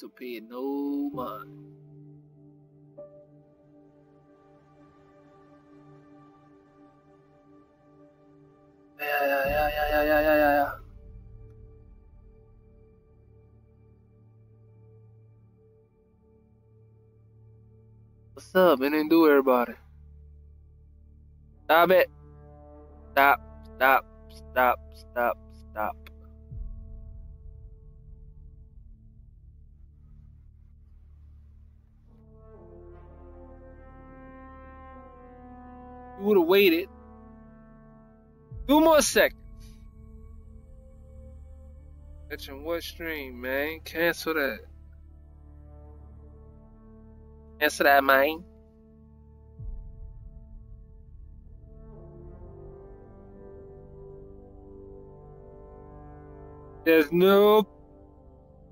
to pay no mind. Yeah. What's up? It didn't do everybody. Stop it. Stop. You would have waited 2 more seconds. Catching what stream, man? Cancel that. Cancel that, man. There's no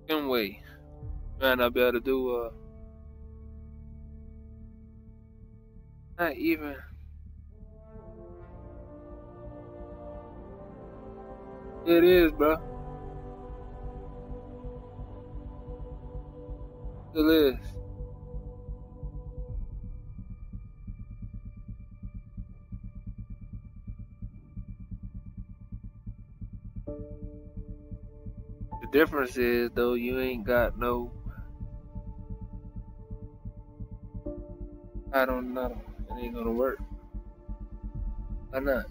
way. Might not be able to do not even. It is, bro. Still is. The difference is though you ain't got no. I don't know. It ain't gonna work. Why not?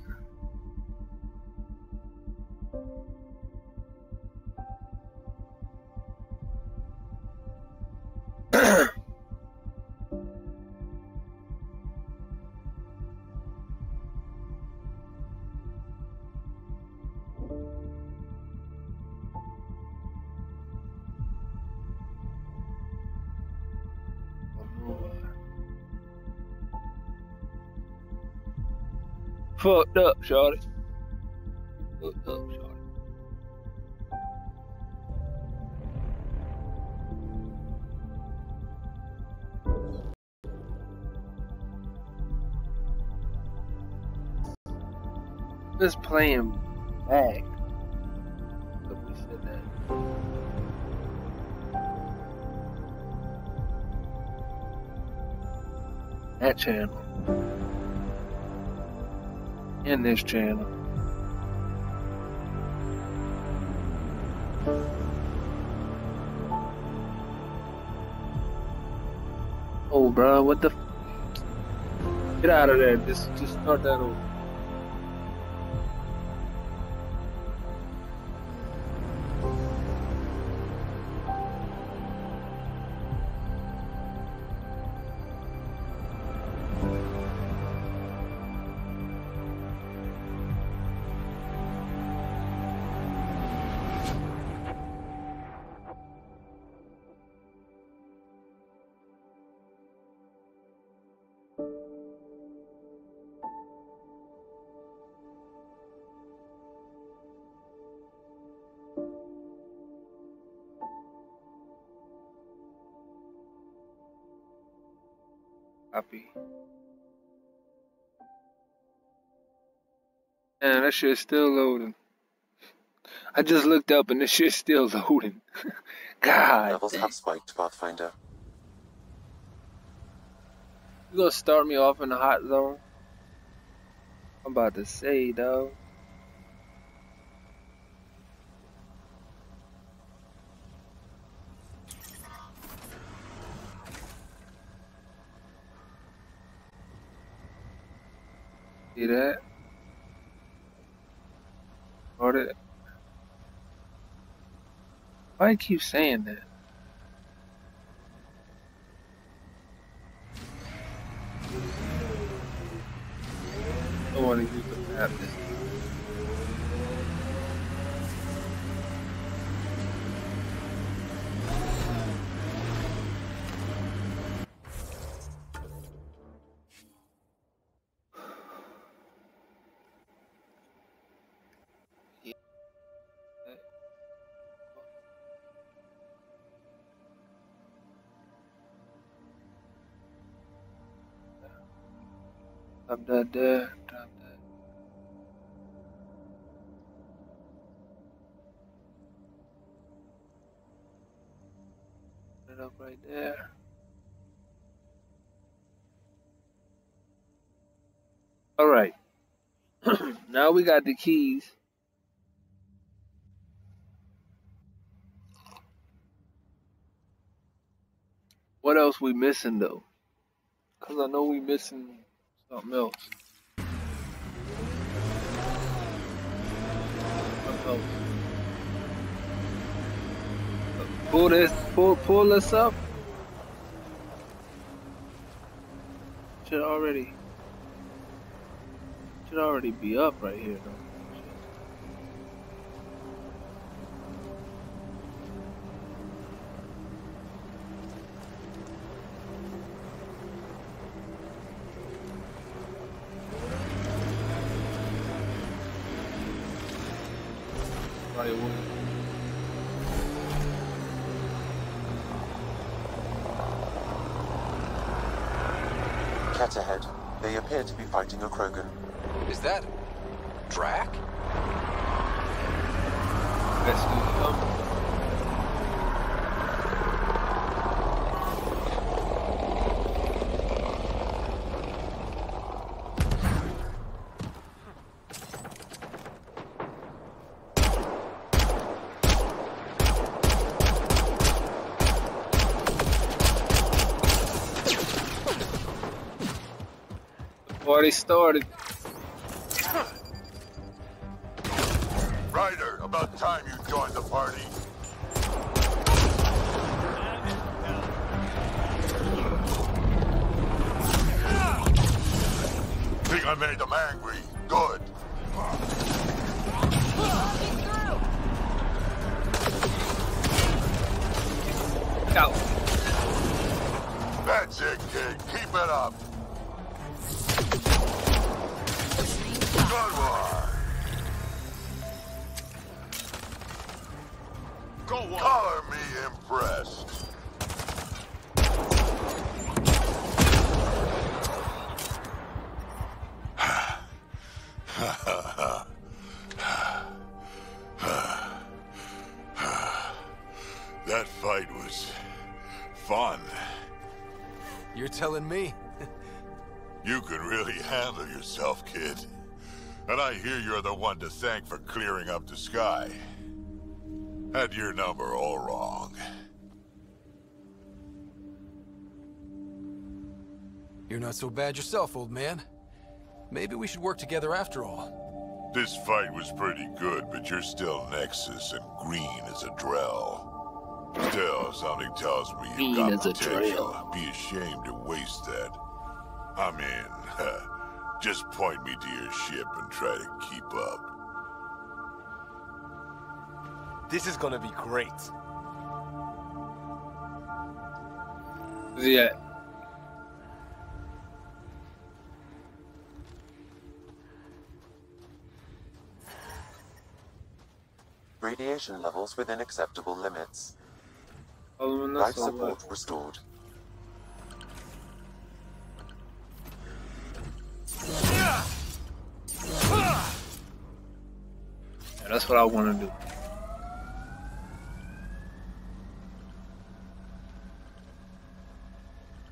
Fucked up, shorty. Fucked up, shorty. Just playing back. We said that channel and this channel. Oh, bro, what the? Get out of there. Just start that over. Copy. Man, that shit's still loading. I just looked up and this shit's still loading. God. Levels have spiked, Pathfinder. You gonna start me off in the hot zone? I'm about to say, dog. See that? Or that? Why you keep saying that? I don't want to use the map. Drop that there. Drop that. up right there. All right. Now we got the keys. What else we missing though? Cause I know we missing something else. What else? Pull this up. Should already be up right here though. Probably would. Cat ahead. They appear to be fighting a Krogan. Is that Drac? Let's do Party started. Ryder, about time you joined the party. Think I made them angry. Good. Go. That's it, kid. Keep it up. Good one. Go on. Color me impressed. That fight was fun. You're telling me? You can really handle yourself, kid. And I hear you're the one to thank for clearing up the sky. Had your number all wrong. You're not so bad yourself, old man. Maybe we should work together after all. This fight was pretty good, but you're still Nexus and green as a Drell. Still, something tells me you've Green got as a potential. Drell. Be ashamed to waste that. I mean, just point me to your ship and try to keep up. This is gonna be great. Yeah. Radiation levels within acceptable limits. Oh, Life support restored. Yeah, that's what I want to do.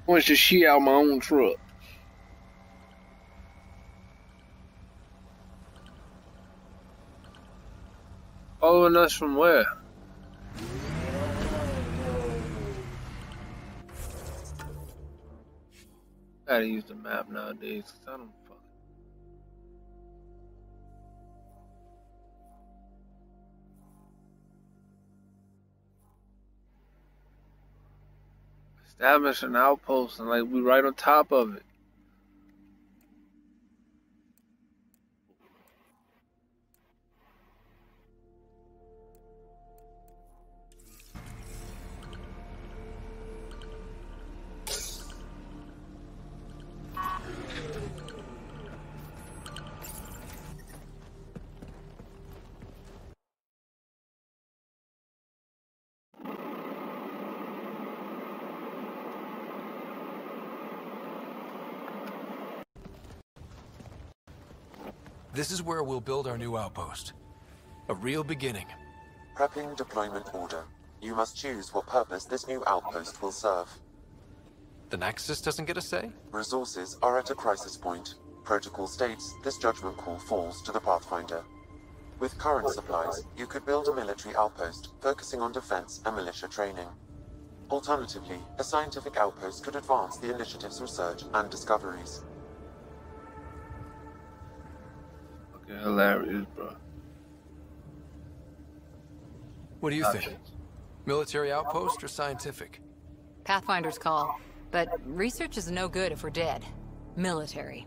Punch the shit out my own truck. Following us from where? Gotta use the map nowadays, 'cause I don't fucking. Establish an outpost and like we right on top of it. This is where we'll build our new outpost. A real beginning. Prepping deployment order. You must choose what purpose this new outpost will serve. The Nexus doesn't get a say? Resources are at a crisis point. Protocol states this judgment call falls to the Pathfinder. With current supplies, you could build a military outpost focusing on defense and militia training. Alternatively, a scientific outpost could advance the initiative's research and discoveries. Okay, hilarious, bro. What do you think? Military outpost or scientific? Pathfinder's call. But research is no good if we're dead. Military.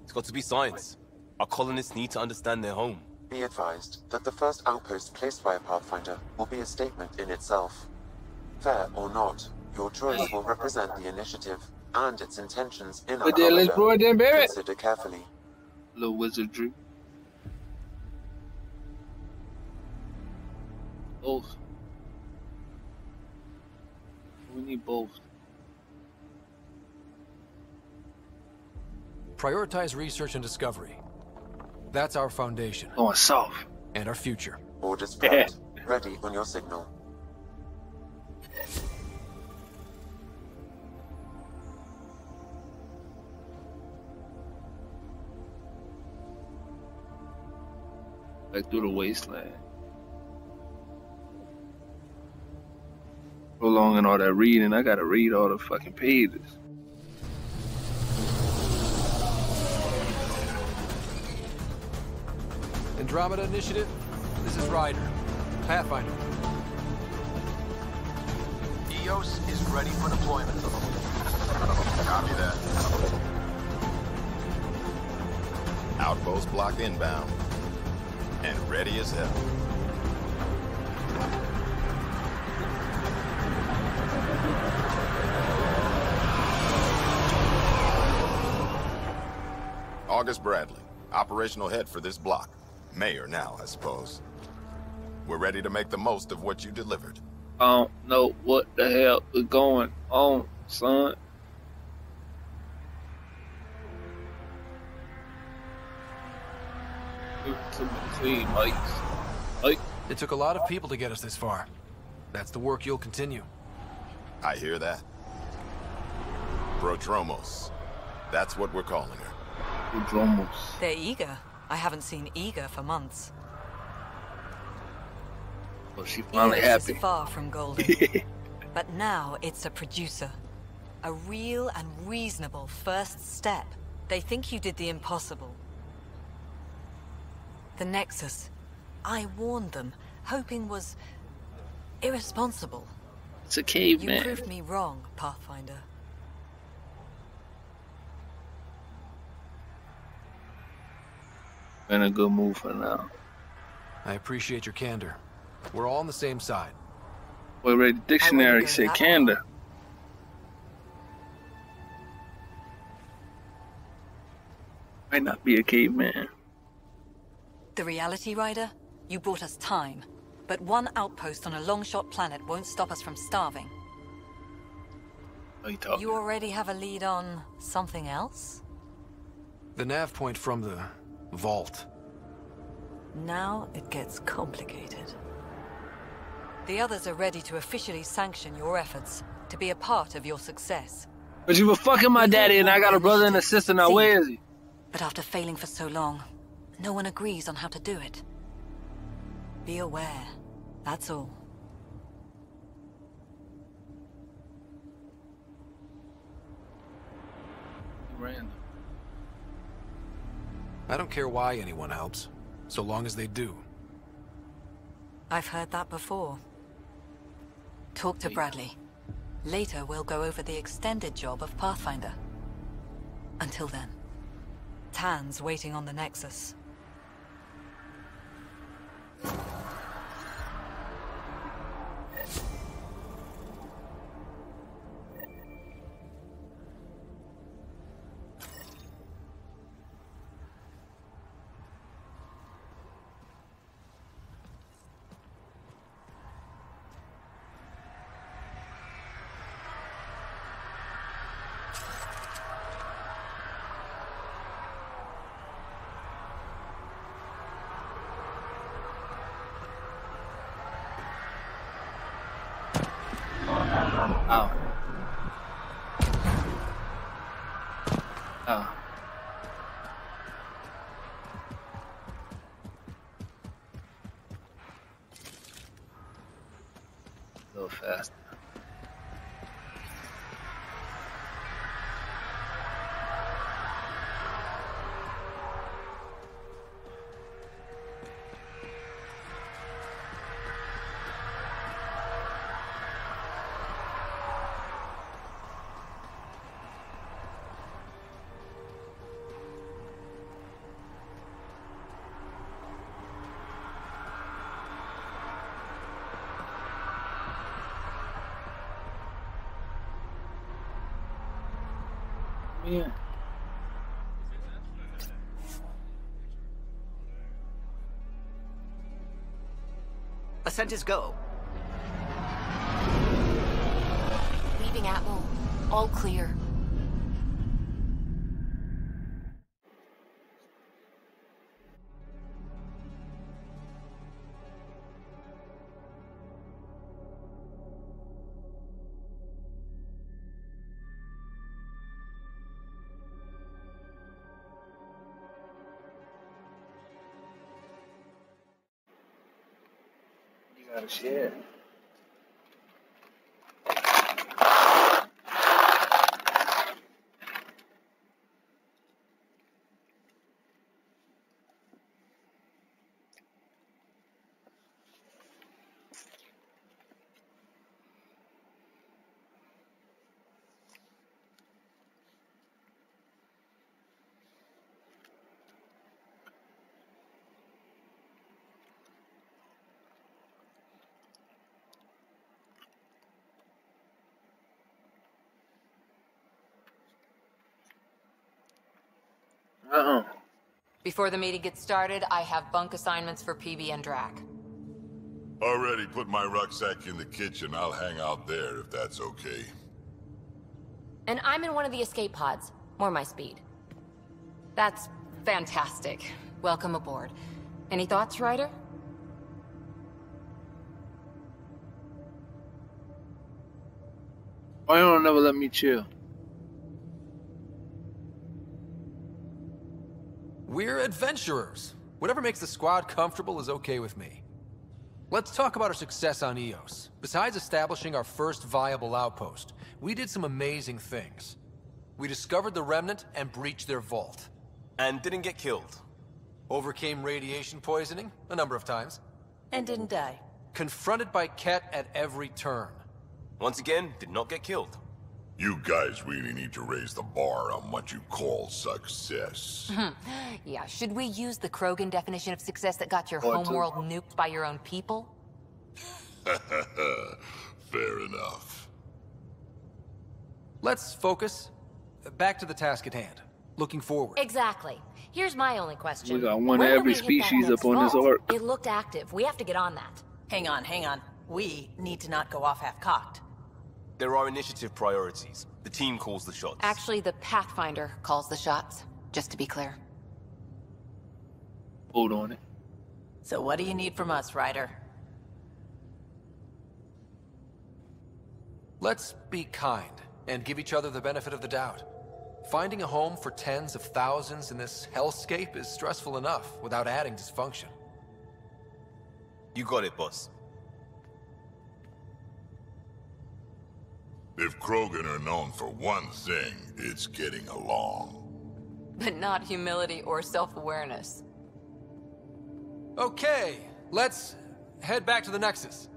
It's got to be science. Our colonists need to understand their home. Be advised that the first outpost placed by a Pathfinder will be a statement in itself. Fair or not, your choice will represent the initiative and its intentions in our let's blow it then, baby. Consider carefully. Little wizardry. Both. We need both. Prioritize research and discovery. That's our foundation. Going soft. And our future. Orders present. Ready on your signal. Back through the wasteland. Prolonging all that reading, I gotta read all the fucking pages. Andromeda Initiative, this is Ryder. Pathfinder. EOS is ready for deployment. Copy that. Outpost block inbound. And ready as hell. August Bradley, operational head for this block. Mayor now, I suppose. We're ready to make the most of what you delivered. I don't know what the hell is going on, son. Clean mics. Mike. It took a lot of people to get us this far. That's the work you'll continue. I hear that. Prodromos. That's what we're calling her. Prodromos. They're eager. I haven't seen eager for months. Well, she finally Eos happy. is far from golden. But now it's a producer. A real and reasonable first step. They think you did the impossible. The Nexus. I warned them, hoping was irresponsible. It's a caveman. You proved me wrong, Pathfinder. In a good mood for now. I appreciate your candor. We're all on the same side. Boy, read the dictionary said candor. Might not be a caveman. The Reality Rider? You brought us time. But one outpost on a long-shot planet won't stop us from starving. What are you talking? You already have a lead on something else? The nav point from the vault. Now it gets complicated. The others are ready to officially sanction your efforts, to be a part of your success. But you were fucking my daddy and I got a brother and a sister, now where is he? But after failing for so long, no one agrees on how to do it. Be aware, that's all. Random. I don't care why anyone helps, so long as they do. I've heard that before. Talk to Bradley. Later, we'll go over the extended job of Pathfinder. Until then, Tan's waiting on the Nexus. Oh. Oh. A little fast. Yeah. Ascent is go. Leaving Atwell. All clear. You gotta share. Before the meeting gets started, I have bunk assignments for PB and Drac. Already put my rucksack in the kitchen. I'll hang out there if that's okay. And I'm in one of the escape pods. More my speed. That's fantastic. Welcome aboard. Any thoughts, Ryder? Why don't never let me chill? We're adventurers. Whatever makes the squad comfortable is okay with me. Let's talk about our success on Eos. Besides establishing our first viable outpost, we did some amazing things. We discovered the Remnant and breached their vault. And didn't get killed. Overcame radiation poisoning a number of times. And didn't die. Confronted by Ket at every turn. Once again, did not get killed. You guys really need to raise the bar on what you call success. Yeah, should we use the Krogan definition of success that got your Or homeworld nuked by your own people? Fair enough. Let's focus. Back to the task at hand. Looking forward. Exactly. Here's my only question. We got one When of will every we hit that species next up on this vault? arc. It looked active. We have to get on that. Hang on, hang on. We need to not go off half-cocked. There are initiative priorities. The team calls the shots. Actually, the Pathfinder calls the shots, just to be clear. Hold on it. So what do you need from us, Ryder? Let's be kind and give each other the benefit of the doubt. Finding a home for tens of thousands in this hellscape is stressful enough without adding dysfunction. You got it, boss. If Krogan are known for one thing, it's getting along. But not humility or self-awareness. Okay, let's head back to the Nexus.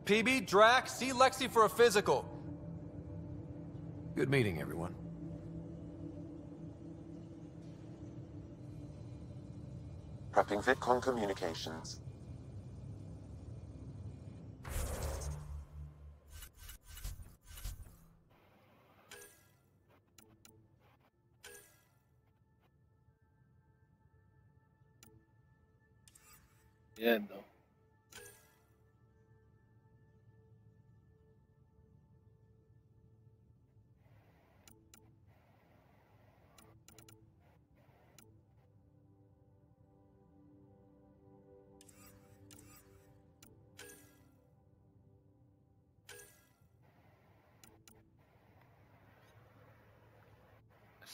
PB, Drac, see Lexi for a physical. Good meeting, everyone. Prepping VidCon communications. Yeah, no.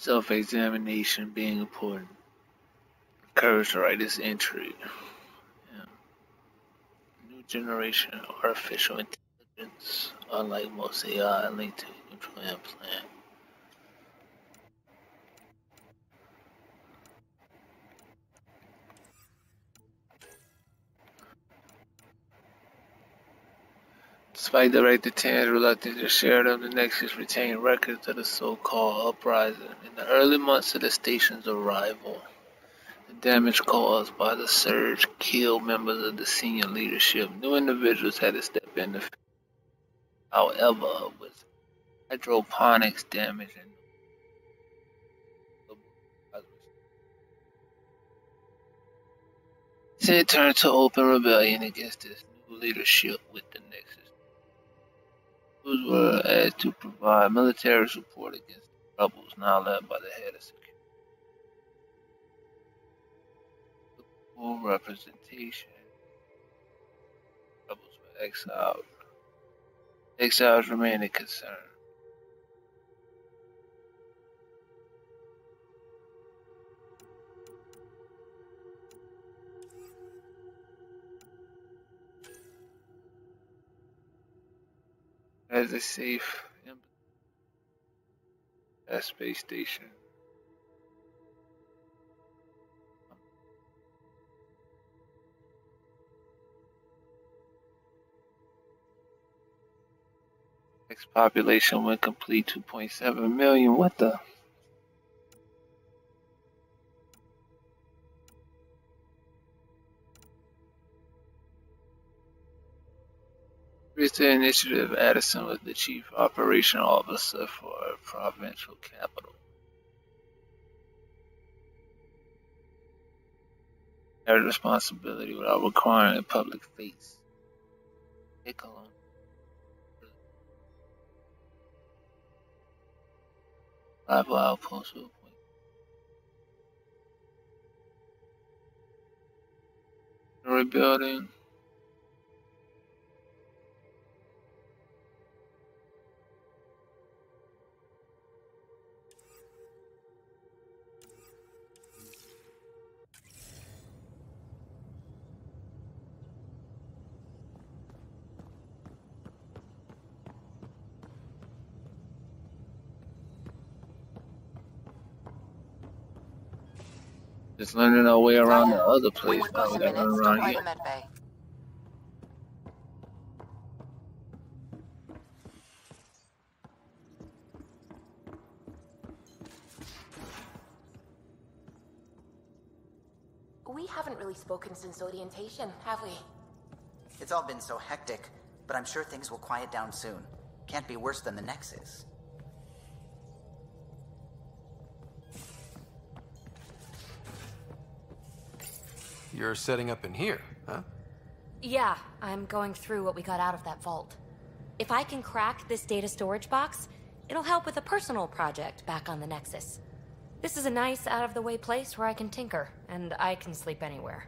Self-examination being important. Courage to write this entry. Yeah. New generation artificial intelligence, unlike most AI, linked to a control implant. Despite Director Tan's reluctance to share them, the Nexus retained records of the so-called uprising in the early months of the station's arrival. The damage caused by the surge killed members of the senior leadership. New individuals had to step in. However, with hydroponics damage and it turned to open rebellion against this new leadership with the Nexus. Those were asked to provide military support against the rebels, now led by the head of security. The full representation. Rebels were exiled. Exiles remain a concern. As a safe at space station. Next population when complete 2.7 million. What the? The initiative, Addison was the chief operation officer for a provincial capital. Had responsibility without requiring a public face. Take alone. Rival outpost will point. Rebuilding. Just learning our way around the other place. Now we gotta run around here. We haven't really spoken since orientation, have we? It's all been so hectic, but I'm sure things will quiet down soon. Can't be worse than the Nexus. You're setting up in here, huh? Yeah, I'm going through what we got out of that vault. If I can crack this data storage box, it'll help with a personal project back on the Nexus. This is a nice, out-of-the-way place where I can tinker, and I can sleep anywhere.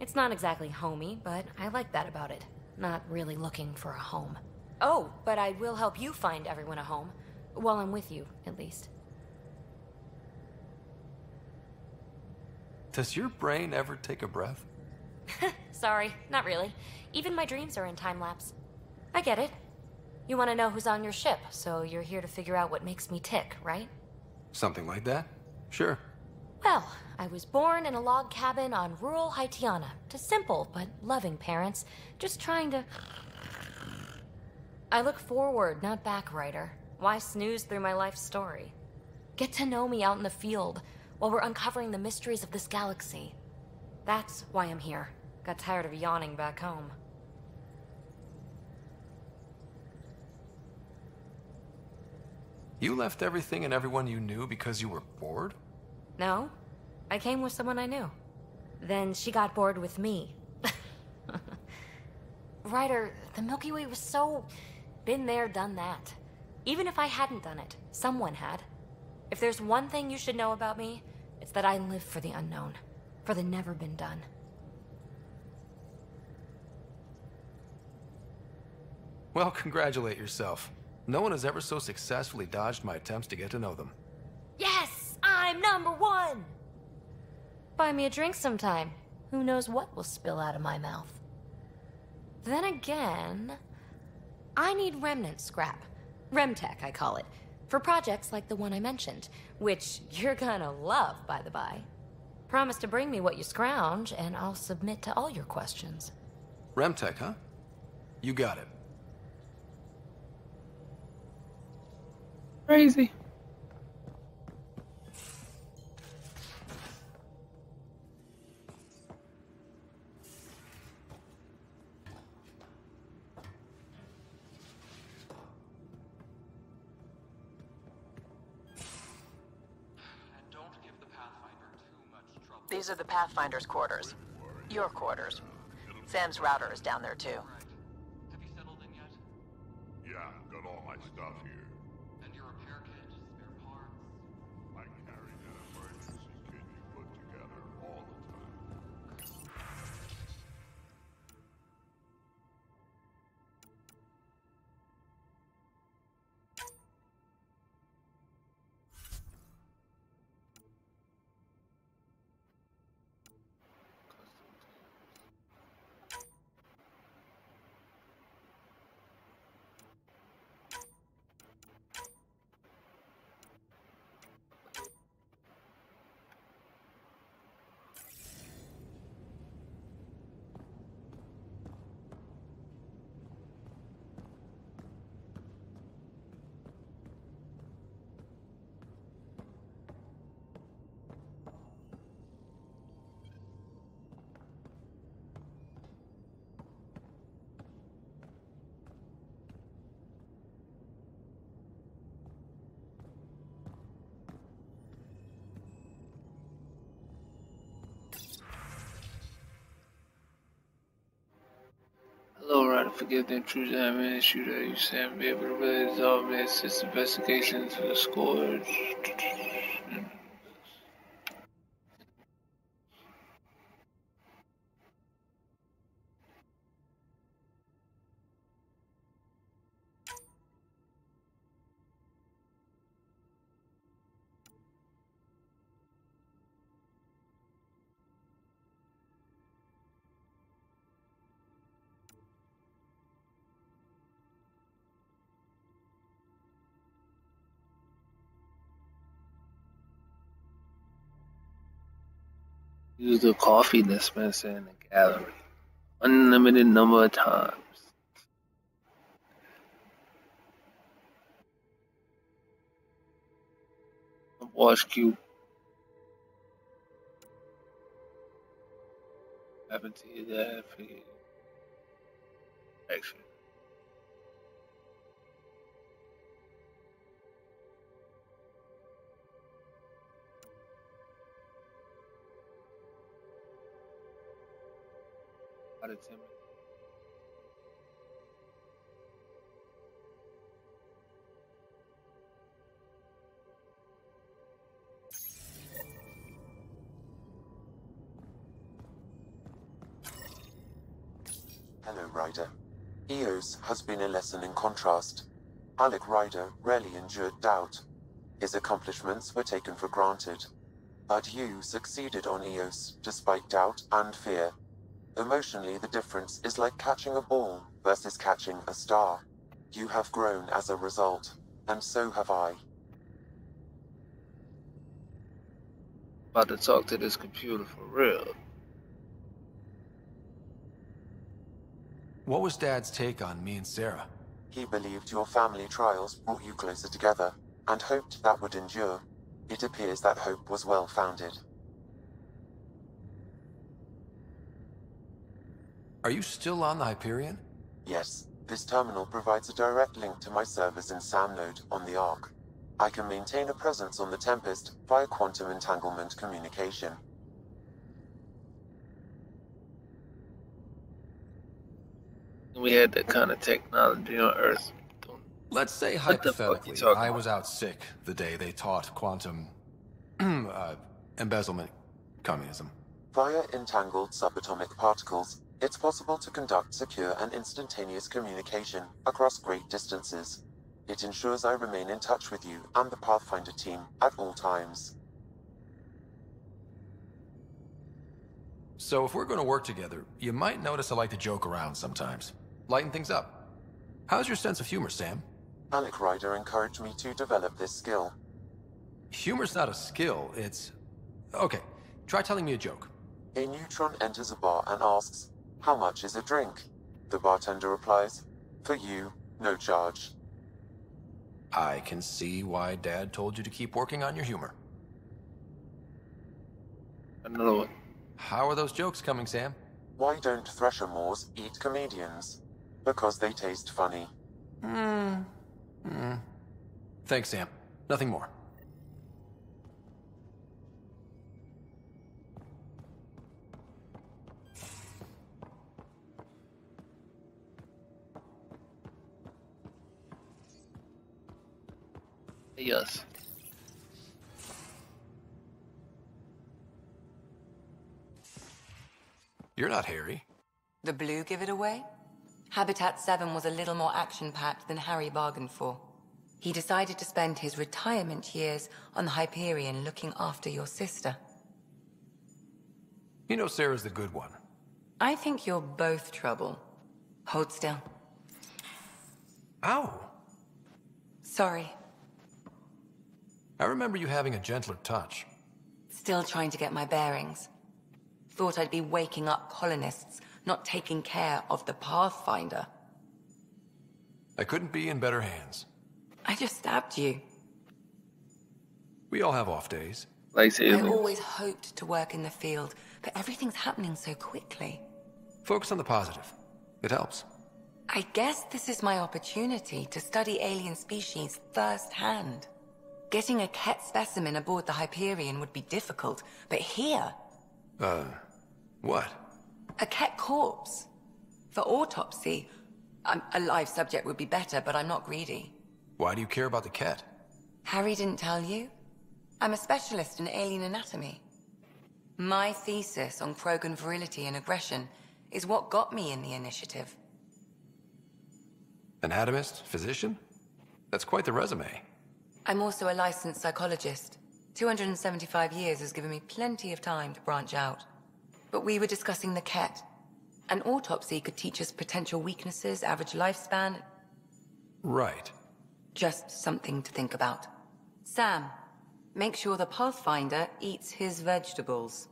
It's not exactly homey, but I like that about it. Not really looking for a home. Oh, but I will help you find everyone a home. While I'm with you, at least. Does your brain ever take a breath? Sorry, not really. Even my dreams are in time-lapse. I get it. You want to know who's on your ship, so you're here to figure out what makes me tick, right? Something like that? Sure. Well, I was born in a log cabin on rural Haitiana to simple but loving parents, just trying to... I look forward, not back, Ryder. Why snooze through my life story? Get to know me out in the field, while we're uncovering the mysteries of this galaxy. That's why I'm here. Got tired of yawning back home. You left everything and everyone you knew because you were bored? No. I came with someone I knew. Then she got bored with me. Ryder, the Milky Way was so... been there, done that. Even if I hadn't done it, someone had. If there's one thing you should know about me, it's that I live for the unknown, for the never been done. Well, congratulate yourself. No one has ever so successfully dodged my attempts to get to know them. Yes! I'm #1! Buy me a drink sometime. Who knows what will spill out of my mouth. Then again, I need remnant scrap. Remtech, I call it. For projects like the one I mentioned, which you're gonna love, by the by. Promise to bring me what you scrounge, and I'll submit to all your questions. Remtech, huh? You got it. Crazy. These are the Pathfinder's quarters. Your quarters. Sam's router is down there too. Have you settled in yet? Yeah, got all my stuff here. And your repair kit, spare parts? I carry that emergency kit you put together all the time. Hello, Ryder. Forgive the intrusion. I mean, shooter. You Sam be able to really resolve me, assist investigations for the Scourge. Use the coffee dispenser in the gallery. Unlimited number of times. Wash cube. Happened to you that for you. Actually. Out of 10 minutes. Hello, Ryder. Eos has been a lesson in contrast. Alec Ryder rarely endured doubt. His accomplishments were taken for granted. But you succeeded on Eos, despite doubt and fear. Emotionally, the difference is like catching a ball versus catching a star. You have grown as a result, and so have I. About to talk to this computer for real. What was Dad's take on me and Sarah? He believed your family trials brought you closer together, and hoped that would endure. It appears that hope was well-founded. Are you still on the Hyperion? Yes, this terminal provides a direct link to my servers in SamNode on the Ark. I can maintain a presence on the Tempest via quantum entanglement communication. We had that kind of technology on Earth. Let's say hypothetically, I was out sick the day they taught quantum embezzlement communism. Via entangled subatomic particles, it's possible to conduct secure and instantaneous communication across great distances. It ensures I remain in touch with you and the Pathfinder team at all times. So if we're going to work together, you might notice I like to joke around sometimes. Lighten things up. How's your sense of humor, Sam? Alec Ryder encouraged me to develop this skill. Humor's not a skill, it's... Okay, try telling me a joke. A neutron enters a bar and asks, "How much is a drink?" The bartender replies, "For you, no charge." I can see why Dad told you to keep working on your humor. Another one. How are those jokes coming, Sam? Why don't Thresher Moors eat comedians? Because they taste funny. Thanks, Sam. Nothing more. Yes. You're not Harry. The blue give it away? Habitat 7 was a little more action-packed than Harry bargained for. He decided to spend his retirement years on the Hyperion looking after your sister. You know Sarah's the good one. I think you're both trouble. Hold still. Ow! Sorry. I remember you having a gentler touch. Still trying to get my bearings. Thought I'd be waking up colonists, not taking care of the Pathfinder. I couldn't be in better hands. I just stabbed you. We all have off days. Like I always hoped to work in the field, but everything's happening so quickly. Focus on the positive. It helps. I guess this is my opportunity to study alien species firsthand. Getting a Ket specimen aboard the Hyperion would be difficult, but here... What? A Ket corpse. For autopsy, a live subject would be better, but I'm not greedy. Why do you care about the Ket? Harry didn't tell you? I'm a specialist in alien anatomy. My thesis on Krogan virility and aggression is what got me in the initiative. Anatomist? Physician? That's quite the resume. I'm also a licensed psychologist. 275 years has given me plenty of time to branch out. But we were discussing the Ket. An autopsy could teach us potential weaknesses, average lifespan. Right. Just something to think about. Sam, make sure the Pathfinder eats his vegetables.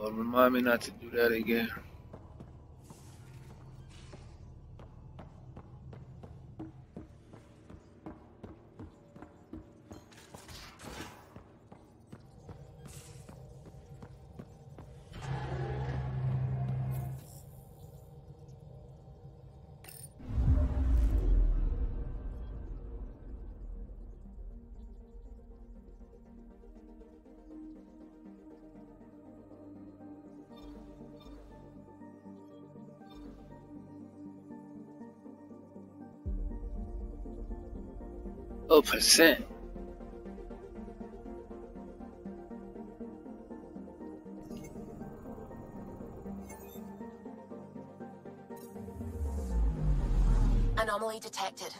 Remind me not to do that again. Oh, percent. Anomaly detected.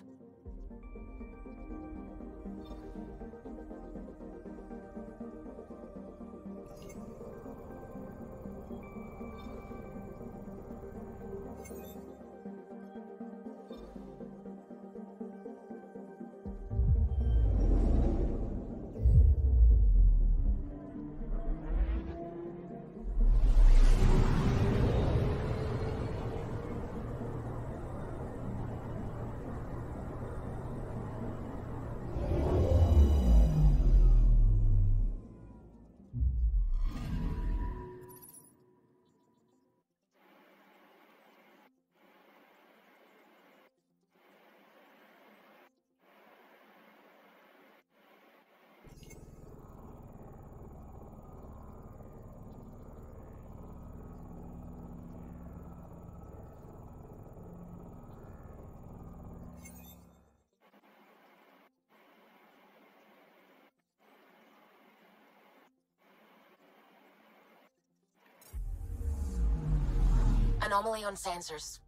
Anomaly on sensors.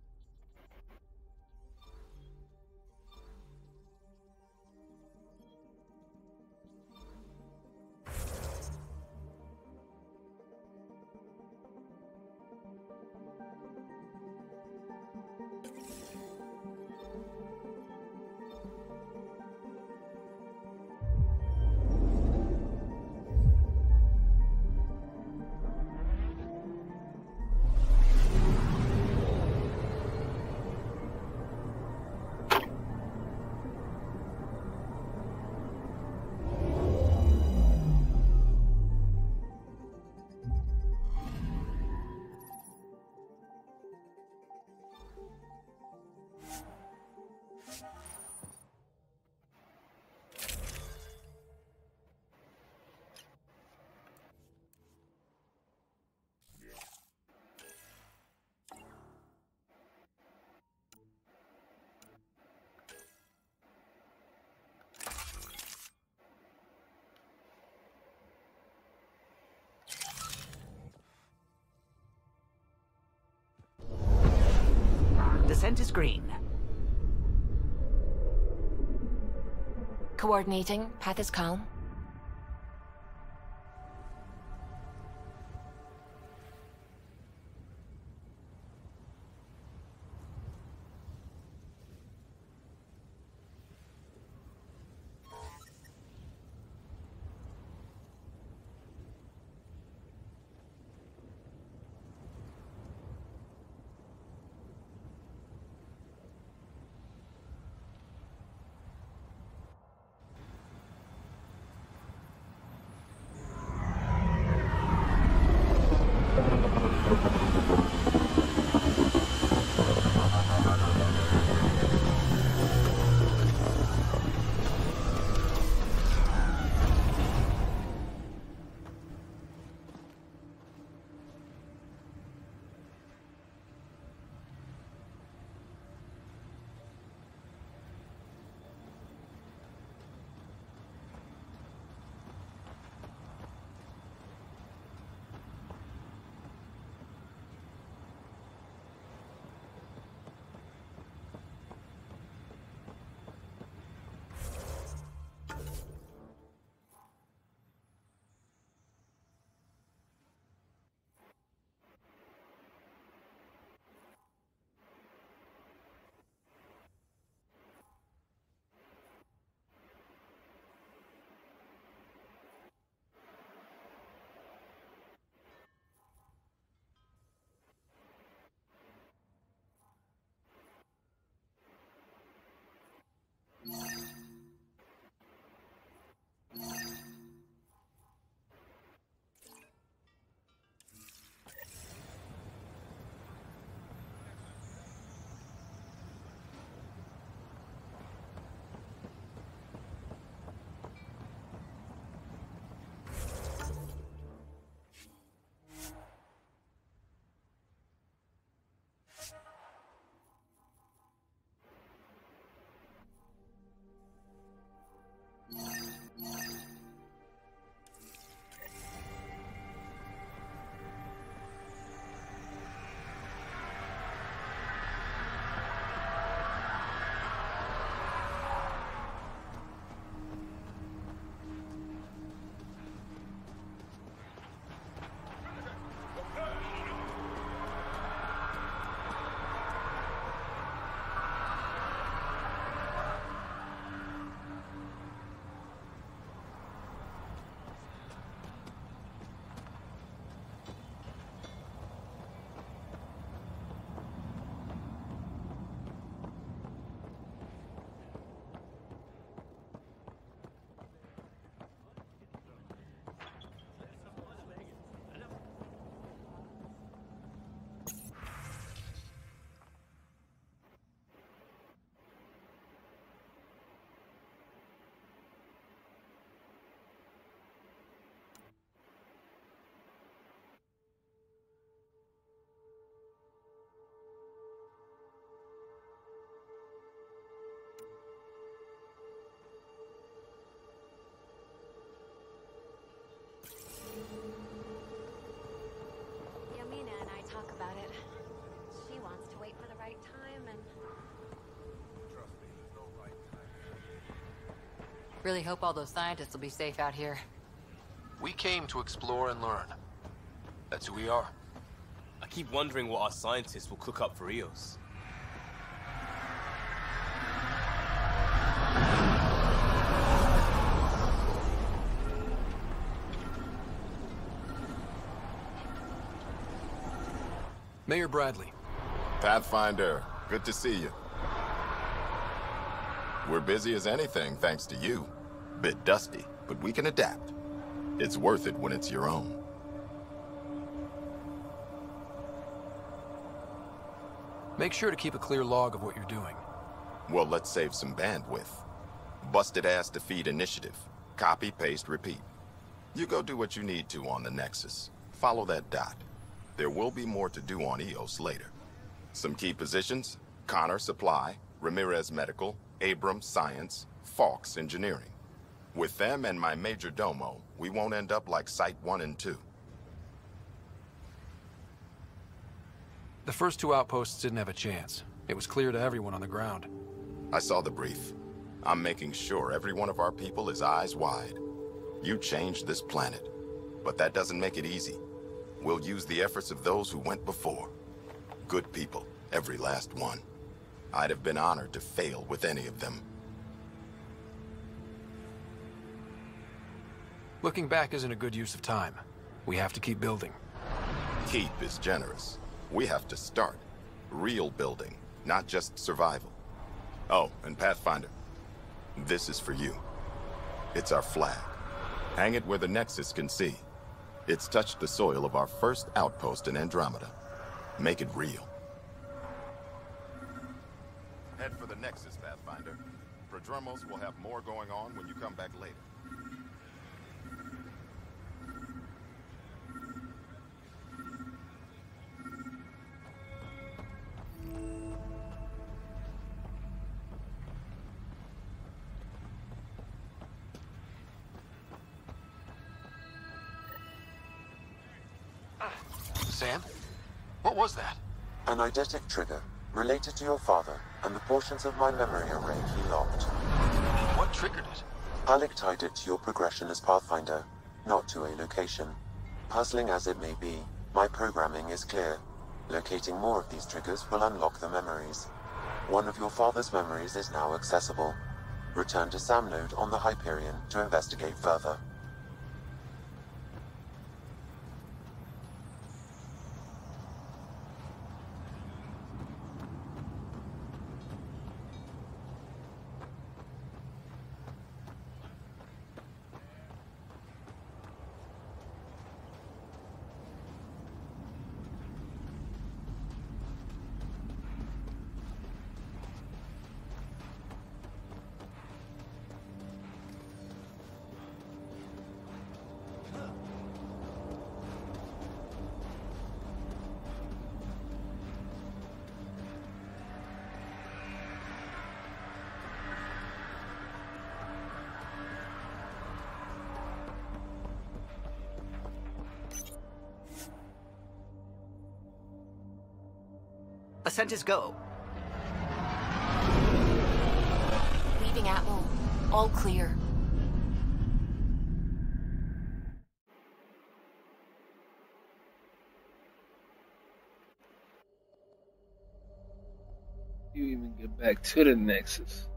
Descent is green. Coordinating. Path is calm. right time and... Really hope all those scientists will be safe out here. We came to explore and learn. That's who we are. I keep wondering what our scientists will cook up for Eos. Mayor Bradley. Pathfinder, good to see you. We're busy as anything thanks to you. Bit dusty, but we can adapt. It's worth it when it's your own. Make sure to keep a clear log of what you're doing. Well, let's save some bandwidth. Busted ass defeat initiative. Copy, paste, repeat. You go do what you need to on the Nexus. Follow that dot. There will be more to do on Eos later. Some key positions: Connor Supply, Ramirez Medical, Abrams Science, Fawkes Engineering. With them and my major domo, we won't end up like Site 1 and 2. The first two outposts didn't have a chance. It was clear to everyone on the ground. I saw the brief. I'm making sure every one of our people is eyes wide. You changed this planet, but that doesn't make it easy. We'll use the efforts of those who went before. Good people, every last one. I'd have been honored to fail with any of them. Looking back isn't a good use of time. We have to keep building. Keep is generous. We have to start. Real building, not just survival. Oh, and Pathfinder, this is for you. It's our flag. Hang it where the Nexus can see. It's touched the soil of our first outpost in Andromeda. Make it real. Head for the Nexus, Pathfinder. Prodromos will have more going on when you come back later. Sam? What was that? An eidetic trigger, related to your father, and the portions of my memory array he locked. What triggered it? Alec tied it to your progression as Pathfinder, not to a location. Puzzling as it may be, my programming is clear. Locating more of these triggers will unlock the memories. One of your father's memories is now accessible. Return to Sam Node on the Hyperion to investigate further. Ascent is go. Leaving Atwell. All clear. You even get back to the Nexus.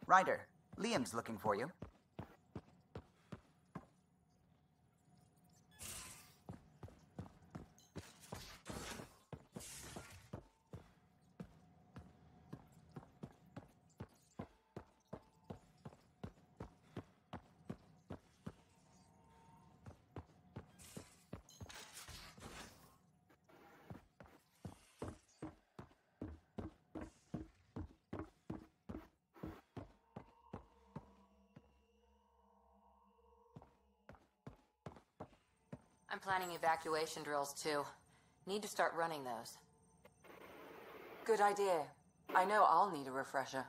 Ryder, Liam's looking for you. I'm planning evacuation drills too. Need to start running those. Good idea. I know I'll need a refresher.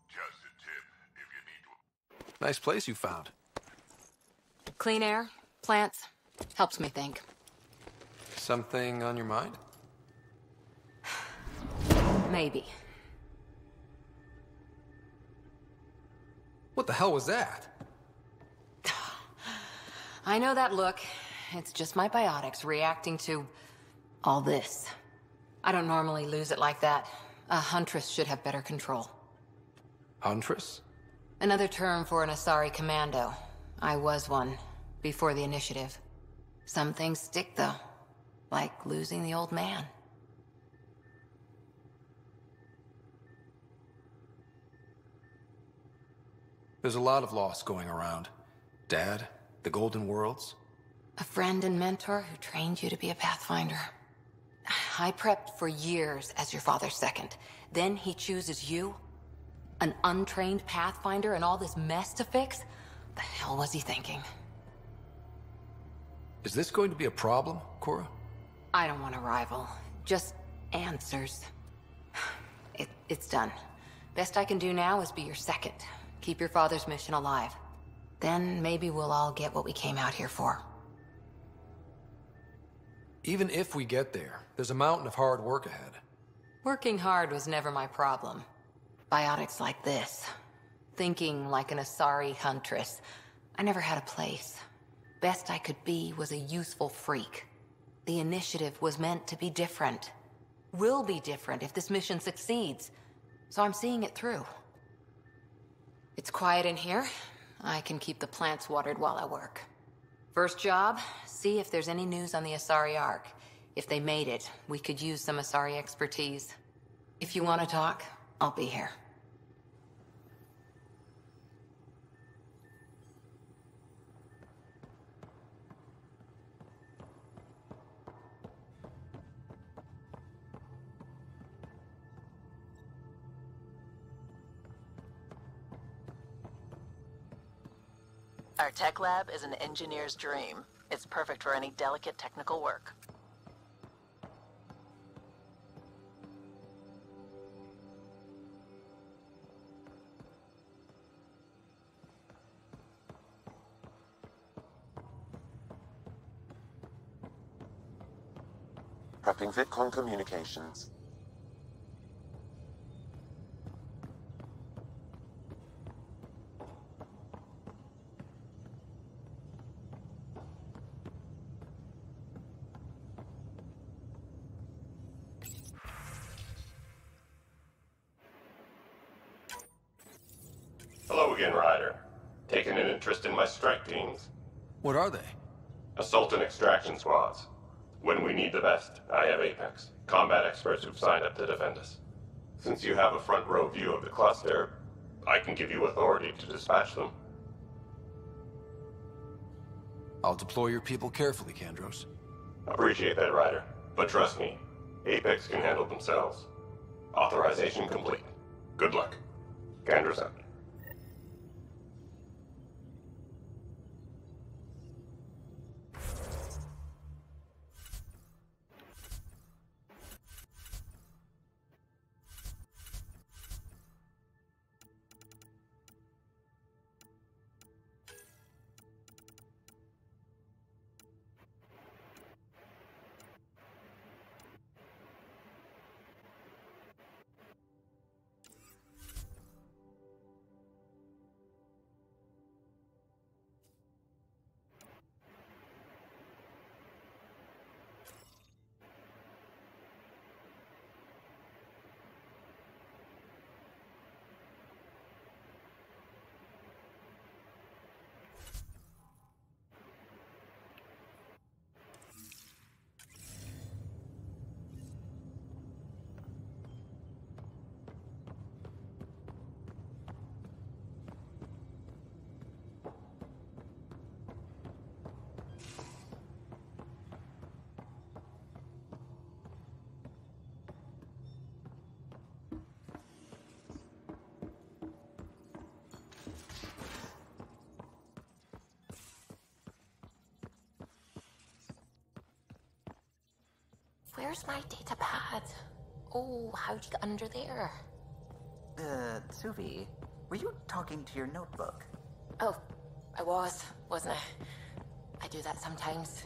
Just a tip if you need to. Nice place you found. Clean air, plants, helps me think. Something on your mind? Maybe. What the hell was that? I know that look. It's just my biotics reacting to all this. I don't normally lose it like that. A huntress should have better control. Huntress? Another term for an Asari commando. I was one, before the initiative. Some things stick, though. Like losing the old man. There's a lot of loss going around. Dad, the Golden Worlds. A friend and mentor who trained you to be a Pathfinder. I prepped for years as your father's second. Then he chooses you? An untrained Pathfinder and all this mess to fix? The hell was he thinking? Is this going to be a problem, Cora? I don't want a rival. Just answers. It's done. Best I can do now is be your second. Keep your father's mission alive. Then maybe we'll all get what we came out here for. Even if we get there, there's a mountain of hard work ahead. Working hard was never my problem. Biotics like this. Thinking like an Asari huntress. I never had a place. Best I could be was a useful freak. The initiative was meant to be different. Will be different if this mission succeeds. So I'm seeing it through. It's quiet in here. I can keep the plants watered while I work. First job, see if there's any news on the Asari Ark. If they made it, we could use some Asari expertise. If you want to talk, I'll be here. Our tech lab is an engineer's dream. It's perfect for any delicate technical work. Prepping VidCon communications. Hello again, Ryder. Taking an interest in my strike teams. What are they? Assault and extraction squads. When we need the best, I have Apex, combat experts who've signed up to defend us. Since you have a front row view of the cluster, I can give you authority to dispatch them. I'll deploy your people carefully, Kandros. Appreciate that, Ryder. But trust me, Apex can handle themselves. Authorization complete. Good luck. Kandros out. Where's my data pad? Oh, how'd you get under there? Suvi, were you talking to your notebook? Oh, I wasn't I? I do that sometimes.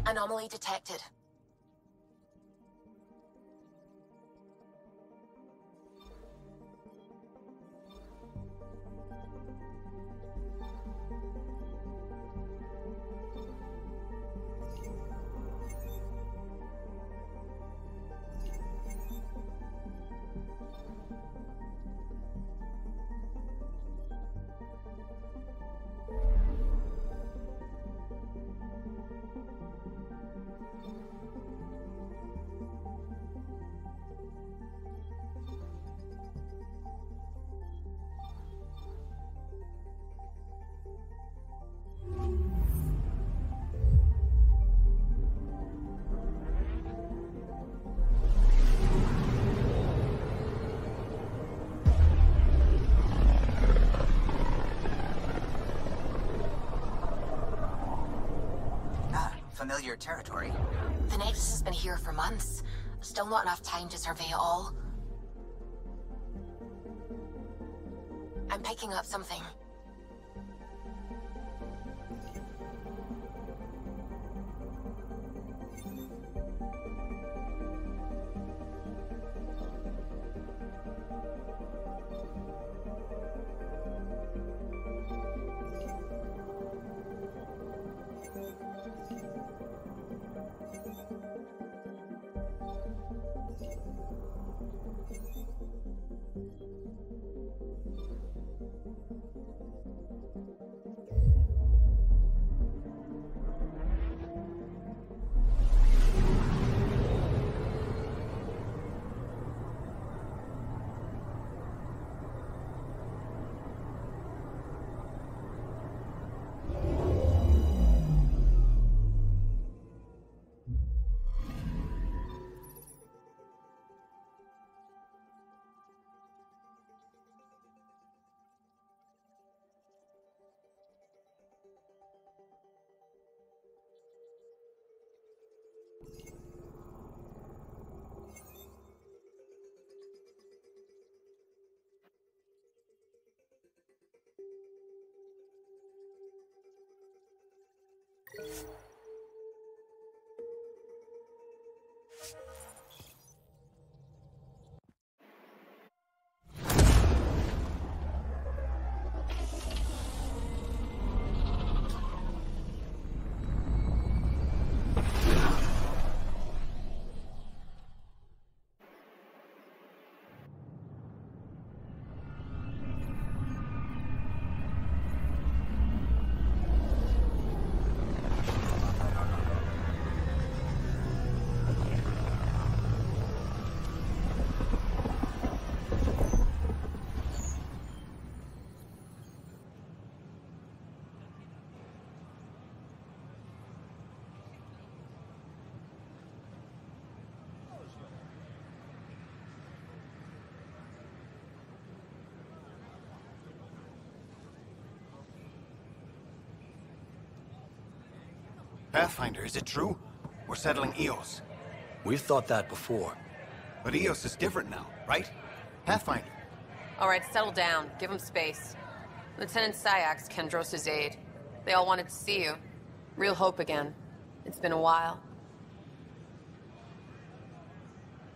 Anomaly detected. familiar territory. The Nexus has been here for months. Still not enough time to survey it all. I'm picking up something. Pathfinder, is it true? We're settling Eos. We've thought that before. But Eos is different now, right? Pathfinder. All right, settle down. Give him space. Lieutenant Syax, Kendros' aide. They all wanted to see you. Real hope again. It's been a while.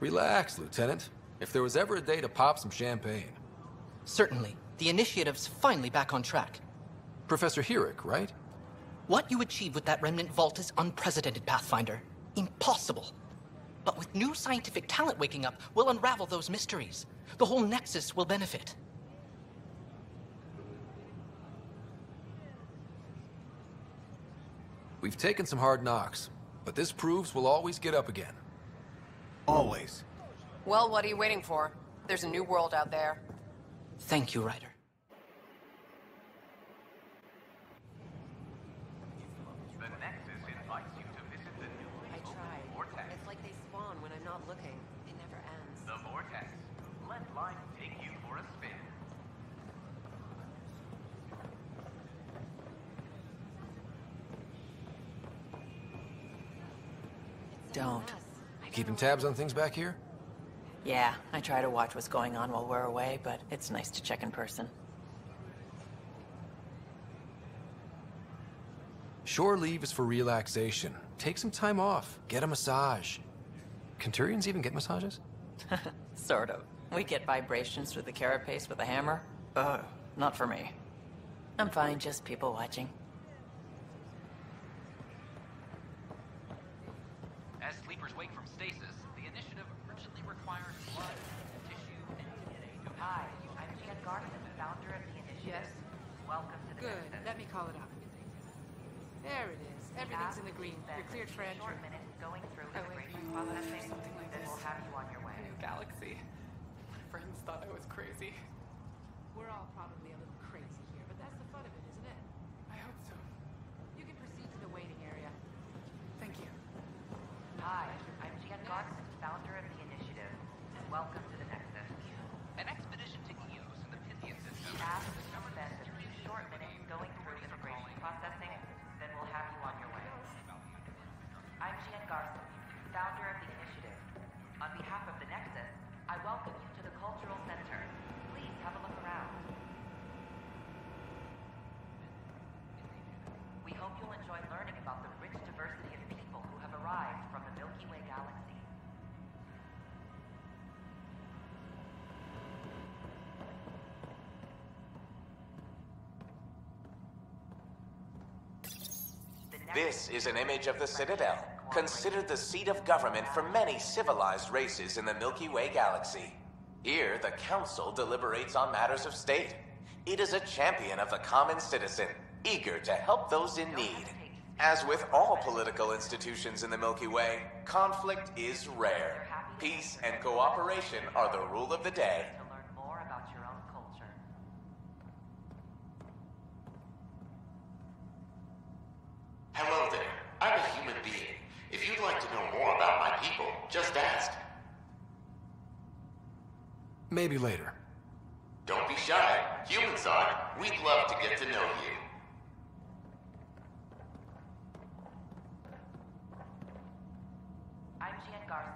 Relax, Lieutenant. If there was ever a day to pop some champagne. Certainly. The initiative's finally back on track. Professor Herrick, right? What you achieved with that remnant vault is unprecedented, Pathfinder. Impossible. But with new scientific talent waking up, we'll unravel those mysteries. The whole Nexus will benefit. We've taken some hard knocks, but this proves we'll always get up again. Always. Well, what are you waiting for? There's a new world out there. Thank you, Ryder. When I'm not looking, it never ends. The Vortex. Let life take you for a spin. Don't. Keeping tabs on things back here? Yeah, I try to watch what's going on while we're away, but it's nice to check in person. Shore leave is for relaxation. Take some time off. Get a massage. Can Turians even get massages? Sort of. We get vibrations through the carapace with a hammer. Ugh, not for me. I'm fine, just people watching. As sleepers wake from stasis, the initiative urgently requires blood, tissue, and DNA. Hi, I'm Jen Garson, founder of the initiative. Yes? Welcome to the Good. Nexus. Let me call it up. There it is. Everything's in the green. You're cleared for entry. Short minute going through Oh, immigration wait. processing, Something like then this. we'll have you on your way. A new galaxy. My friends thought I was crazy. We're all probably a little crazy here, but that's the fun of it, isn't it? I hope so. You can proceed to the waiting area. Thank you. Hi, I'm Jen Garson, founder of the initiative. Welcome to the Nexus. An expedition to Eos in the Pythian system. Ask to spend a few short minutes going through immigration processing, then we'll have you on your way. This is an image of the Citadel, considered the seat of government for many civilized races in the Milky Way galaxy. Here, the Council deliberates on matters of state. It is a champion of the common citizen, eager to help those in need. As with all political institutions in the Milky Way, conflict is rare. Peace and cooperation are the rule of the day. To learn more about your own culture. Hello there. I'm a human being. If you'd like to know more about my people, just ask. Maybe later. Don't be shy. Humans are. We'd love to get to know you. I'm Gian Garson,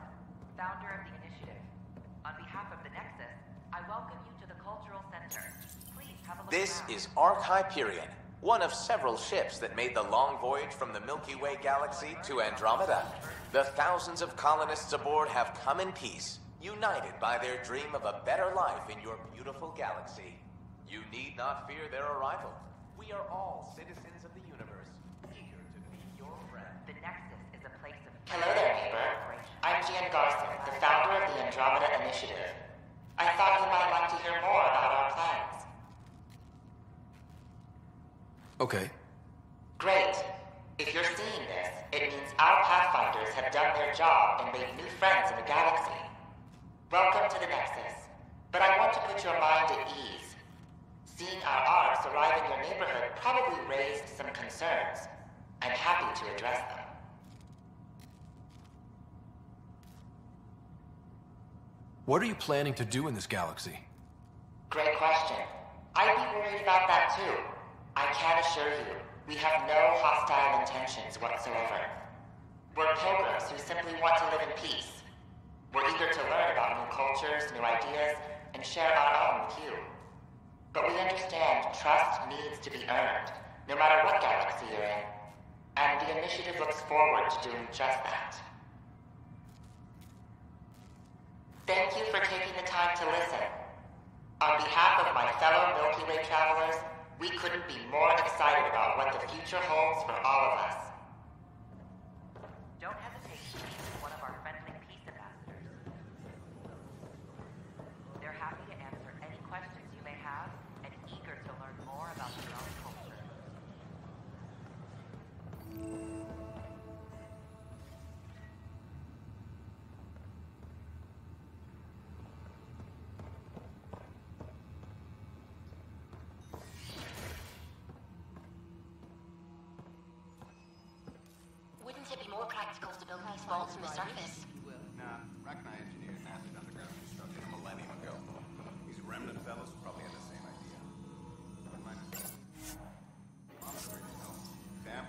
founder of the Initiative. On behalf of the Nexus, I welcome you to the Cultural Center. Please have a look This around. is Ark Hyperion, one of several ships that made the long voyage from the Milky Way galaxy to Andromeda. The thousands of colonists aboard have come in peace, united by their dream of a better life in your beautiful galaxy. You need not fear their arrival. We are all citizens of the universe, eager to be your friend. The Nexus is a place of... Hello there, neighbor. I'm Gian Garson, the founder of the Andromeda Initiative. I thought you might like to hear more about our plans. Okay. Great. If you're seeing this, it means our Pathfinders have done their job and made new friends in the galaxy. Welcome to the Nexus. But I want to put your mind at ease. Seeing our arcs arrive in your neighborhood probably raised some concerns. I'm happy to address them. What are you planning to do in this galaxy? Great question. I'd be worried about that too. I can assure you, we have no hostile intentions whatsoever. We're pilgrims who simply want to live in peace. We're eager to learn about new cultures, new ideas, and share our own with you. But we understand trust needs to be earned, no matter what galaxy you're in. And the Initiative looks forward to doing just that. Thank you for taking the time to listen. On behalf of my fellow Milky Way travelers, we couldn't be more excited about what the future holds for all of us. Don't hesitate to speak with one of our friendly peace ambassadors. They're happy to answer any questions you may have and eager to learn more about your own culture. Wouldn't it be more practical to build these vaults from the surface? Nah, Rachni engineers mastered underground construction a millennium ago. These remnant fellows probably had the same idea. Sam,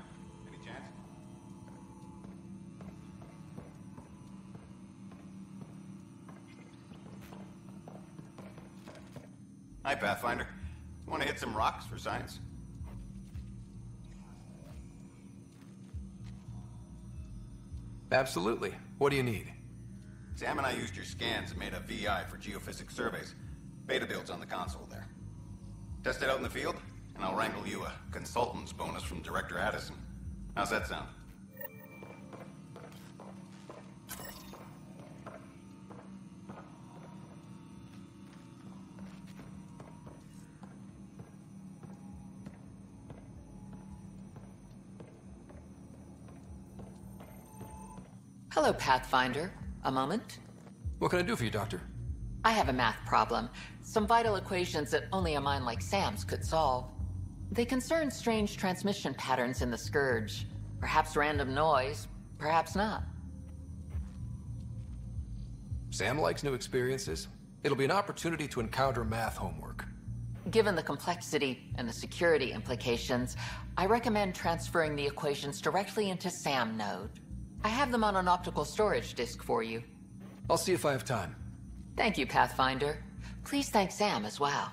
any chance? Hi, Pathfinder. Want to hit some rocks for science? Absolutely. What do you need? Sam and I used your scans and made a VI for geophysics surveys. Beta builds on the console there. Test it out in the field, and I'll wrangle you a consultant's bonus from Director Addison. How's that sound? Hello, Pathfinder. A moment? What can I do for you, Doctor? I have a math problem. Some vital equations that only a mind like Sam's could solve. They concern strange transmission patterns in the Scourge. Perhaps random noise, perhaps not. Sam likes new experiences. It'll be an opportunity to encounter math homework. Given the complexity and the security implications, I recommend transferring the equations directly into SAM node. I have them on an optical storage disk for you. I'll see if I have time. Thank you, Pathfinder. Please thank Sam as well.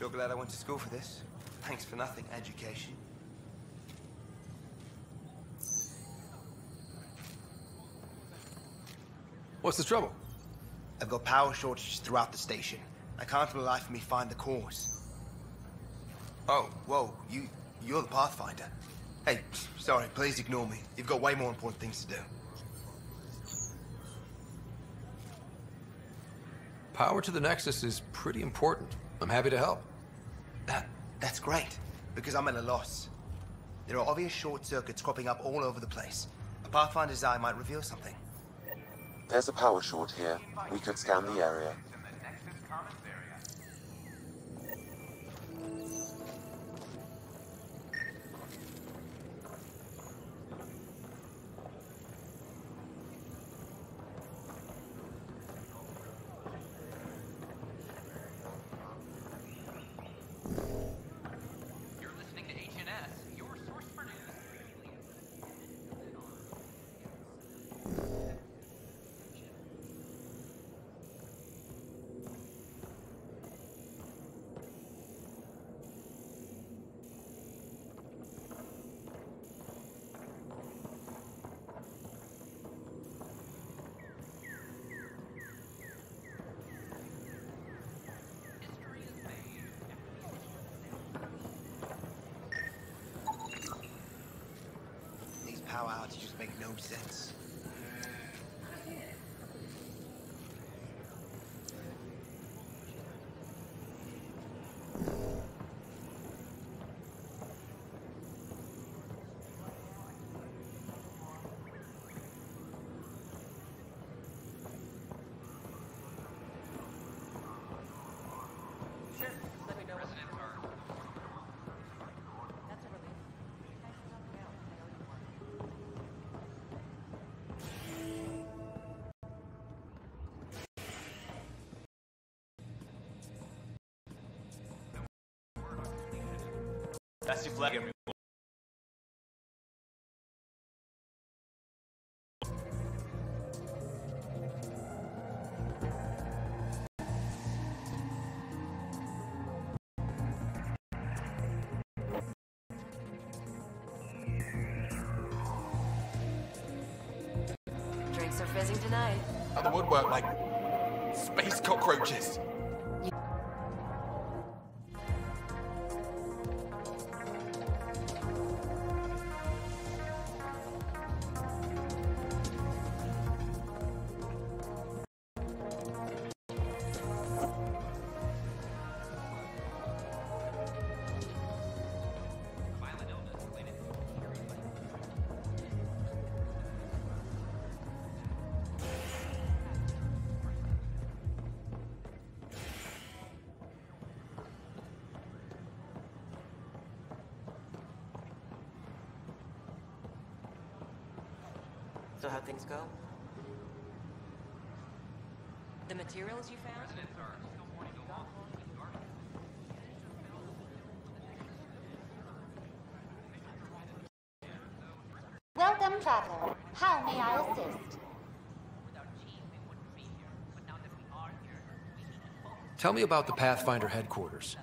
Sure glad I went to school for this. Thanks for nothing, education. What's the trouble? I've got power shortages throughout the station. I can't for the life of me find the cause. Oh, whoa, you're the Pathfinder. Hey, sorry, please ignore me. You've got way more important things to do. Power to the Nexus is pretty important. I'm happy to help. That's great, because I'm at a loss. There are obvious short circuits cropping up all over the place. A Pathfinder's eye might reveal something. There's a power short here. We could scan the area. You're listening to HNS, your source for news. These power outages make no sense. That's your flag, everyone. Drinks are fizzing tonight. How the woodwork like space cockroaches. So how'd things go? The materials you found? Welcome, traveler. How may I assist? Tell me about the Pathfinder headquarters.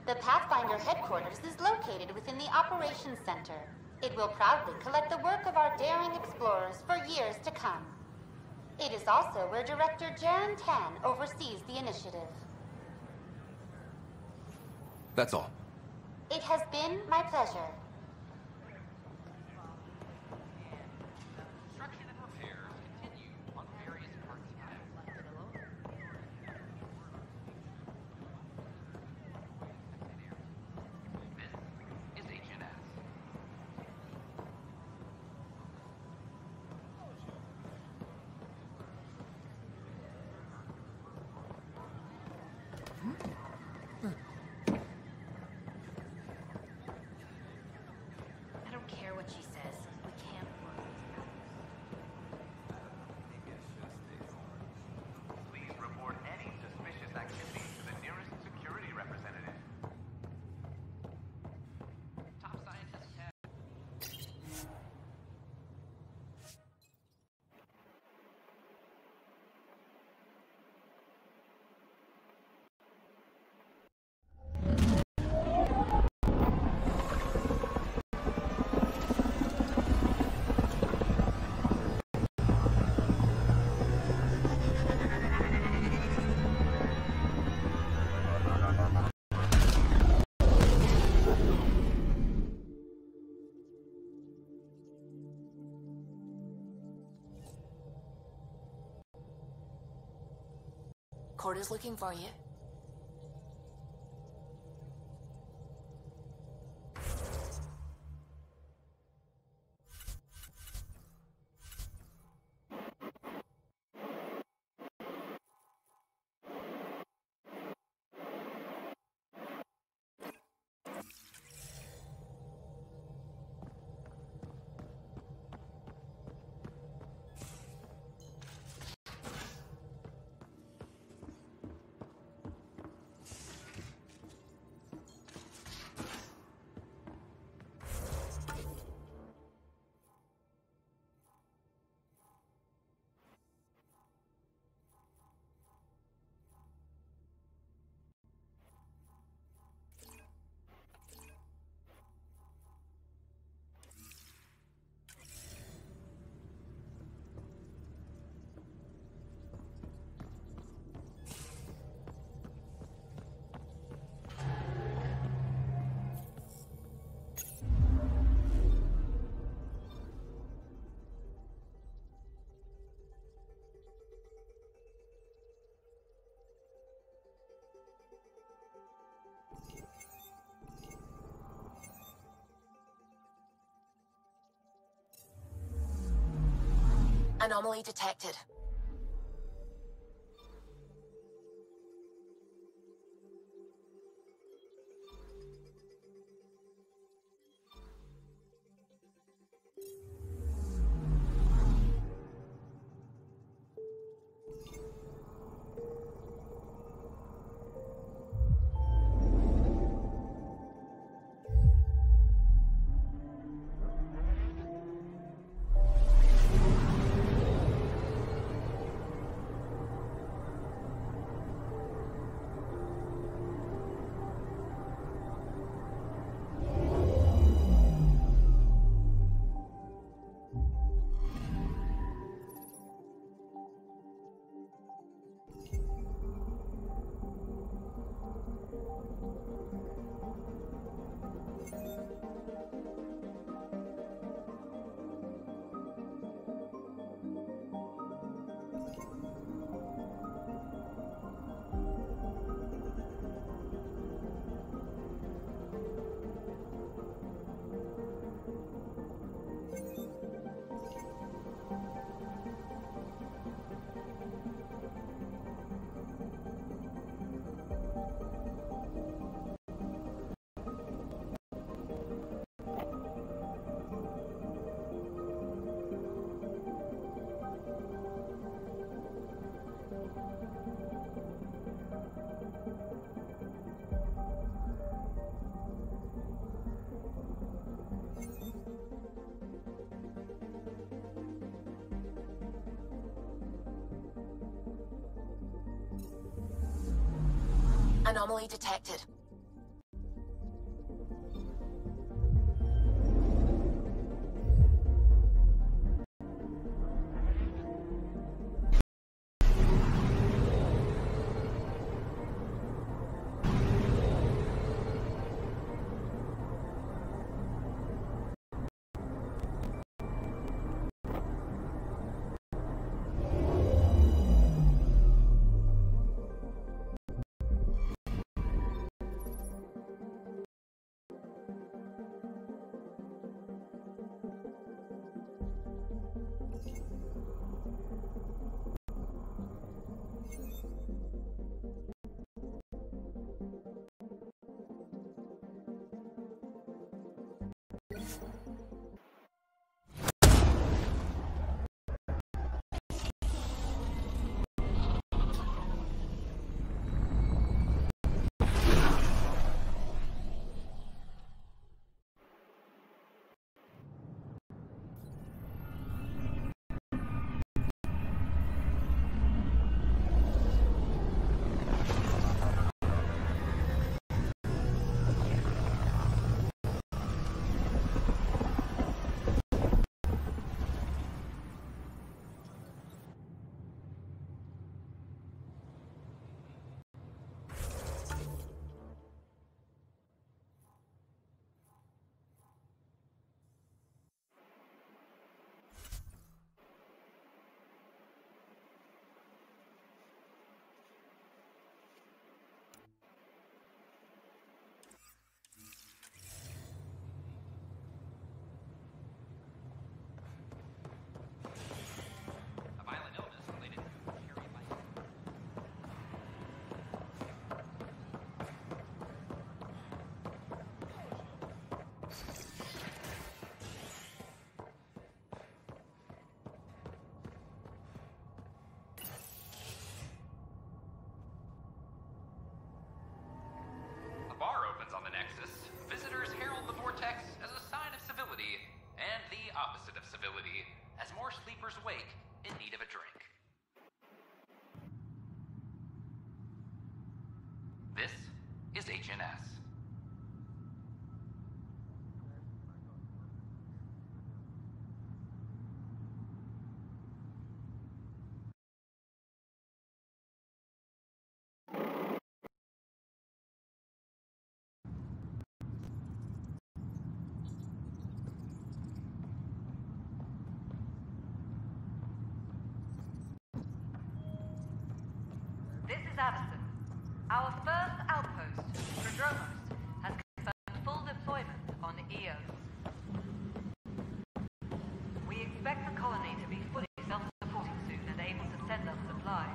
The Pathfinder headquarters is located within the Operations Center. It will proudly collect the work of our daring explorers for years to come. It is also where Director Jaren Tan oversees the initiative. That's all. It has been my pleasure. Construction and repairs continue on various parts of the This is HNS. Headquarters looking for you. Anomaly detected. Anomaly detected. A bar opens on the Nexus. Visitors herald the vortex as a sign of civility, and the opposite of civility, as more sleepers wake in need of a drink. This is HNS. This is Addison. Our first outpost, Prodromos, has confirmed full deployment on Eos. We expect the colony to be fully self-supporting soon and able to send us supplies.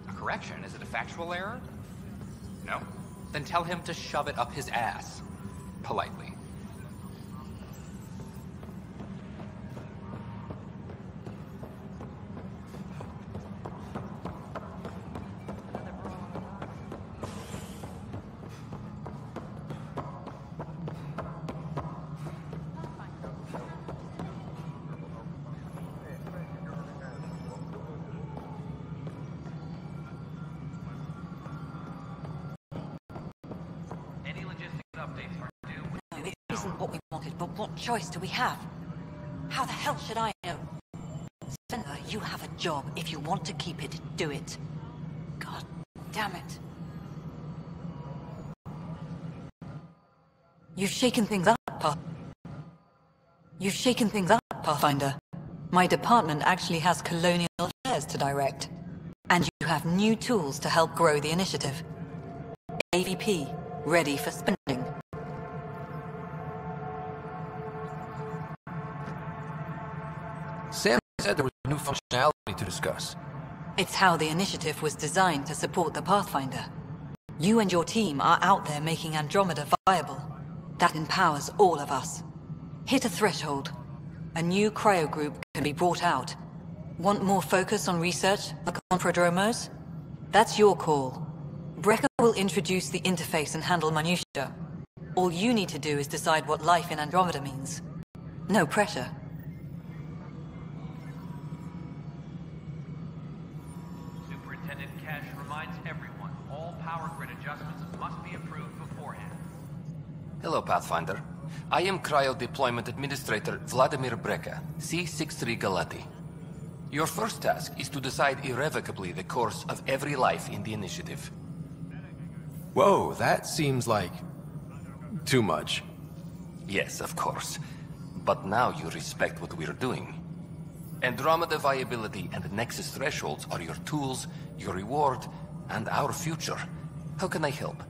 A correction? Is it a factual error? No? Then tell him to shove it up his ass. Politely. Any logistics updates are due with No, it isn't what we wanted, but what choice do we have? How the hell should I know? Spencer, you have a job. If you want to keep it, do it. God damn it. You've shaken things up, Pathfinder. My department actually has colonial affairs to direct. And you have new tools to help grow the initiative. AVP, ready for spending. Sam said there was new functionality to discuss. It's how the initiative was designed to support the Pathfinder. You and your team are out there making Andromeda viable. That empowers all of us. Hit a threshold. A new cryo group can be brought out. Want more focus on research, like on Prodromos? That's your call. Brecker will introduce the interface and handle minutiae. All you need to do is decide what life in Andromeda means. No pressure. Superintendent Cash reminds everyone all power grid adjustments must be approved beforehand. Hello, Pathfinder. I am Cryo Deployment Administrator Vladimir Brecker, C-63 Galati. Your first task is to decide irrevocably the course of every life in the initiative. Whoa, that seems like... too much. Yes, of course. But now you respect what we're doing. Andromeda viability and Nexus thresholds are your tools, your reward, and our future. How can I help?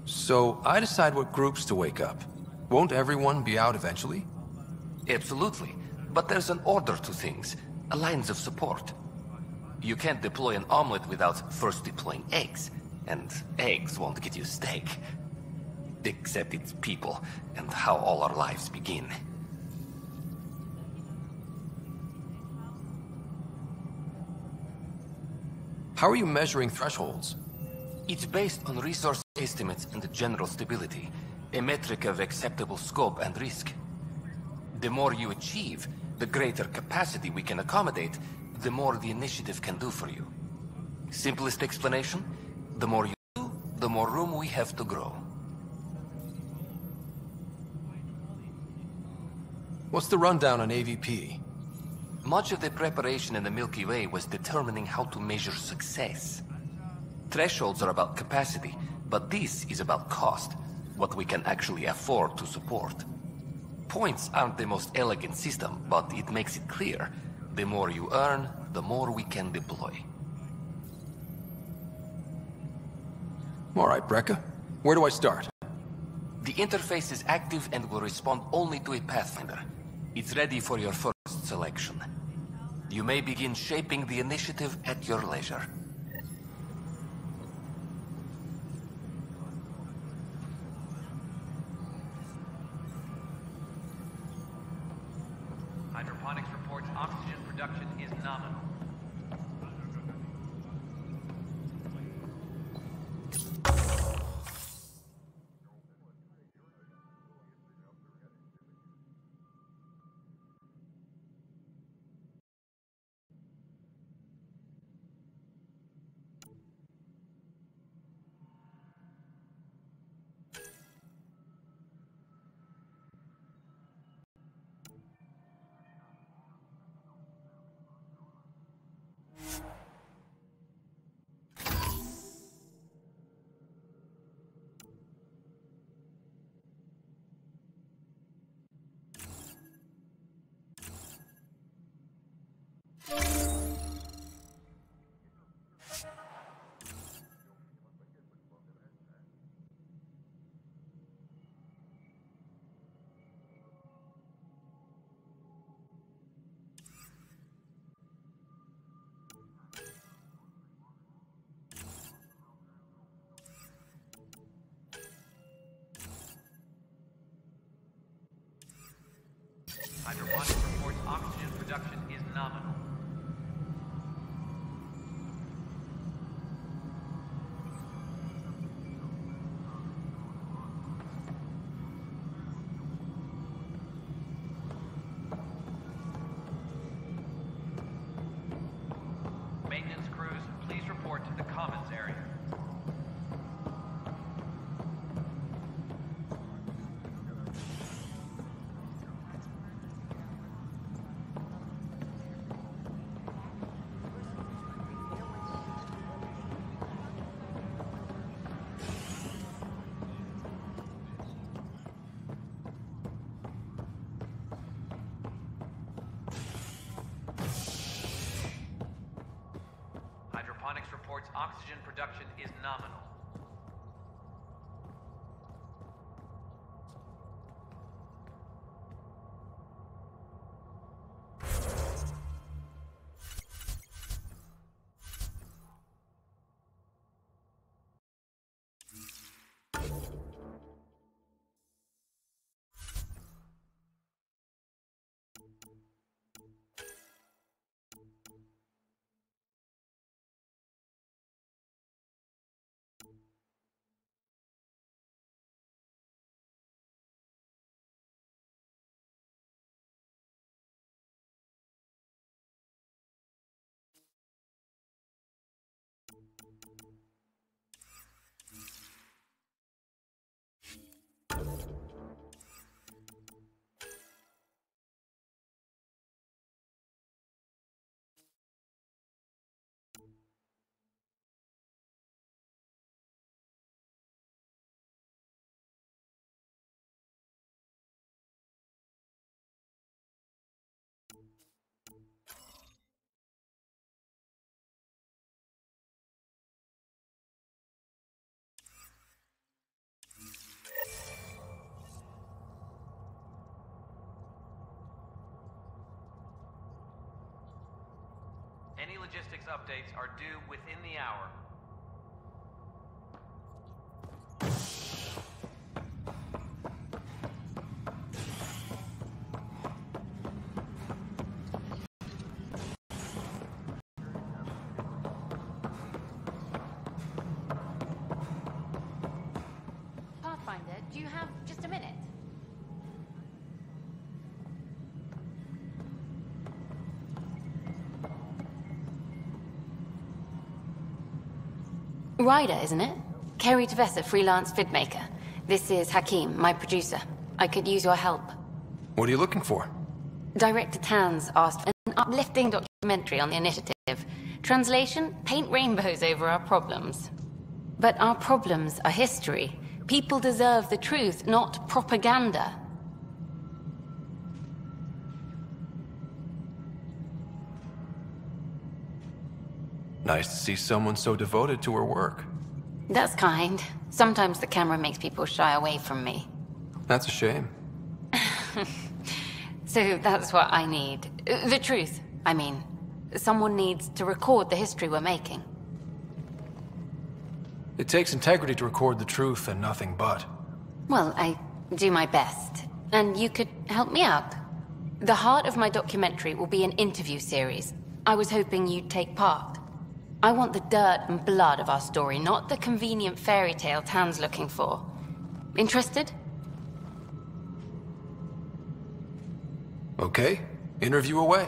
So, I decide what groups to wake up. Won't everyone be out eventually? Absolutely. But there's an order to things. Lines of support. You can't deploy an omelet without first deploying eggs. And eggs won't get you steak. Except it's people, and how all our lives begin. How are you measuring thresholds? It's based on resource estimates and general stability, a metric of acceptable scope and risk. The more you achieve, the greater capacity we can accommodate, the more the initiative can do for you. Simplest explanation, the more you do, the more room we have to grow. What's the rundown on AVP? Much of the preparation in the Milky Way was determining how to measure success. Thresholds are about capacity, but this is about cost, what we can actually afford to support. Points aren't the most elegant system, but it makes it clear. The more you earn, the more we can deploy. All right, Brecker. Where do I start? The interface is active and will respond only to a Pathfinder. It's ready for your first selection. You may begin shaping the initiative at your leisure. Hydroponics reports oxygen production is nominal. Hydroponics reports oxygen production is nominal. Maintenance crews, please report to the commons area. Hydroponics reports oxygen production is nominal. Any logistics updates are due within the hour. Pathfinder, do you have just a minute? Ryder, isn't it? Kerry Tevessa, freelance vidmaker. This is Hakim, my producer. I could use your help. What are you looking for? Director Tanz asked for an uplifting documentary on the initiative. Translation, paint rainbows over our problems. But our problems are history. People deserve the truth, not propaganda. Nice to see someone so devoted to her work. That's kind. Sometimes the camera makes people shy away from me. That's a shame. So that's what I need. The truth, I mean. Someone needs to record the history we're making. It takes integrity to record the truth and nothing but. Well, I do my best. And you could help me out. The heart of my documentary will be an interview series. I was hoping you'd take part. I want the dirt and blood of our story, not the convenient fairy tale Tan's looking for. Interested? Okay, interview away.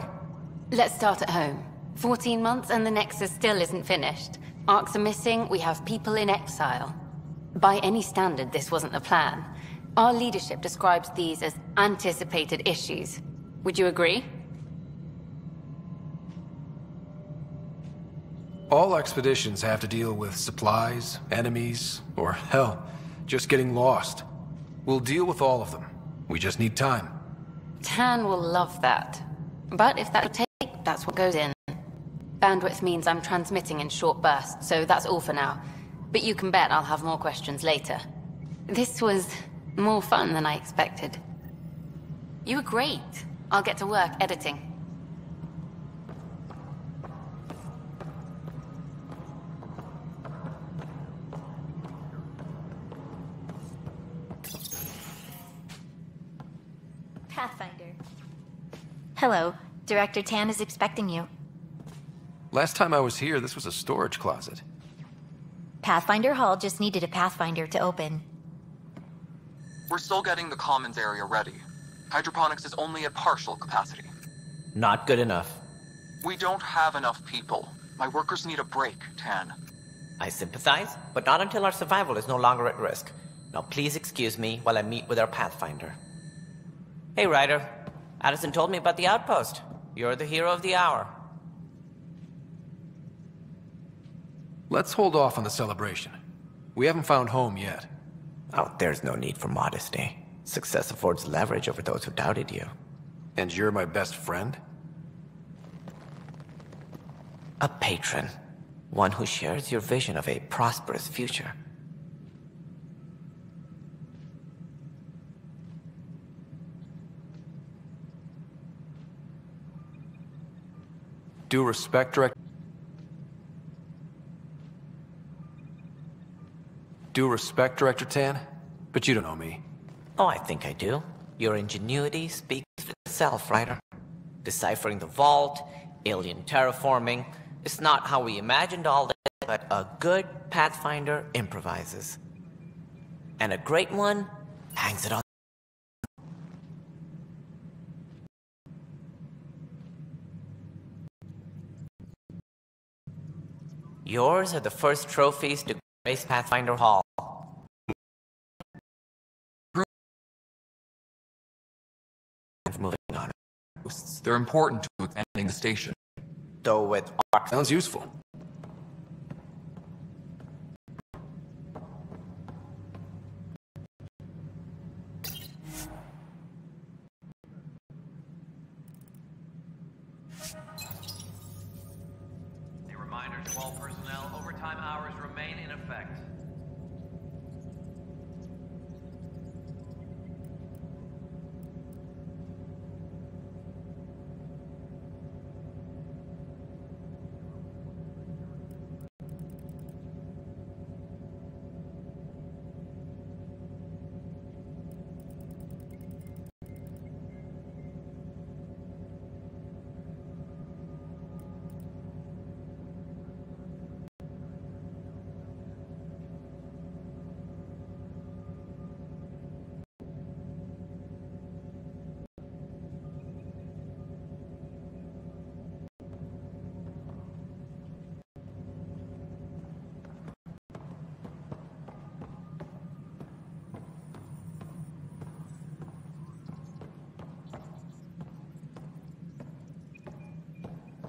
Let's start at home. 14 months and the Nexus still isn't finished. Arcs are missing, we have people in exile. By any standard, this wasn't the plan. Our leadership describes these as anticipated issues. Would you agree? All expeditions have to deal with supplies, enemies, or hell, just getting lost. We'll deal with all of them. We just need time. Tan will love that. But if that'll take, that's what goes in. Bandwidth means I'm transmitting in short bursts, so that's all for now. But you can bet I'll have more questions later. This was more fun than I expected. You were great. I'll get to work editing. Pathfinder. Hello. Director Tan is expecting you. Last time I was here, this was a storage closet. Pathfinder Hall just needed a Pathfinder to open. We're still getting the commons area ready. Hydroponics is only at partial capacity. Not good enough. We don't have enough people. My workers need a break, Tan. I sympathize, but not until our survival is no longer at risk. Now please excuse me while I meet with our Pathfinder. Hey, Ryder. Addison told me about the outpost. You're the hero of the hour. Let's hold off on the celebration. We haven't found home yet. Oh, there's no need for modesty. Success affords leverage over those who doubted you. And you're my best friend? A patron. One who shares your vision of a prosperous future. Due respect, Director. Due respect, Director Tan, but you don't know me. Oh, I think I do. Your ingenuity speaks for itself, Ryder. Deciphering the vault, alien terraforming. It's not how we imagined all that, but a good Pathfinder improvises. And a great one hangs it on. Yours are the first trophies to grace Pathfinder Hall. Moving on. They're important to expanding the station. Though with sounds useful. A reminder to all personnel, overtime hours remain in effect.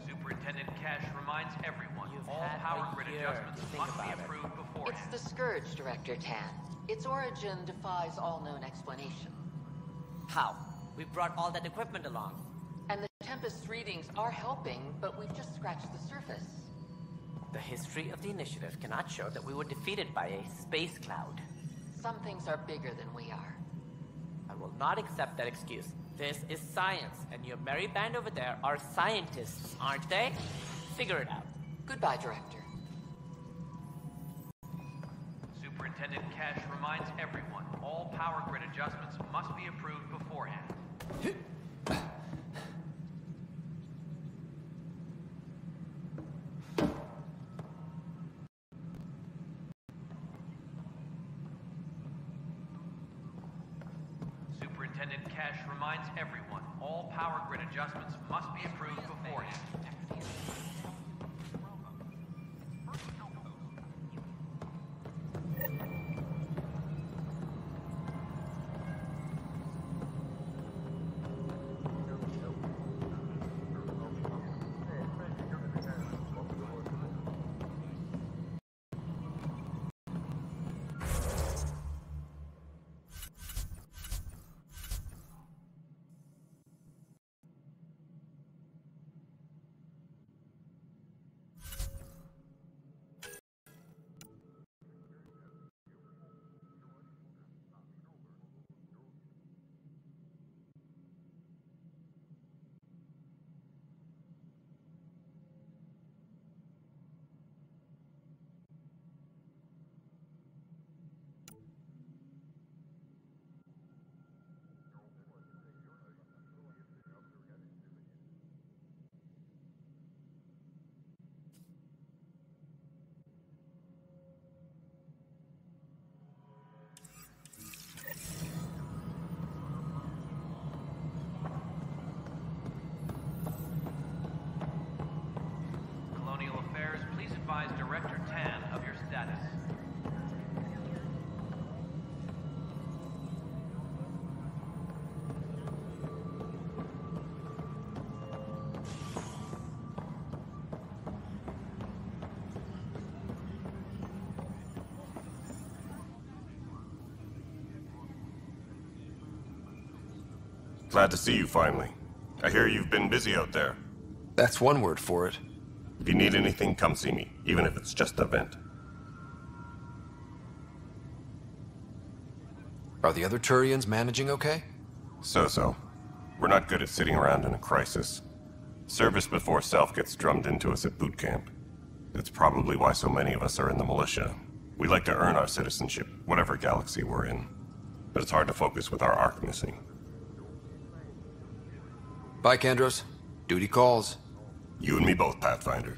Superintendent Cash reminds everyone all power grid adjustments must be approved beforehand. It's the Scourge, Director Tan. Its origin defies all known explanation. How? We brought all that equipment along. And the Tempest readings are helping, but we've just scratched the surface. The history of the initiative cannot show that we were defeated by a space cloud. Some things are bigger than we are. I will not accept that excuse. This is science, and your merry band over there are scientists, aren't they? Figure it out. Goodbye, Director. Superintendent Cash reminds everyone all power grid adjustments must be approved beforehand. Superintendent Cash reminds everyone all power grid adjustments must be approved beforehand. Colonial Affairs, please advise Director Tan of your status. Glad to see you finally. I hear you've been busy out there. That's one word for it. If you need anything, come see me, even if it's just a vent. Are the other Turians managing okay? So-so. We're not good at sitting around in a crisis. Service before self gets drummed into us at boot camp. That's probably why so many of us are in the militia. We like to earn our citizenship, whatever galaxy we're in. But it's hard to focus with our arc missing. Bye, Kandros. Duty calls. You and me both, Pathfinder.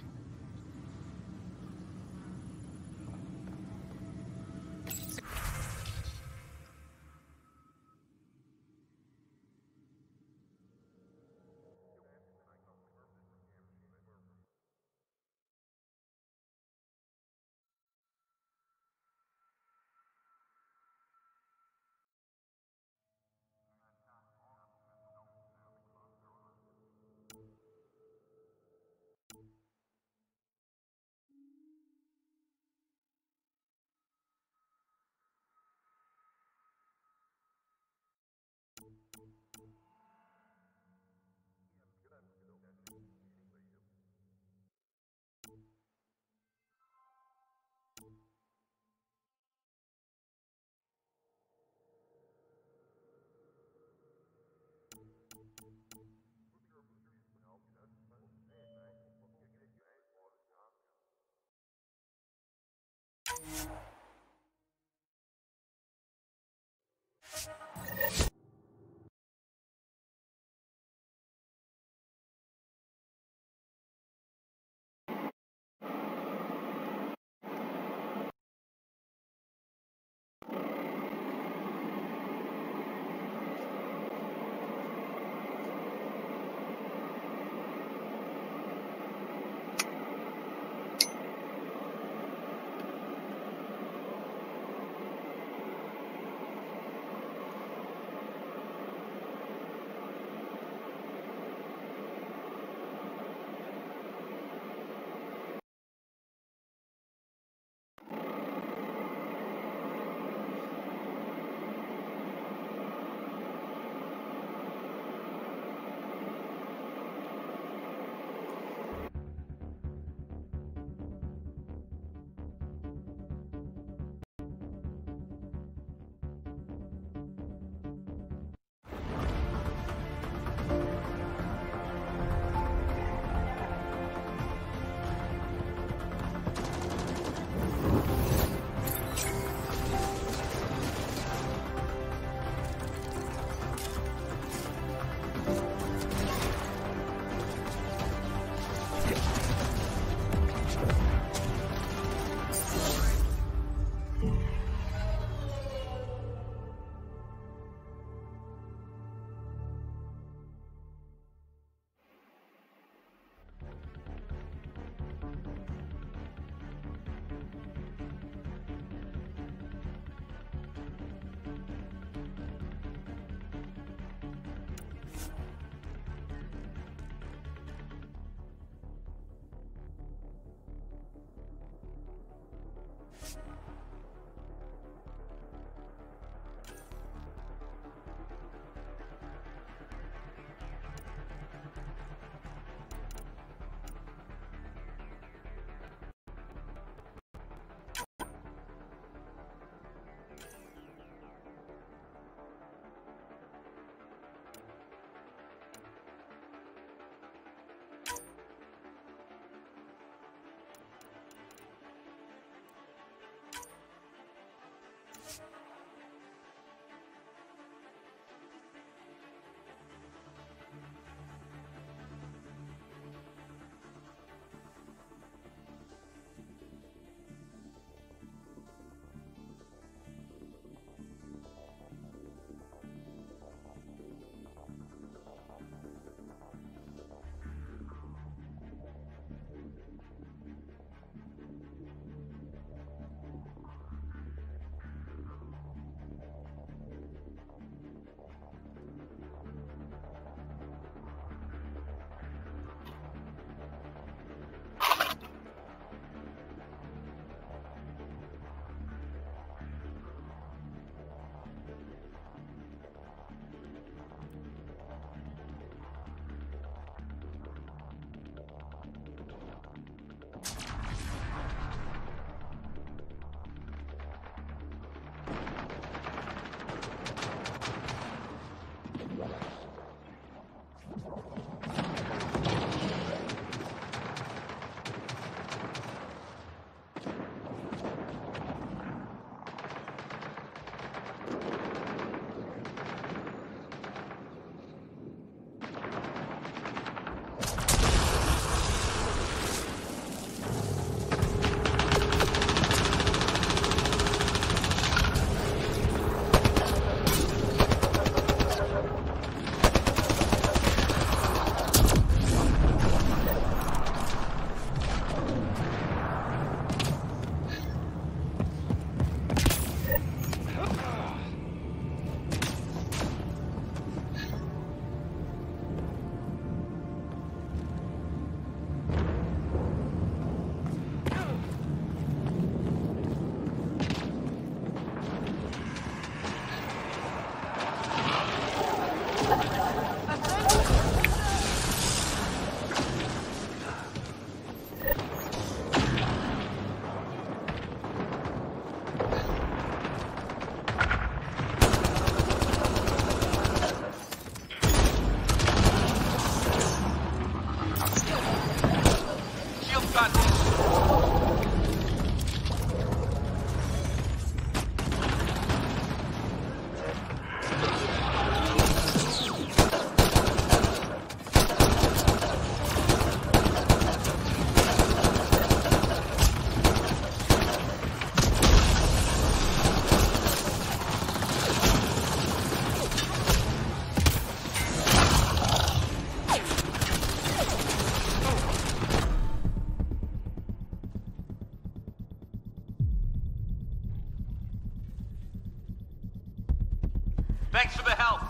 Thanks for the help.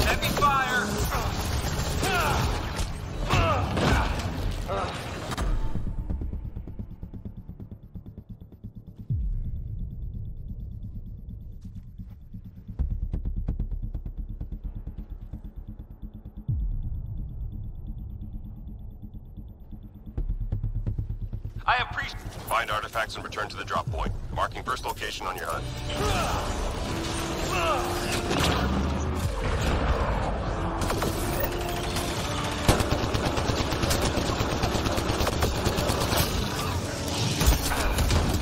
Heavy fire. I appreciate. Find artifacts and return to the drop point. Marking first location on your HUD.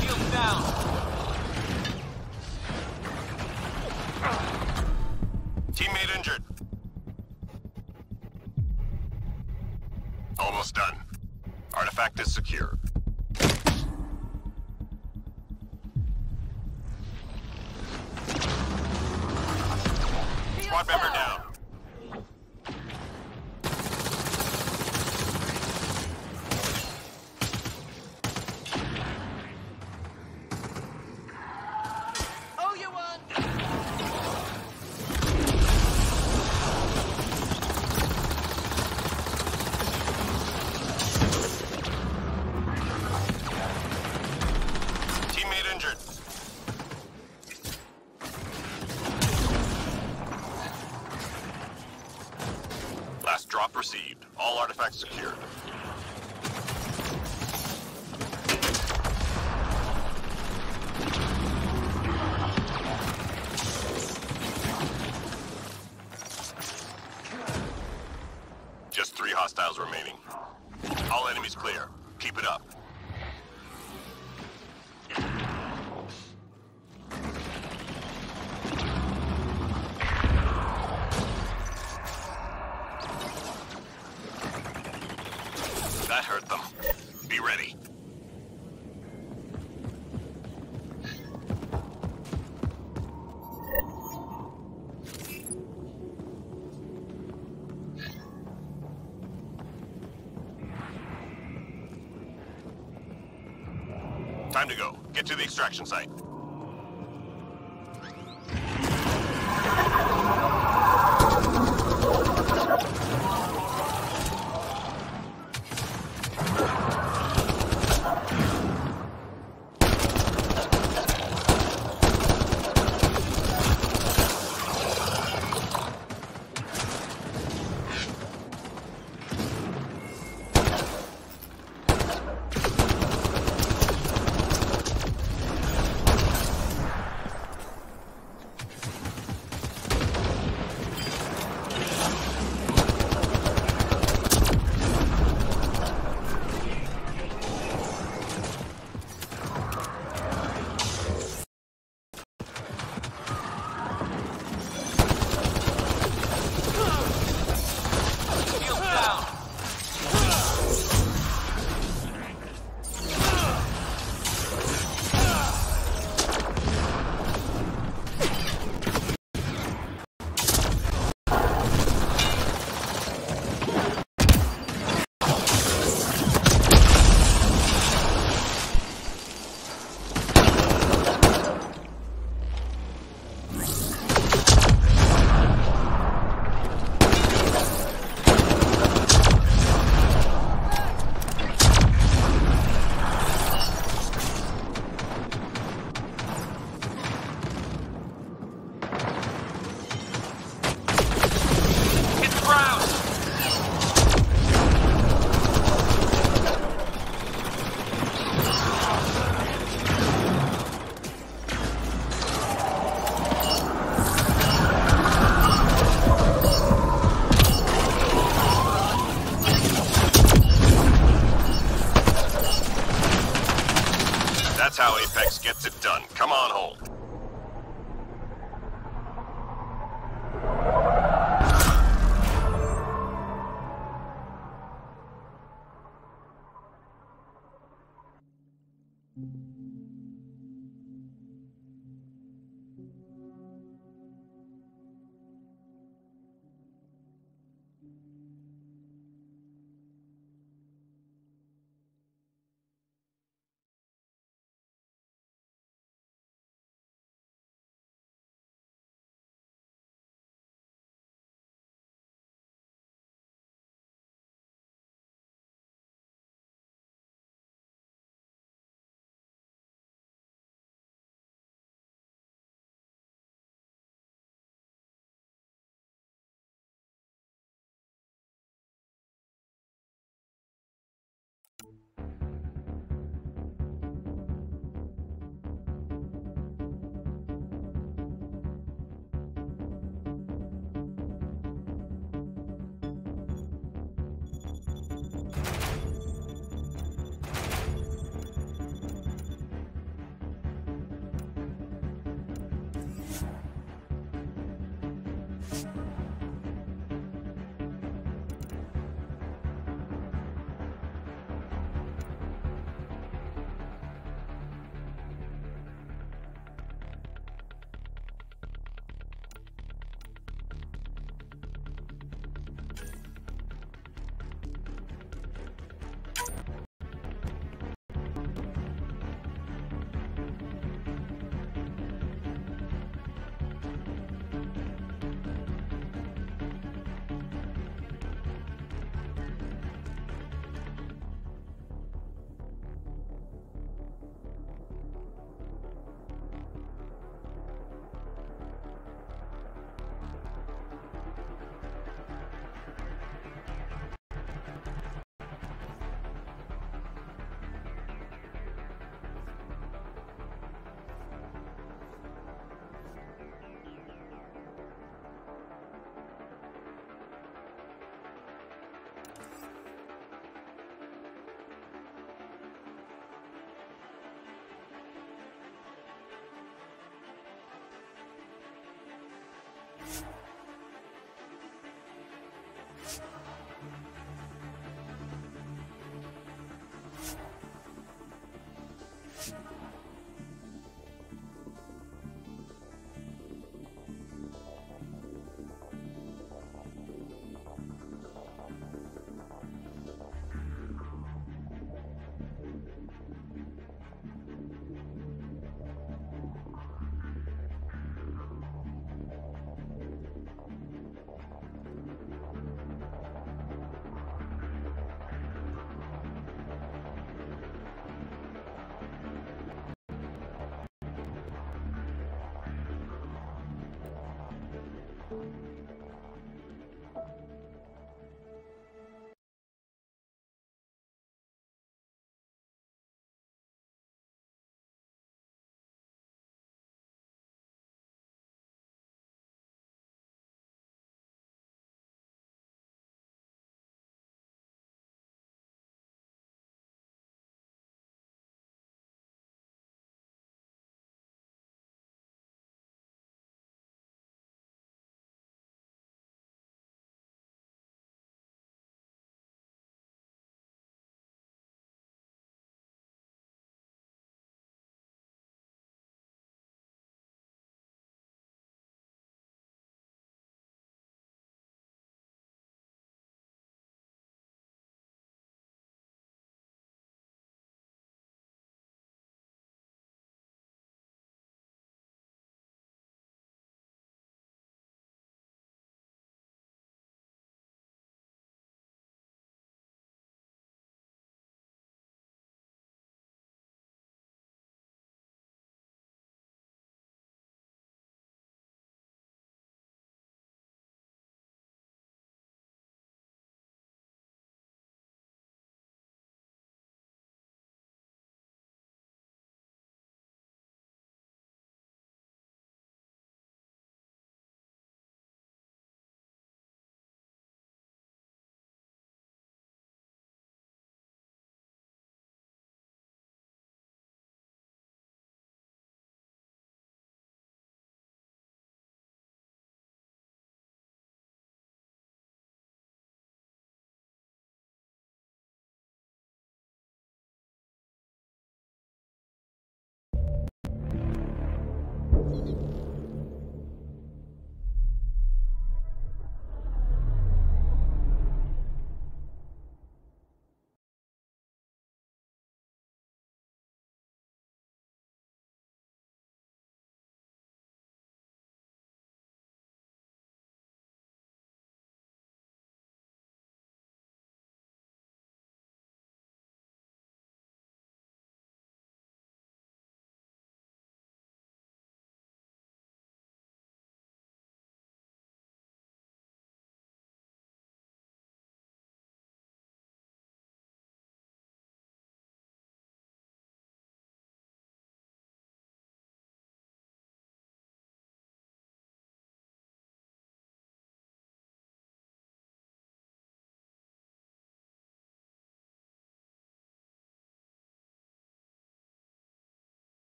Shields down. Teammate injured. Almost done. Artifact is secure. Squad member down. Oh, you won. Teammate injured. Last drop received. All artifacts secured. Just 3 hostiles remaining. All enemies clear. Keep it up. That hurt them. Be ready. Time to go. Get to the extraction site. They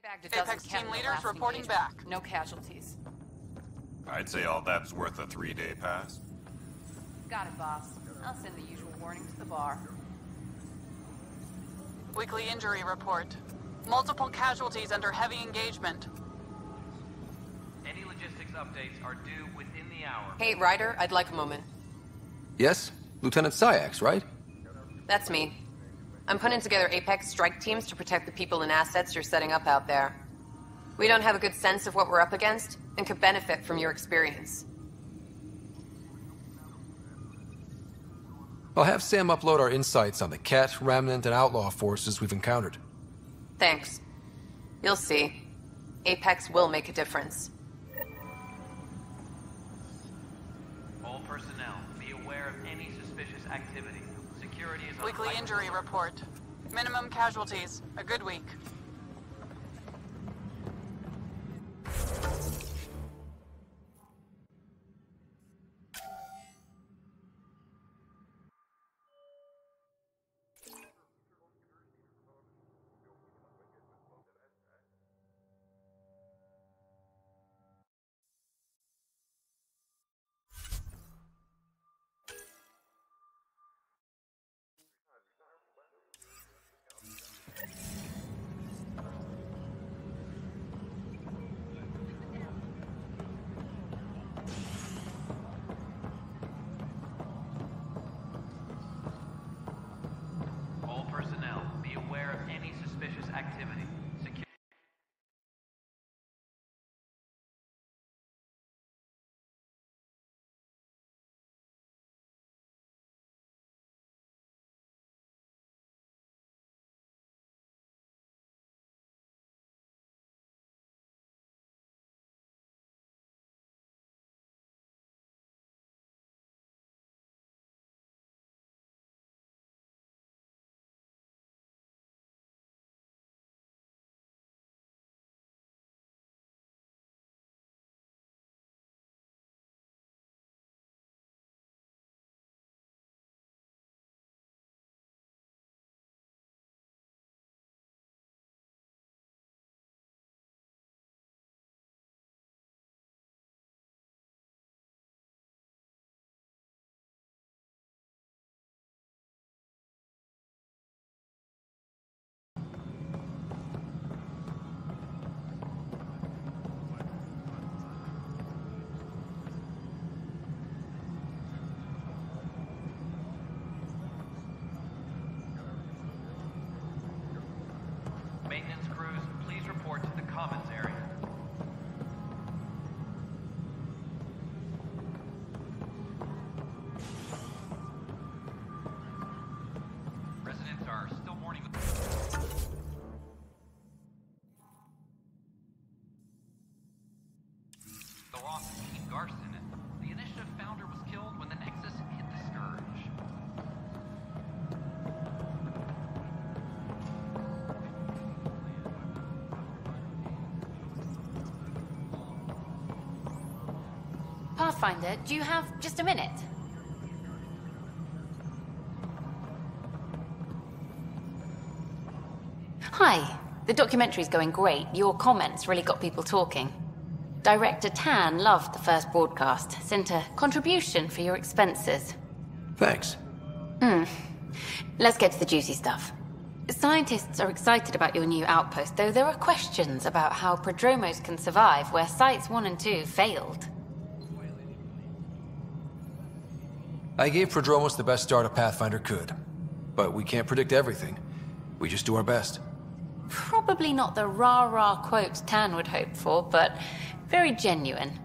bagged a dozen Apex team Kevin leaders last reporting engagement. back. No casualties. I'd say all that's worth a 3-day pass. Got it, boss. I'll send the usual warning to the bar. Weekly injury report. Multiple casualties under heavy engagement. Any logistics updates are due within the hour. Hey, Ryder, I'd like a moment. Yes? Lieutenant Syax, right? That's me. I'm putting together Apex strike teams to protect the people and assets you're setting up out there. We don't have a good sense of what we're up against, and could benefit from your experience. I'll have Sam upload our insights on the Ket, Remnant, and Outlaw forces we've encountered. Thanks. You'll see. Apex will make a difference. All personnel, be aware of any suspicious activity. Security is on Weekly heightened injury alert. report. Minimum casualties. A good week. boss, Pete Garson, the Initiative founder was killed when the Nexus hit the Scourge. Pathfinder, do you have just a minute? Hi. The documentary's going great. Your comments really got people talking. Director Tan loved the first broadcast. Sent a contribution for your expenses. Thanks. Let's get to the juicy stuff. Scientists are excited about your new outpost, though there are questions about how Prodromos can survive where Sites 1 and 2 failed. I gave Prodromos the best start a Pathfinder could. But we can't predict everything. We just do our best. Probably not the rah-rah quote Tan would hope for, but very genuine.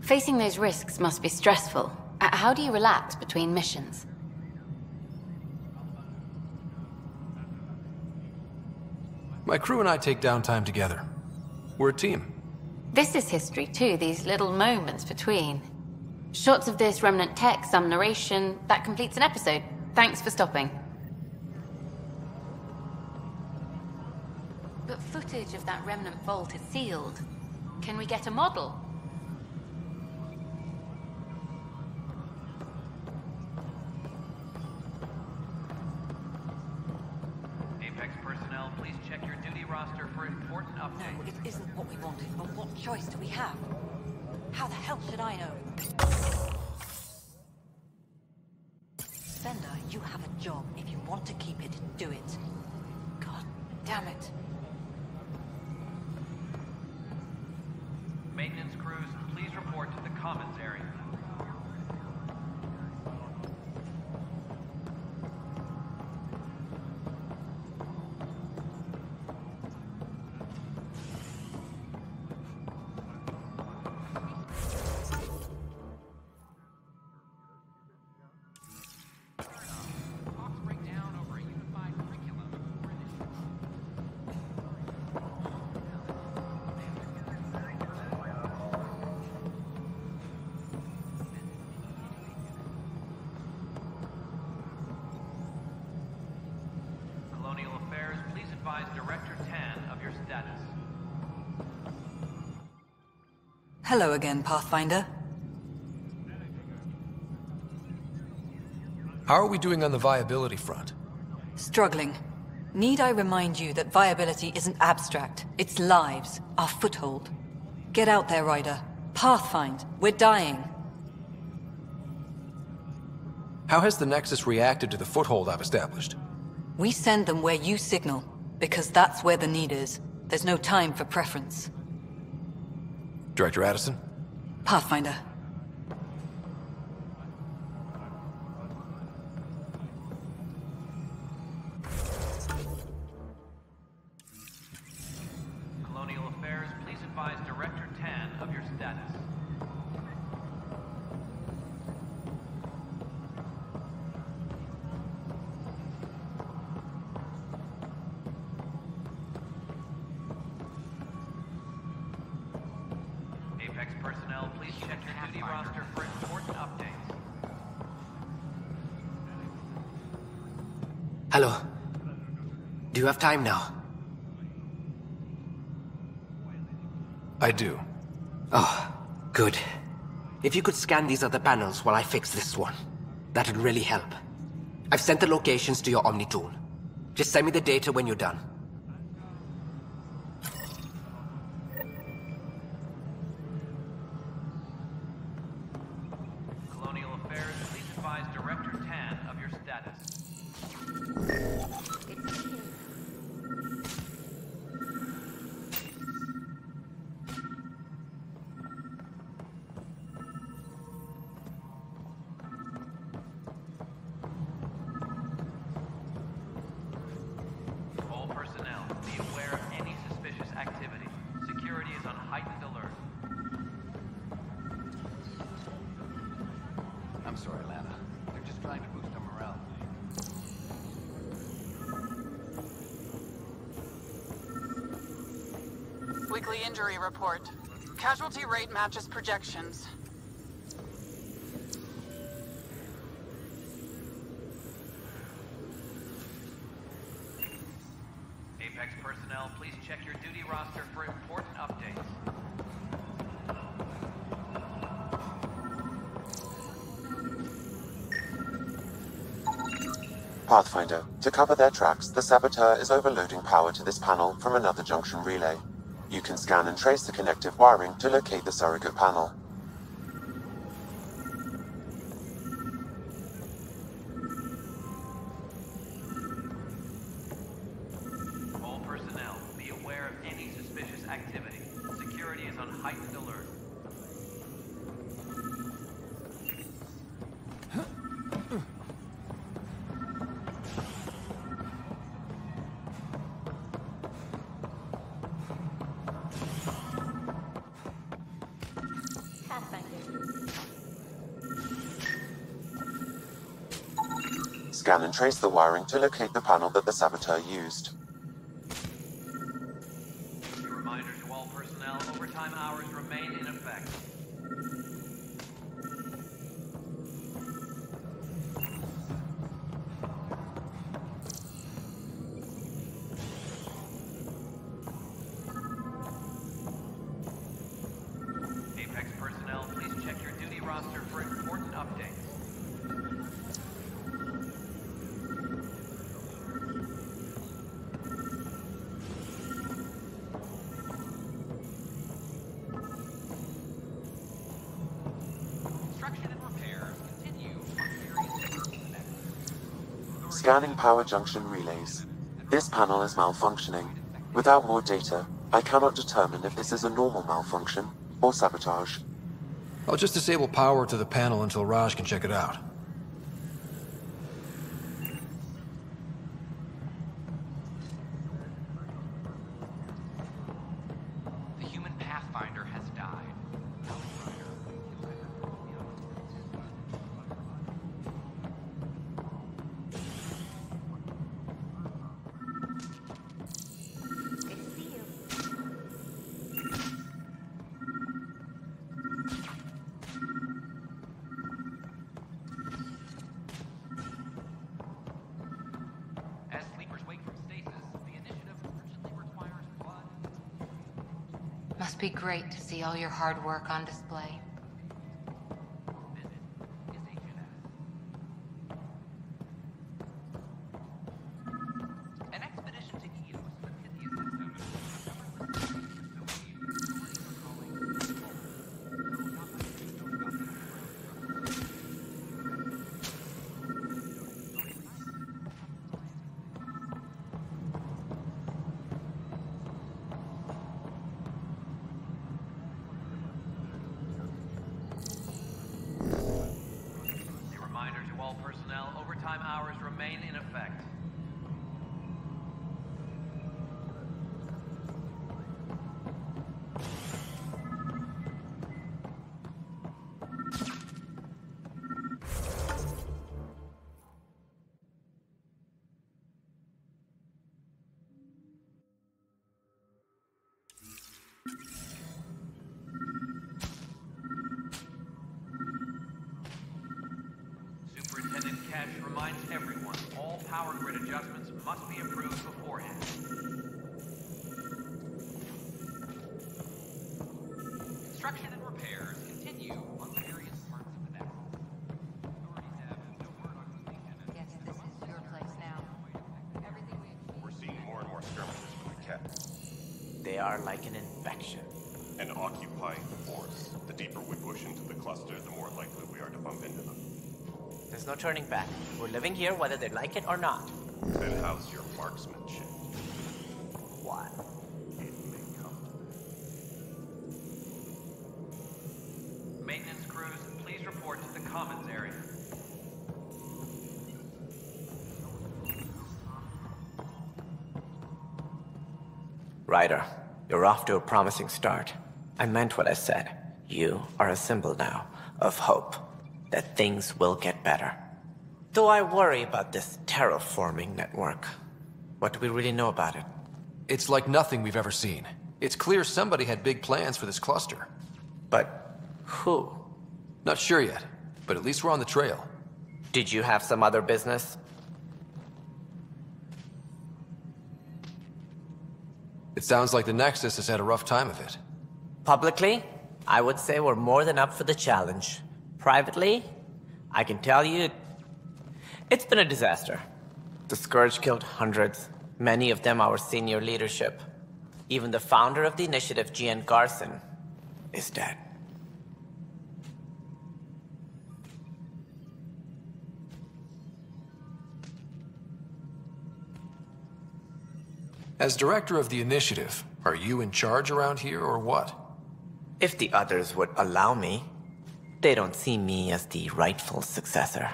Facing those risks must be stressful. How do you relax between missions? My crew and I take downtime together. We're a team. This is history too, these little moments between. Shots of this remnant tech, some narration, that completes an episode. Thanks for stopping. But footage of that remnant vault is sealed. Can we get a model? Apex personnel, please check your duty roster for important updates. No, it isn't what we wanted, but what choice do we have? How the hell should I know? Spender, you have a job. If you want to keep it, do it. God damn it. Maintenance crews, please report to the commons area. Director Tan of your status. Hello again, Pathfinder. How are we doing on the viability front? Struggling. Need I remind you that viability isn't abstract, it's lives, our foothold. Get out there, Ryder. Pathfind, we're dying. How has the Nexus reacted to the foothold I've established? We send them where you signal, because that's where the need is. There's no time for preference. Director Addison? Pathfinder. Colonial Affairs, please advise Director Tan of your status. Apex personnel, please check your duty roster for important updates. Hello. Do you have time now? I do. Oh, good. If you could scan these other panels while I fix this one, that'd really help. I've sent the locations to your Omni tool. Just send me the data when you're done. Colonial Affairs, please advise Director Tan of your status. All personnel, be aware of any suspicious activity. Security is on heightened alert. I'm sorry, Lana. They're just trying to boost our morale. Weekly injury report. Casualty rate matches projections. Apex personnel, please check your duty roster for important updates. Pathfinder, to cover their tracks, the Saboteur is overloading power to this panel from another junction relay. You can scan and trace the connective wiring to locate the surrogate panel. All personnel, be aware of any suspicious activity. Security is on heightened alert. Scan and trace the wiring to locate the panel that the Saboteur used. A reminder to all personnel, overtime hours remain in effect. Apex personnel, please check your duty roster for important updates. Construction and repairs continue on various Scanning power junction relays. This panel is malfunctioning. Without more data, I cannot determine if this is a normal malfunction or sabotage. I'll just disable power to the panel until Raj can check it out. The human Pathfinder has died. As sleepers wake from stasis, the initiative urgently requires blood. Must be great to see all your hard work on display. An expedition to Eos with Pythias A reminder to all personnel, overtime hours remain in effect. Superintendent Cash reminds everyone, all power grid adjustments must be approved beforehand. Construction and repairs continue on various parts of the network. Authorities have no word on who they can. Guess this is your place now. Everything we We're seeing more and more skirmishes with the Ket. They are like an infection. An occupying force. The deeper we push into the cluster, the more likely we are to bump into them. There's no turning back. We're living here whether they like it or not. Then how's your marksmanship? What? It may come. Maintenance crews, please report to the commons area. Ryder, you're off to a promising start. I meant what I said. You are a symbol now of hope that things will get better. Though I worry about this terraforming network. What do we really know about it? It's like nothing we've ever seen. It's clear somebody had big plans for this cluster. But who? Not sure yet, but at least we're on the trail. Did you have some other business? It sounds like the Nexus has had a rough time of it. Publicly, I would say we're more than up for the challenge. Privately, I can tell you, it's been a disaster. The Scourge killed hundreds, many of them our senior leadership. Even the founder of the initiative, Gian Garson, is dead. As director of the initiative, are you in charge around here or what? If the others would allow me, they don't see me as the rightful successor.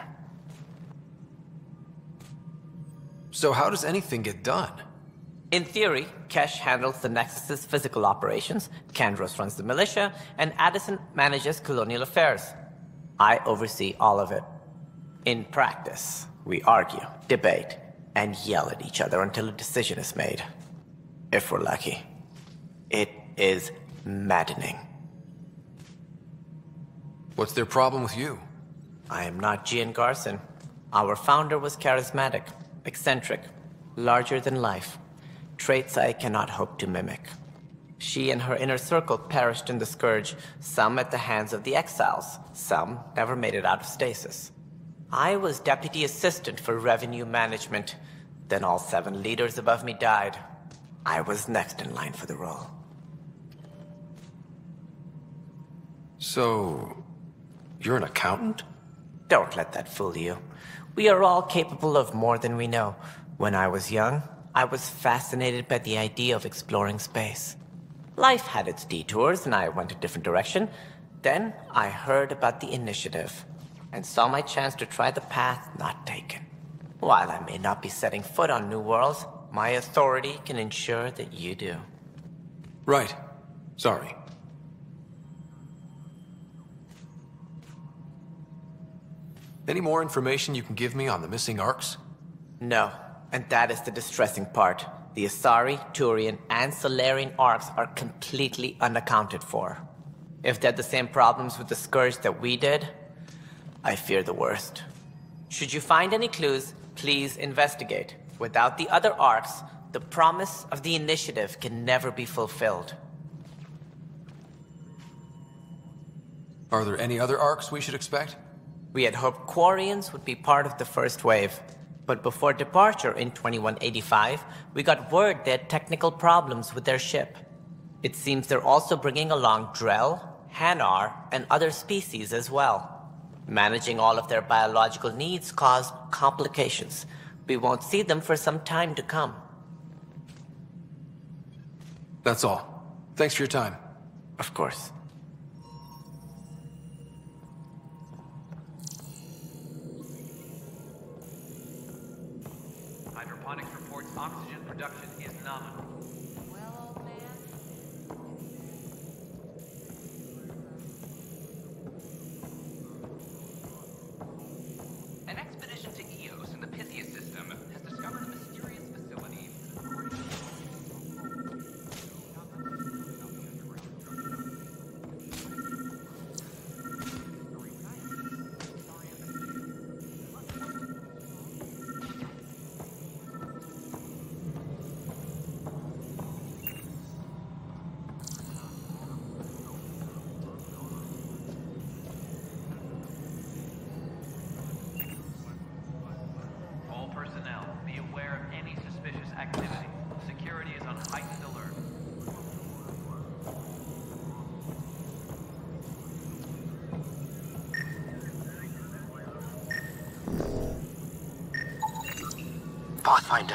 So how does anything get done? In theory, Kesh handles the Nexus's physical operations, Kandros runs the militia, and Addison manages colonial affairs. I oversee all of it. In practice, we argue, debate, and yell at each other until a decision is made. If we're lucky. It is maddening. What's their problem with you? I am not Gian Garson. Our founder was charismatic, eccentric, larger than life. Traits I cannot hope to mimic. She and her inner circle perished in the Scourge, some at the hands of the Exiles, some never made it out of stasis. I was deputy assistant for revenue management. Then all 7 leaders above me died. I was next in line for the role. So, you're an accountant? Don't let that fool you. We are all capable of more than we know. When I was young, I was fascinated by the idea of exploring space. Life had its detours, and I went a different direction. Then I heard about the initiative, and saw my chance to try the path not taken. While I may not be setting foot on New Worlds, my authority can ensure that you do. Right. Sorry. Any more information you can give me on the missing Arks? No, and that is the distressing part. The Asari, Turian, and Salarian Arks are completely unaccounted for. If they had the same problems with the Scourge that we did, I fear the worst. Should you find any clues, please investigate. Without the other Arks, the promise of the initiative can never be fulfilled. Are there any other Arks we should expect? We had hoped Quarians would be part of the first wave. But before departure in 2185, we got word they had technical problems with their ship. It seems they're also bringing along Drell, Hanar, and other species as well. Managing all of their biological needs caused complications. We won't see them for some time to come. That's all. Thanks for your time. Of course. Hydroponics reports oxygen production is nominal. Well, old man. An expedition to Eos in the Pythia system has discovered a mysterious facility. All personnel, be aware of any suspicious activity. Security is on heightened alert. Pathfinder,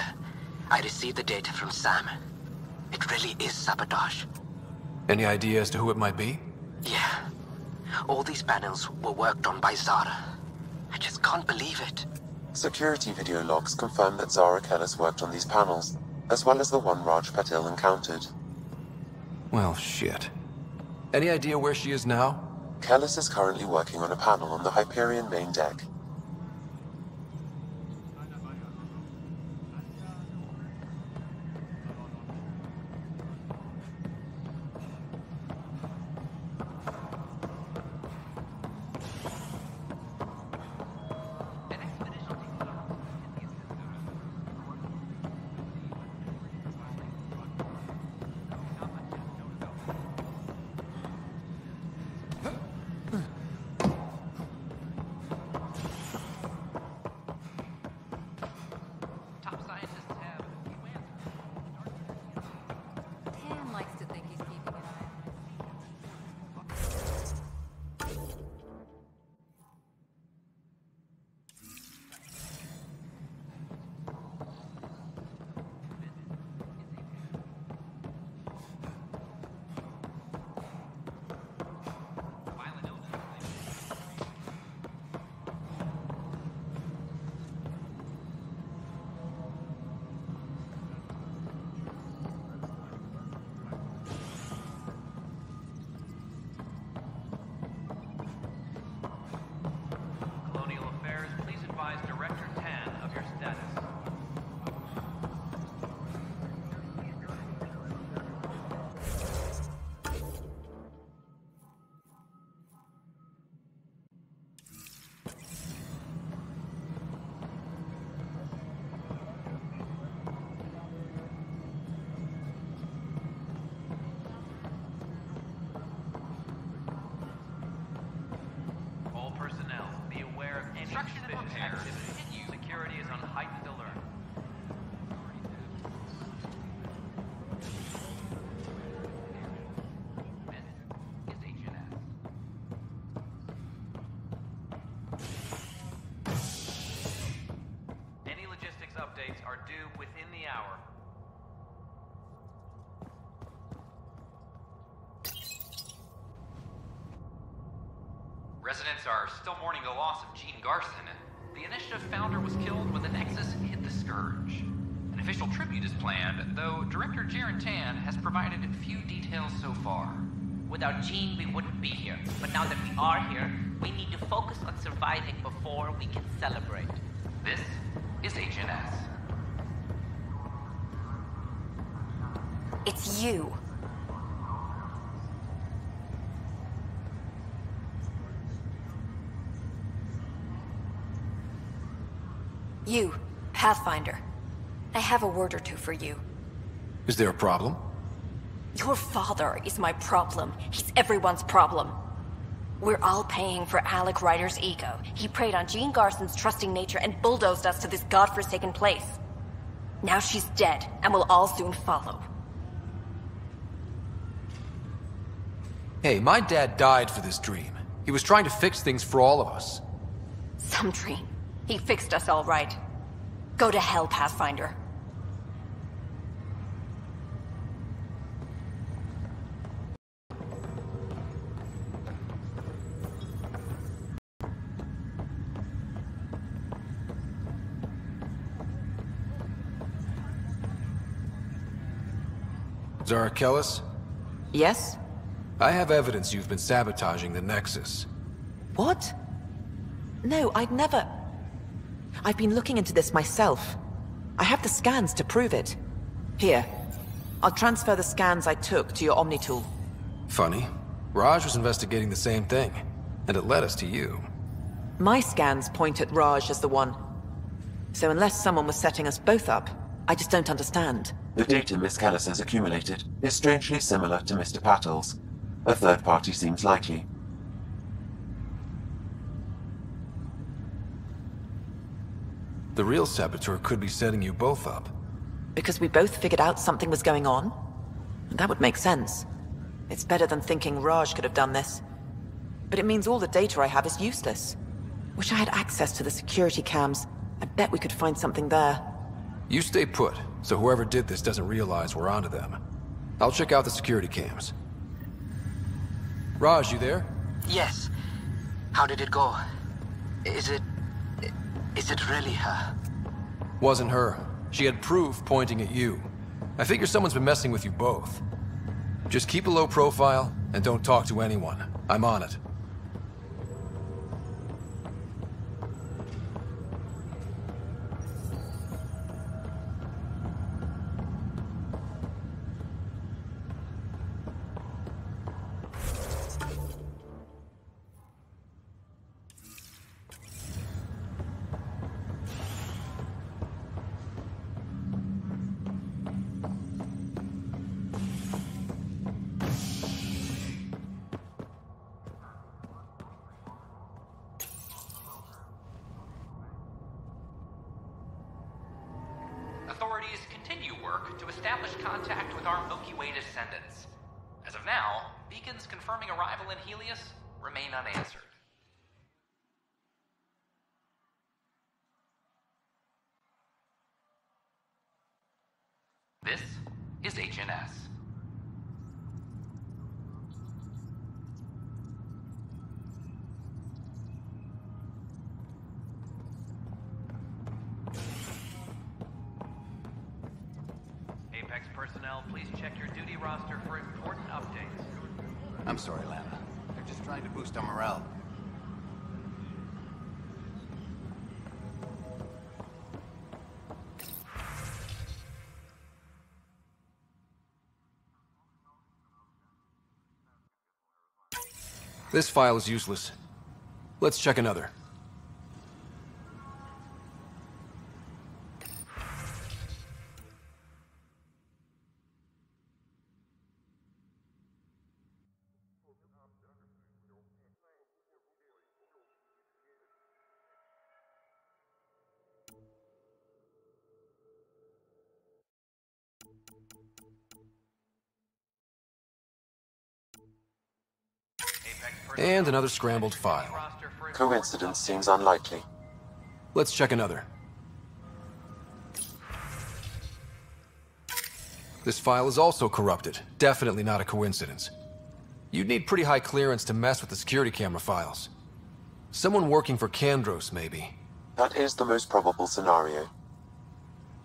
I received the data from Sam. It really is sabotage. Any idea as to who it might be? Yeah. All these panels were worked on by Zara. I just can't believe it. Security video logs confirm that Zara Kellis worked on these panels, as well as the one Raj Patil encountered. Well, shit. Any idea where she is now? Kellis is currently working on a panel on the Hyperion main deck. Construction and repair continue. Security is on heightened alert. Any logistics updates are due within the hour. Residents are still mourning the loss of Gene Garson. The Initiative founder was killed when the Nexus hit the Scourge. An official tribute is planned, though Director Jaren Tan has provided few details so far. Without Gene, we wouldn't be here. But now that we are here, we need to focus on surviving before we can celebrate. This is HNS. It's you. You, Pathfinder. I have a word or two for you. Is there a problem? Your father is my problem. He's everyone's problem. We're all paying for Alec Ryder's ego. He preyed on Gene Garson's trusting nature and bulldozed us to this godforsaken place. Now she's dead, and we'll all soon follow. Hey, my dad died for this dream. He was trying to fix things for all of us. Some dream. He fixed us all right. Go to hell, Pathfinder. Zara Kellis? Yes? I have evidence you've been sabotaging the Nexus. What? No, I'd never... I've been looking into this myself. I have the scans to prove it. Here. I'll transfer the scans I took to your Omni tool. Funny. Raj was investigating the same thing, and it led us to you. My scans point at Raj as the one. So unless someone was setting us both up, I just don't understand. The data Miss Kellis has accumulated is strangely similar to Mr. Patel's. A third party seems likely. The real saboteur could be setting you both up. Because we both figured out something was going on? That would make sense. It's better than thinking Raj could have done this. But it means all the data I have is useless. Wish I had access to the security cams. I bet we could find something there. You stay put, so whoever did this doesn't realize we're onto them. I'll check out the security cams. Raj, you there? Yes. How did it go? Is it really her? Wasn't her. She had proof pointing at you. I figure someone's been messing with you both. Just keep a low profile, and don't talk to anyone. I'm on it. Authorities continue work to establish contact with our Milky Way descendants. As of now, beacons confirming arrival in Helios remain unanswered. This is HNS. Apex personnel, please check your duty roster for important updates. I'm sorry, Lana. They're just trying to boost our morale. This file is useless. Let's check another. And another scrambled file. Coincidence seems unlikely. Let's check another. This file is also corrupted. Definitely not a coincidence. You'd need pretty high clearance to mess with the security camera files. Someone working for Kandros, maybe. That is the most probable scenario.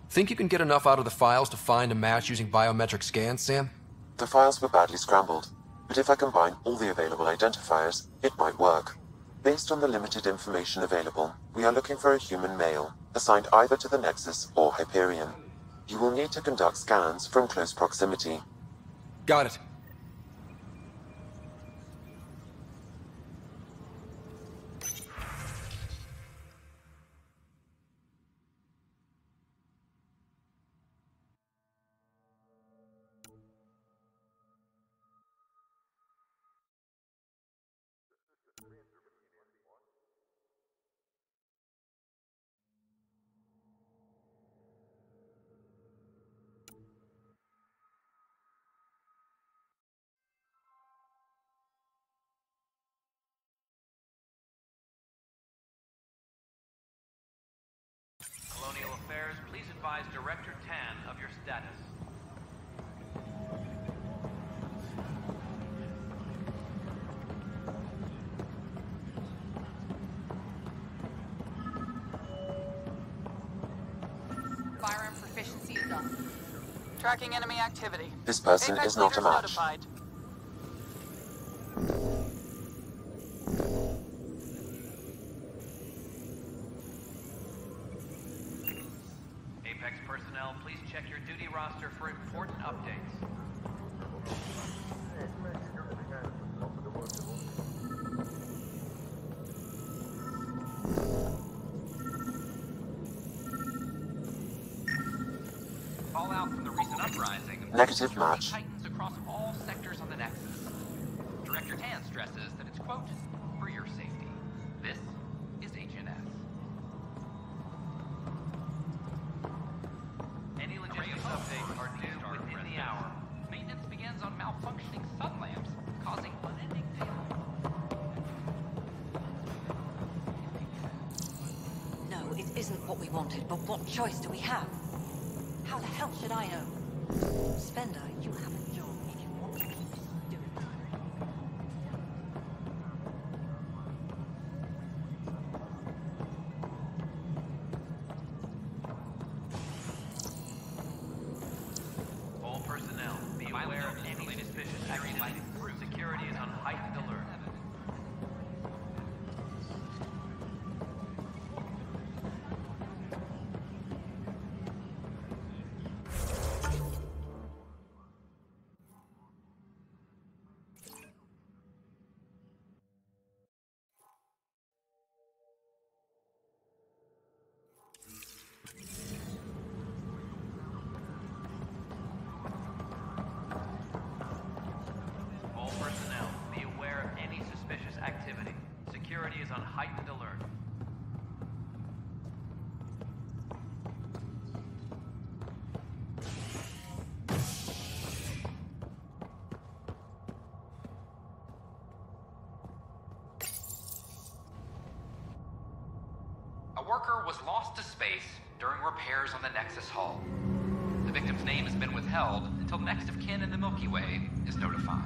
Think you can get enough out of the files to find a match using biometric scans, Sam? The files were badly scrambled, but if I combine all the available identifiers, it might work. Based on the limited information available, we are looking for a human male, assigned either to the Nexus or Hyperion. You will need to conduct scans from close proximity. Got it. Colonial Affairs, please advise Director Tan of your status. Firearm proficiency is up. Tracking enemy activity. This person Apex is not a leaders match. notified. Apex personnel, please check your duty roster for important updates. Fallout from the recent uprising. Negative match. Titans across all sectors on the Nexus. Director Tan stresses that it's, quote, for your safety. This is HNS. Any logistics updates are due within the hour. Maintenance begins on malfunctioning sun lamps, causing unending No, it isn't what we wanted, but what choice do we have? How the hell should I know? Spender, you have a job. If you want to do it. All personnel, be aware of any suspicious activity. Security is on heightened alert. All personnel, be aware of any suspicious activity. Security is on heightened alert. A worker was lost to space during repairs on the Nexus hull. The victim's name has been withheld until next of kin in the Milky Way is notified.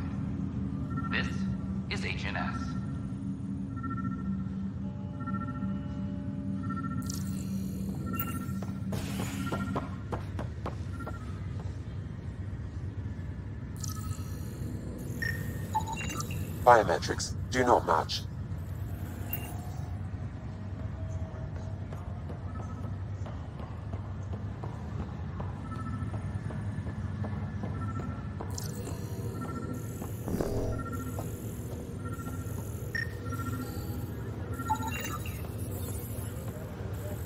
This is HNS. Biometrics do not match.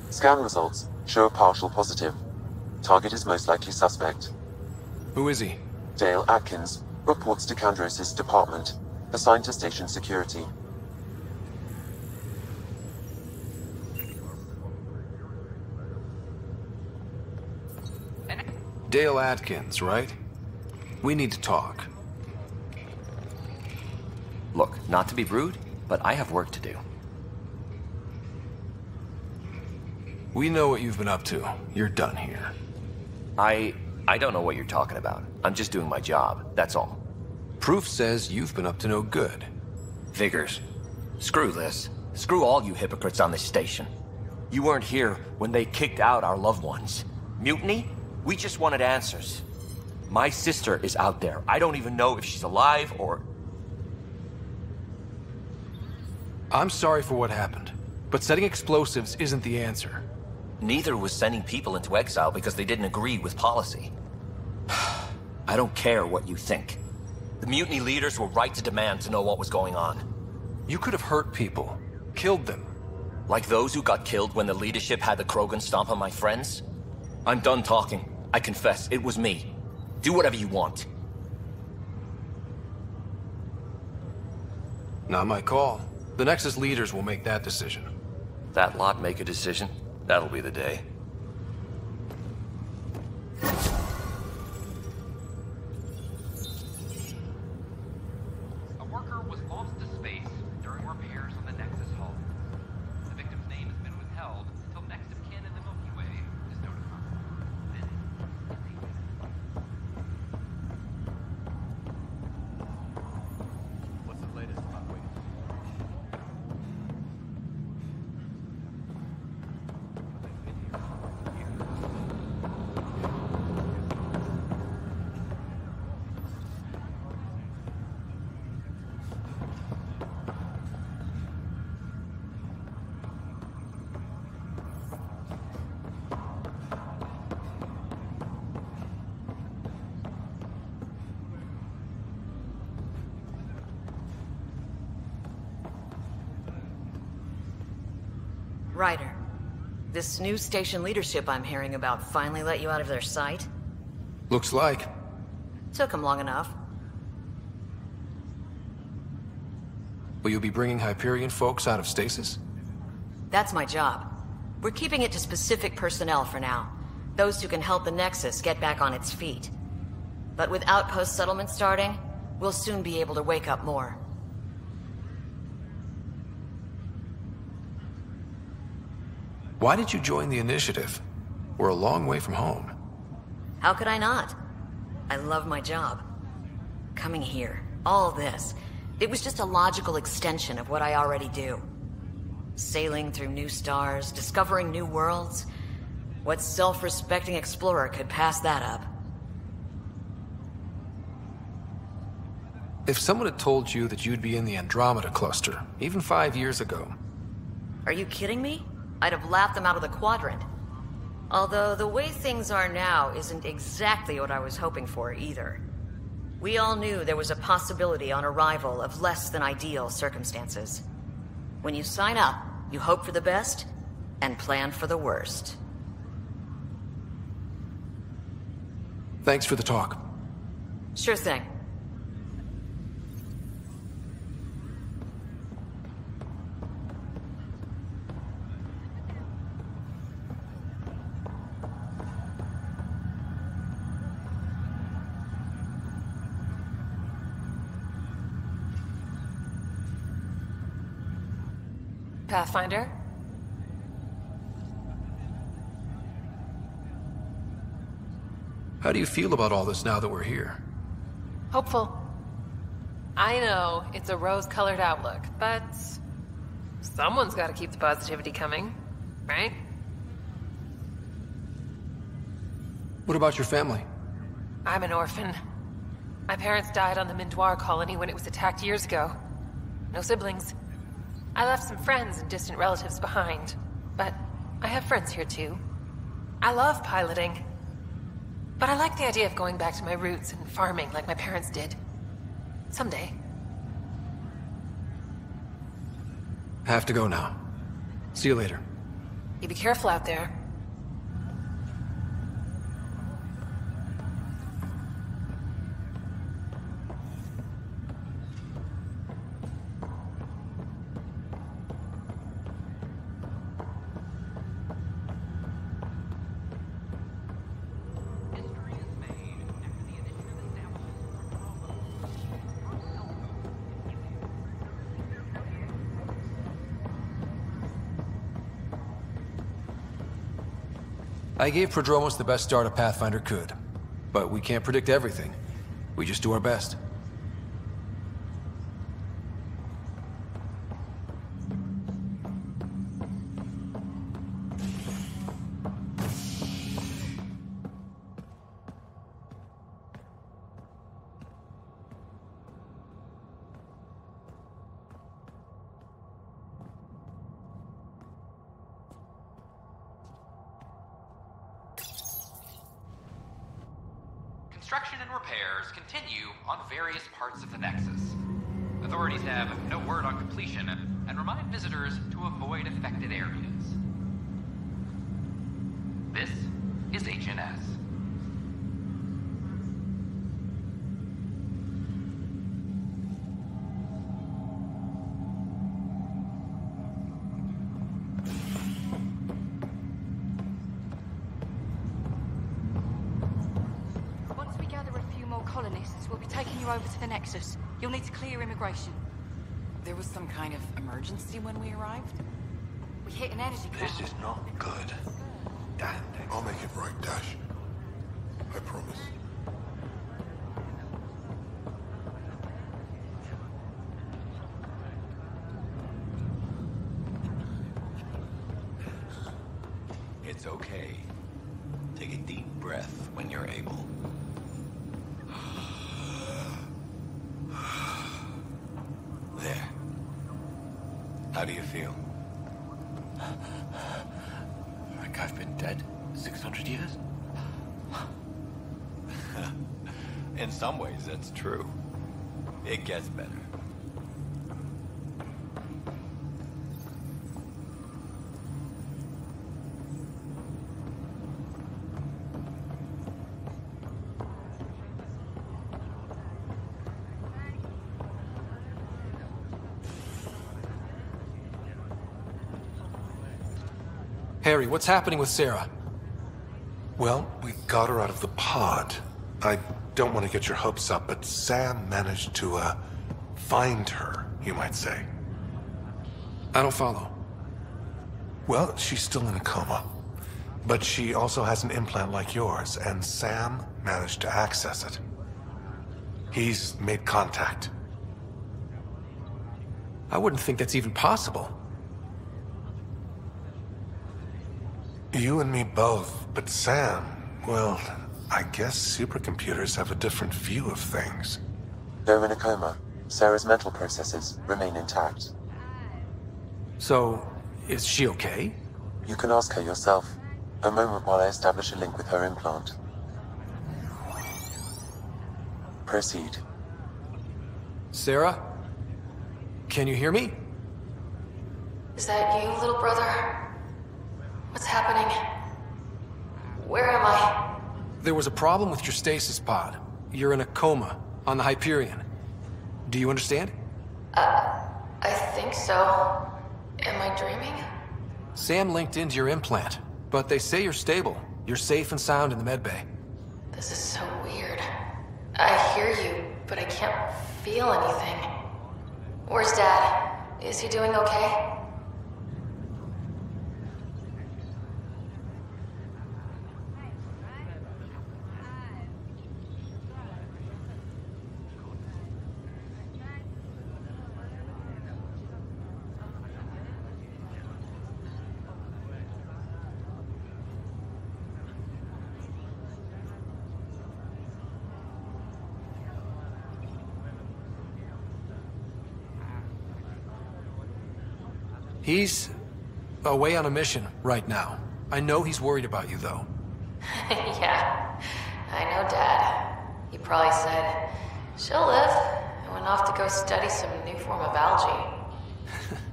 Scan results show a partial positive. Target is most likely suspect. Who is he? Dale Atkins reports to Kandros' department, assigned to station security. Dale Atkins, right? We need to talk. Look, not to be rude, but I have work to do. We know what you've been up to. You're done here. I don't know what you're talking about. I'm just doing my job, that's all. Proof says you've been up to no good. Vigors, screw this. Screw all you hypocrites on this station. You weren't here when they kicked out our loved ones. Mutiny? We just wanted answers. My sister is out there. I don't even know if she's alive or... I'm sorry for what happened, but setting explosives isn't the answer. Neither was sending people into exile because they didn't agree with policy. I don't care what you think. The mutiny leaders were right to demand to know what was going on. You could have hurt people, killed them. Like those who got killed when the leadership had the Krogan stomp on my friends? I'm done talking. I confess, it was me. Do whatever you want. Not my call. The Nexus leaders will make that decision. That lot make a decision? That'll be the day. A worker was lost to space during repairs on the Nexus hull. The victim's name has been withheld until next of kin in the Milky Way is notified. What's the latest about waiting? Ryder, this new station leadership I'm hearing about finally let you out of their sight? Looks like. Took them long enough. Will you be bringing Hyperion folks out of stasis? That's my job. We're keeping it to specific personnel for now. Those who can help the Nexus get back on its feet. But with outpost settlement starting, we'll soon be able to wake up more. Why did you join the Initiative? We're a long way from home. How could I not? I love my job. Coming here, all this, it was just a logical extension of what I already do. Sailing through new stars, discovering new worlds. What self-respecting explorer could pass that up? If someone had told you that you'd be in the Andromeda cluster, even 5 years ago... Are you kidding me? I'd have laughed them out of the quadrant. Although the way things are now isn't exactly what I was hoping for either. We all knew there was a possibility on arrival of less than ideal circumstances. When you sign up, you hope for the best and plan for the worst. Thanks for the talk. Sure thing. Pathfinder? How do you feel about all this now that we're here? Hopeful. I know it's a rose-colored outlook, but someone's got to keep the positivity coming, right? What about your family? I'm an orphan. My parents died on the Mindoir colony when it was attacked years ago. No siblings. I left some friends and distant relatives behind, but I have friends here too. I love piloting, but I like the idea of going back to my roots and farming like my parents did. Someday. Have to go now. See you later. You be careful out there. I gave Prodromos the best start a Pathfinder could. But we can't predict everything. We just do our best. Construction and repairs continue on various parts of the Nexus. Authorities have no word on completion and remind visitors to avoid affected areas. This is HNS. We'll be taking you over to the Nexus. You'll need to clear immigration. There was some kind of emergency when we arrived? We hit an energy cloud. This is not good. Damn. I'll make it right, Dash. I promise. It's okay. Take a deep breath when you're able. There. How do you feel? Like I've been dead 600 years? In some ways, that's true. It gets better. Harry, what's happening with Sarah? Well, we got her out of the pod. I don't want to get your hopes up, but Sam managed to, find her, you might say. I don't follow. Well, she's still in a coma. But she also has an implant like yours, and Sam managed to access it. He's made contact. I wouldn't think that's even possible. You and me both, but Sam, well, I guess supercomputers have a different view of things. Though in a coma, Sarah's mental processes remain intact. So, is she okay? You can ask her yourself. A moment while I establish a link with her implant. Proceed. Sarah? Can you hear me? Is that you, little brother? What's happening? Where am I? There was a problem with your stasis pod. You're in a coma on the Hyperion. Do you understand? I think so. Am I dreaming? Sam linked into your implant, but they say you're stable. You're safe and sound in the medbay. This is so weird. I hear you, but I can't feel anything. Where's Dad? Is he doing okay? He's away on a mission right now. I know he's worried about you, though. Yeah, I know Dad. He probably said, she'll live, and went off to go study some new form of algae.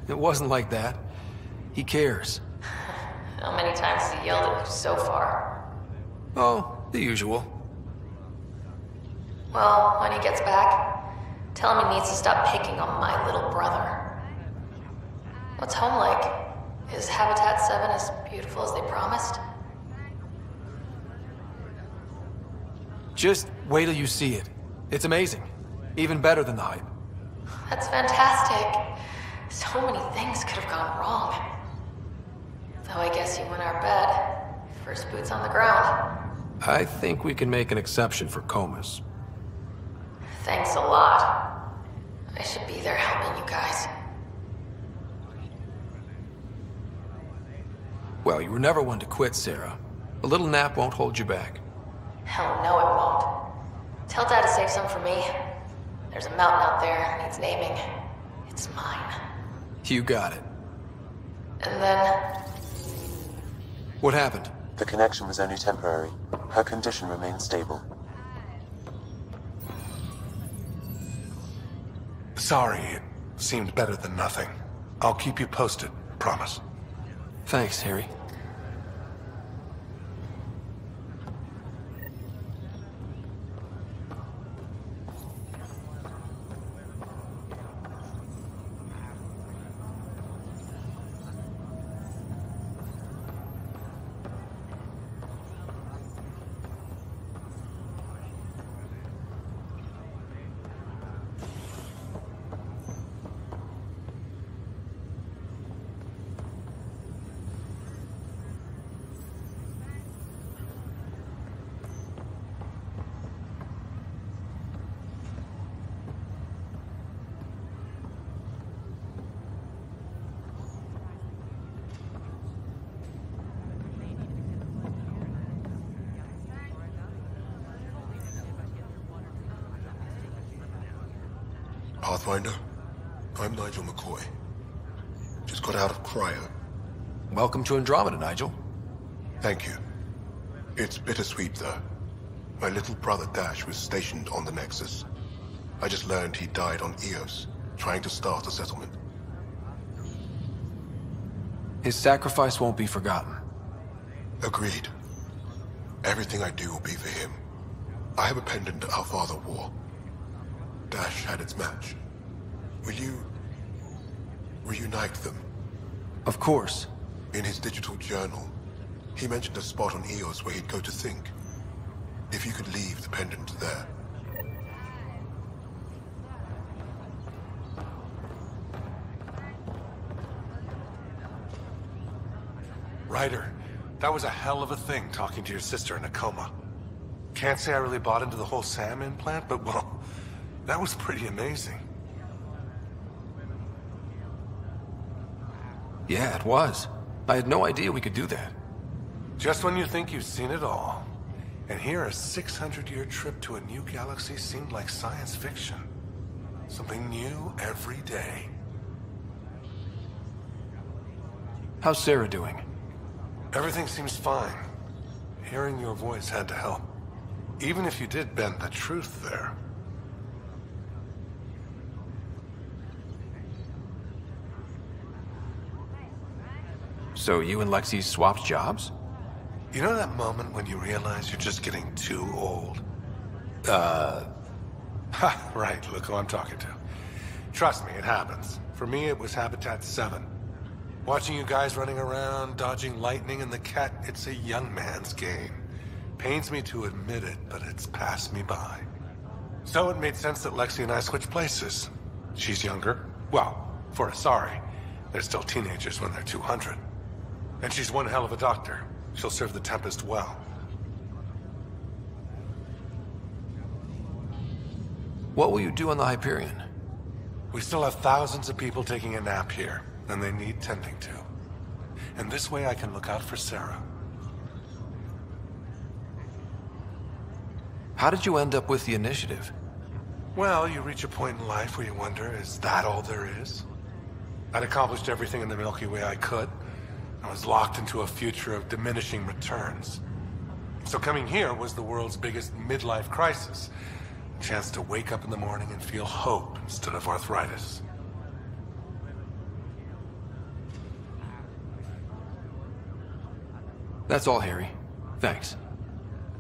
It wasn't like that. He cares. How many times has he yelled at you so far? Oh, the usual. Well, when he gets back, tell him he needs to stop picking on my little brother. What's home like? Is Habitat 7 as beautiful as they promised? Just wait till you see it. It's amazing. Even better than the hype. That's fantastic. So many things could have gone wrong. Though I guess you win our bet. First boots on the ground. I think we can make an exception for Comus. Thanks a lot. I should be there helping you guys. Well, you were never one to quit, Sarah. A little nap won't hold you back. Hell no, it won't. Tell Dad to save some for me. There's a mountain out there, needs naming. It's mine. You got it. And then... What happened? The connection was only temporary. Her condition remains stable. Sorry, it seemed better than nothing. I'll keep you posted, promise. Thanks, Harry. Pathfinder, I'm Nigel McCoy. Just got out of cryo. Welcome to Andromeda, Nigel. Thank you. It's bittersweet, though. My little brother Dash was stationed on the Nexus. I just learned he died on Eos, trying to start a settlement. His sacrifice won't be forgotten. Agreed. Everything I do will be for him. I have a pendant our father wore. Dash had its match. Will you... reunite them? Of course. In his digital journal, he mentioned a spot on Eos where he'd go to think. If you could leave the pendant there. Ryder, that was a hell of a thing talking to your sister in a coma. Can't say I really bought into the whole Sam implant, but well, that was pretty amazing. Yeah, it was. I had no idea we could do that. Just when you think you've seen it all. And here a 600-year trip to a new galaxy seemed like science fiction. Something new every day. How's Sarah doing? Everything seems fine. Hearing your voice had to help. Even if you did bend the truth there. So you and Lexi swapped jobs? You know that moment when you realize you're just getting too old? Right, look who I'm talking to. Trust me, it happens. For me, it was Habitat 7. Watching you guys running around, dodging lightning and the cat, it's a young man's game. Pains me to admit it, but it's passed me by. So it made sense that Lexi and I switched places. She's younger. Well, for Asari. They're still teenagers when they're 200. And she's one hell of a doctor. She'll serve the Tempest well. What will you do on the Hyperion? We still have thousands of people taking a nap here, and they need tending to. And this way I can look out for Sarah. How did you end up with the Initiative? Well, you reach a point in life where you wonder, is that all there is? I'd accomplished everything in the Milky Way I could. I was locked into a future of diminishing returns. So coming here was the world's biggest midlife crisis. A chance to wake up in the morning and feel hope instead of arthritis. That's all, Harry. Thanks.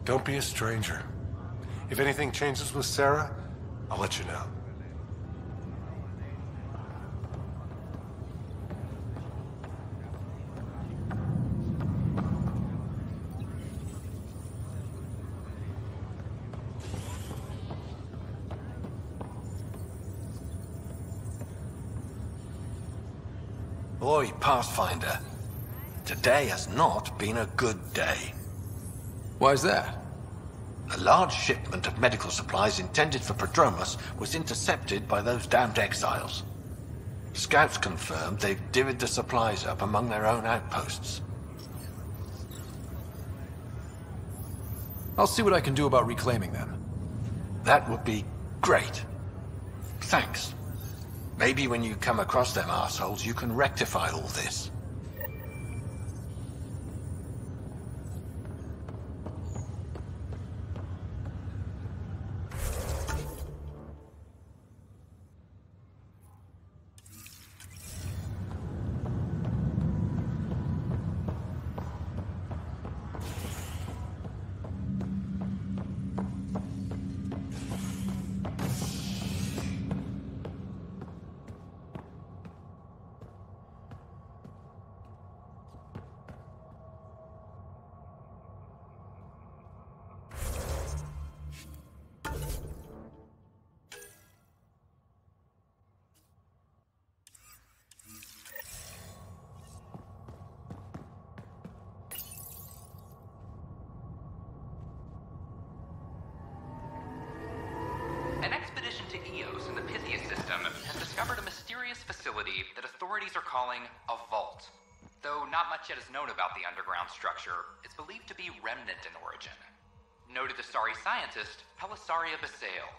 Don't be a stranger. If anything changes with Sarah, I'll let you know. Oi, Pathfinder. today has not been a good day. Why's that? A large shipment of medical supplies intended for Prodromos was intercepted by those damned exiles. Scouts confirmed they've divvied the supplies up among their own outposts. I'll see what I can do about reclaiming them. That would be great. Thanks. Maybe when you come across them assholes, you can rectify all this. An expedition to Eos in the Pythia system has discovered a mysterious facility that authorities are calling a vault. Though not much yet is known about the underground structure, it's believed to be remnant in origin. Noted Asari scientist Pelisaria Basale.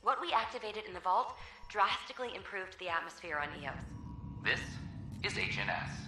What we activated in the vault drastically improved the atmosphere on Eos. This is HNS.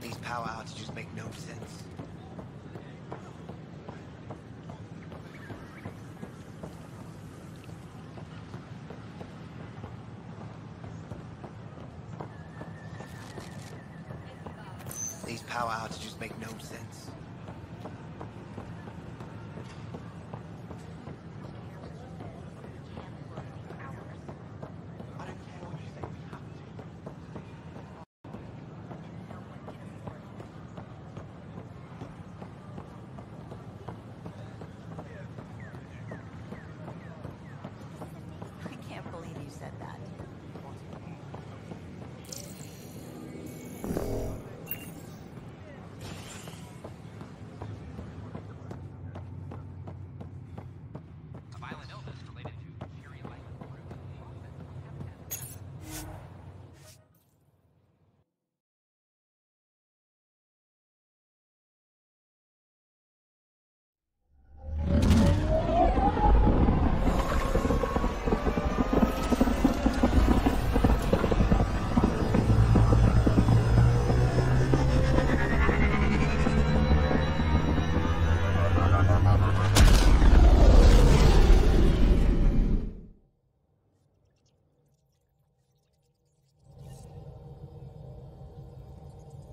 These power outages make no sense. These power outages make no sense.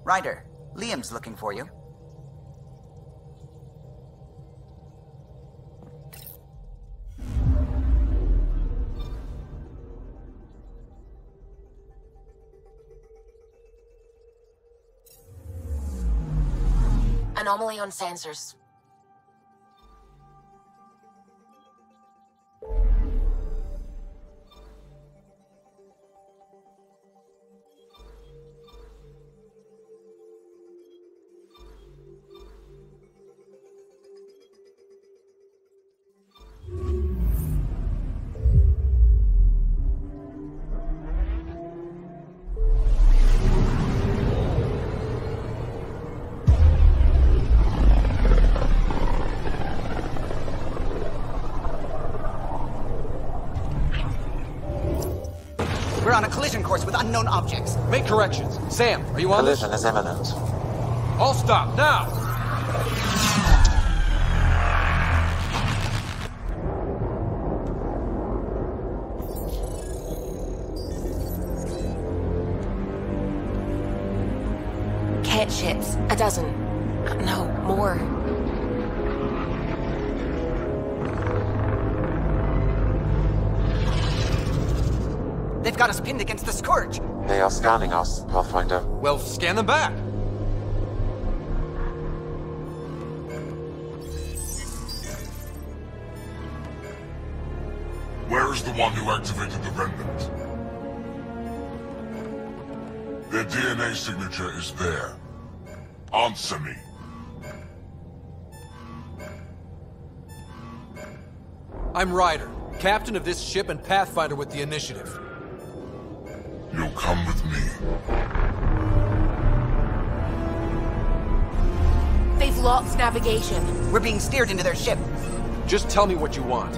Ryder, Liam's looking for you. Anomaly on sensors. We're on a collision course with unknown objects. Make corrections. Sam, are you on this? Collision is imminent. All stop, now! Cat ships. A dozen. No, more. They've got us pinned against the Scourge. They are scanning us, Pathfinder. Well, scan them back. Where is the one who activated the Remnant? Their DNA signature is there. Answer me. I'm Ryder, captain of this ship and Pathfinder with the Initiative. You'll come with me. They've lost navigation. We're being steered into their ship. Just tell me what you want.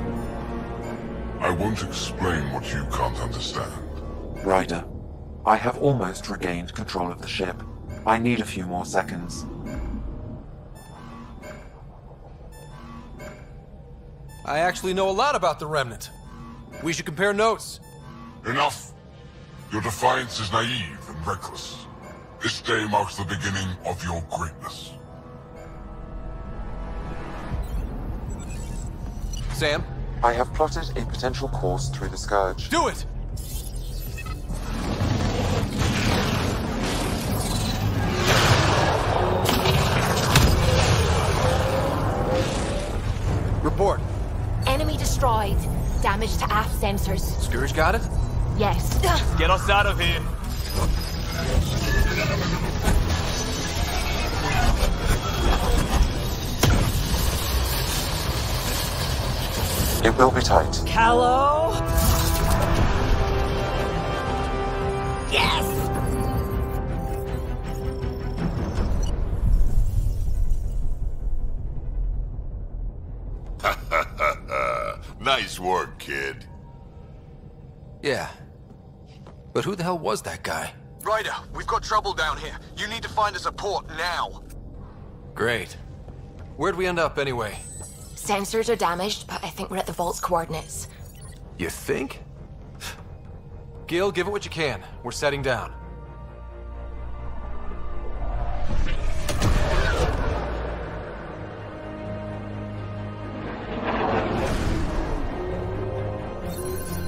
I won't explain what you can't understand. Ryder, I have almost regained control of the ship. I need a few more seconds. I actually know a lot about the Remnant. We should compare notes. Enough! Your defiance is naive and reckless. This day marks the beginning of your greatness. Sam? I have plotted a potential course through the Scourge. Do it! Report. Enemy destroyed. Damage to aft sensors. Scourge got it? Yes. Get us out of here. It will be tight. Callow? Yes! Nice work, kid. Yeah. But who the hell was that guy? Ryder, we've got trouble down here. You need to find us a port now. Great. Where'd we end up anyway? Sensors are damaged, but I think we're at the vault's coordinates. You think? Gil, give it what you can. We're setting down.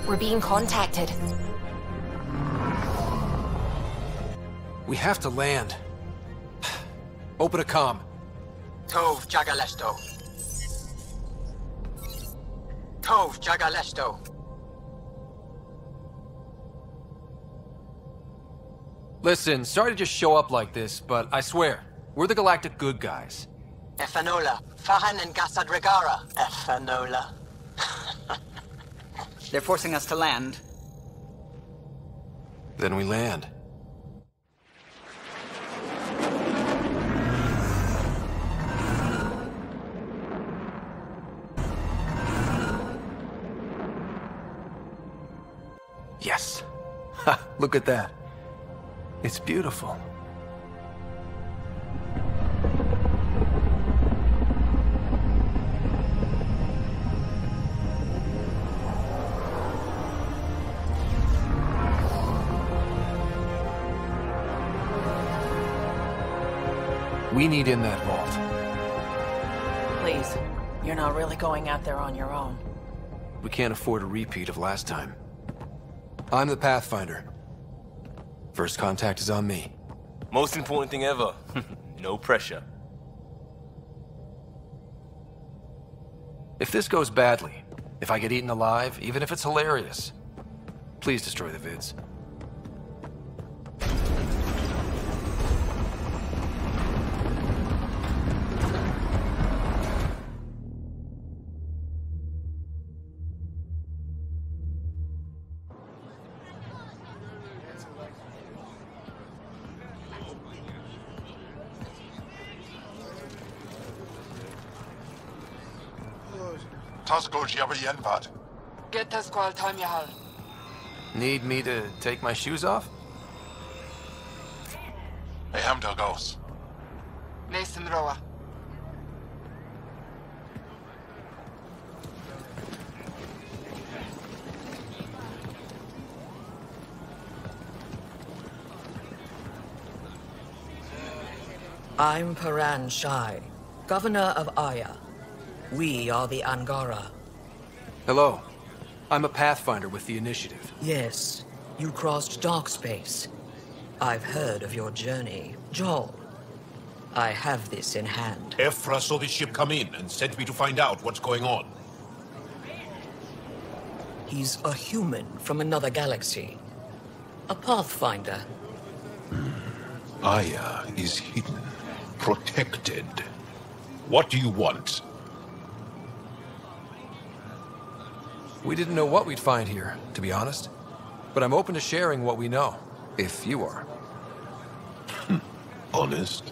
We're being contacted. We have to land. Open a comm. Tov Jagalesto. Tov Jagalesto. Listen, sorry to just show up like this, but I swear, we're the galactic good guys. Efanola. Fahan and Gasadregara. Efanola. They're forcing us to land. Then we land. Yes. Ha, look at that. It's beautiful. We need in that vault. Please, you're not really going out there on your own. We can't afford a repeat of last time. I'm the Pathfinder. First contact is on me. Most important thing ever. No pressure. If this goes badly, if I get eaten alive, even if it's hilarious, please destroy the vids. Taskoj Yabayenvat. Get the squad time, Yahal. Need me to take my shoes off? Hey, Hamdar goes. Nathan Roa. I'm Paran Shai, Governor of Aya. We are the Angara. Hello. I'm a Pathfinder with the Initiative. Yes, you crossed dark space. I've heard of your journey, Joel. I have this in hand. Ephra saw this ship come in and sent me to find out what's going on. He's a human from another galaxy. A Pathfinder. Aya is hidden, protected. What do you want? We didn't know what we'd find here, to be honest. But I'm open to sharing what we know, if you are. Honest?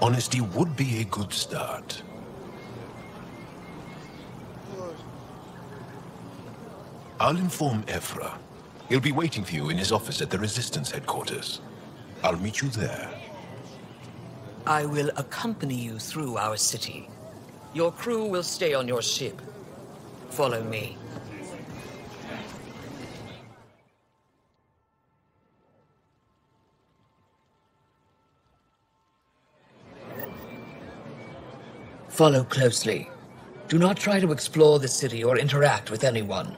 Honesty would be a good start. I'll inform Ephra. He'll be waiting for you in his office at the Resistance headquarters. I'll meet you there. I will accompany you through our city. Your crew will stay on your ship. Follow me. Follow closely. Do not try to explore the city or interact with anyone.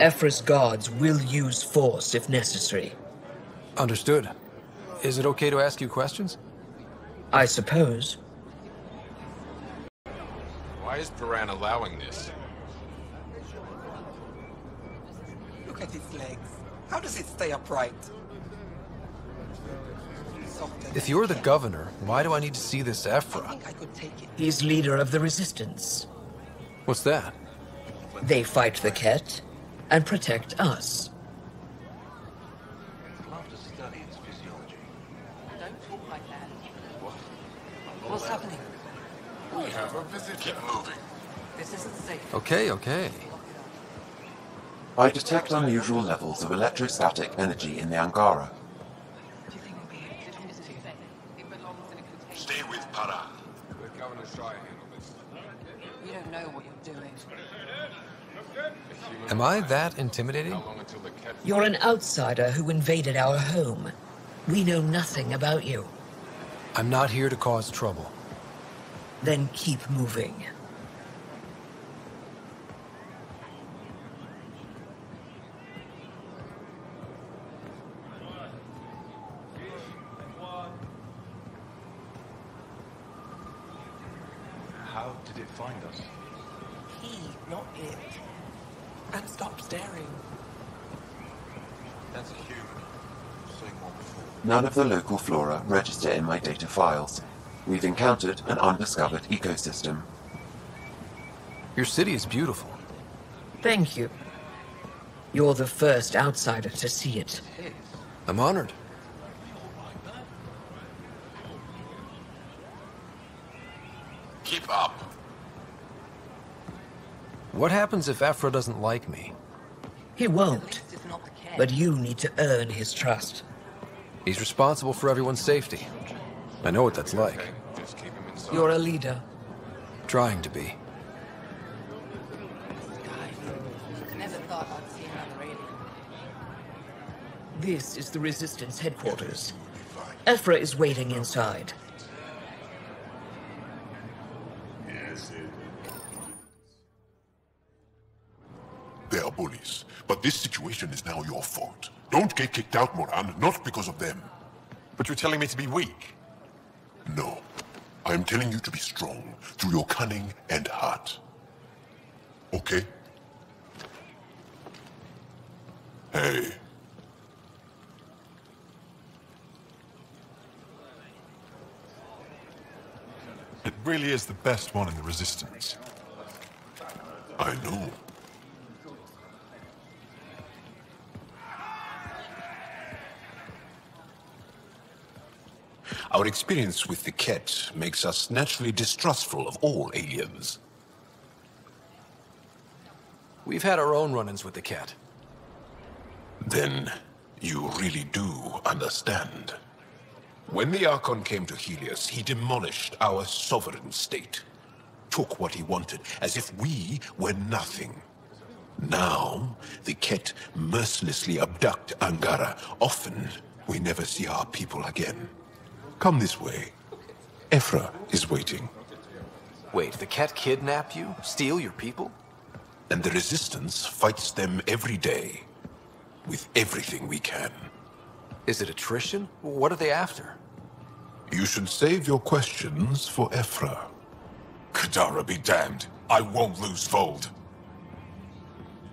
Ephra's guards will use force if necessary. Understood. Is it okay to ask you questions? I suppose. Why is Paran allowing this? Look at its legs. How does it stay upright? If you're the governor, why do I need to see this Ephra? He's leader of the Resistance. What's that? They fight the Ket and protect us. What's happening? We have a visitor. Keep moving. This isn't safe. Okay. I detect unusual levels of electrostatic energy in the Angara. Stay with Paran. Let Governor Shai handle this. You don't know what you're doing. Am I that intimidating? You're an outsider who invaded our home. We know nothing about you. I'm not here to cause trouble. Then keep moving. How did it find us? He, not it. And stop staring. That's a human. Saying one before. None of the local flora register in my data files. We've encountered an undiscovered ecosystem. Your city is beautiful. Thank you. You're the first outsider to see it. I'm honored. Keep up. What happens if Ephra doesn't like me? He won't. But you need to earn his trust. He's responsible for everyone's safety. I know what that's like. You're a leader. Trying to be. Never thought I'd see another alien. This is the Resistance headquarters. Ephra is waiting inside. They are bullies, but this situation is now your fault. Don't get kicked out, Moran, not because of them. But you're telling me to be weak? No. I am telling you to be strong through your cunning and heart. Okay? Hey. It really is the best one in the Resistance. I know. Our experience with the Ket makes us naturally distrustful of all aliens. We've had our own run-ins with the Ket. Then you really do understand. When the Archon came to Helios, he demolished our sovereign state. Took what he wanted, as if we were nothing. Now, the Ket mercilessly abduct Angara. Often, we never see our people again. Come this way. Ephra is waiting. Wait, the Ket kidnap you? Steal your people? And the Resistance fights them every day. With everything we can. Is it attrition? What are they after? You should save your questions for Ephra. Kadara be damned. I won't lose Vold.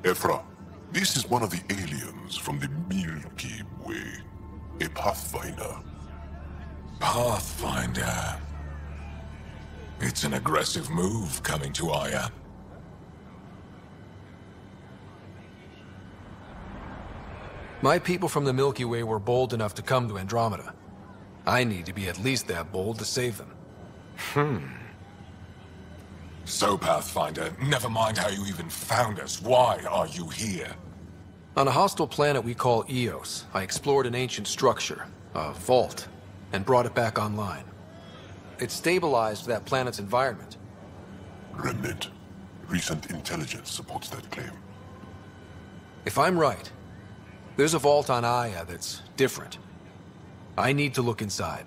Ephra, this is one of the aliens from the Milky Way. A Pathfinder. Pathfinder. It's an aggressive move coming to Aya. My people from the Milky Way were bold enough to come to Andromeda. I need to be at least that bold to save them. So, Pathfinder, never mind how you even found us. Why are you here? On a hostile planet we call Eos, I explored an ancient structure, a vault, and brought it back online. It stabilized that planet's environment. Remnant. Recent intelligence supports that claim. If I'm right, there's a vault on Aya that's different. I need to look inside.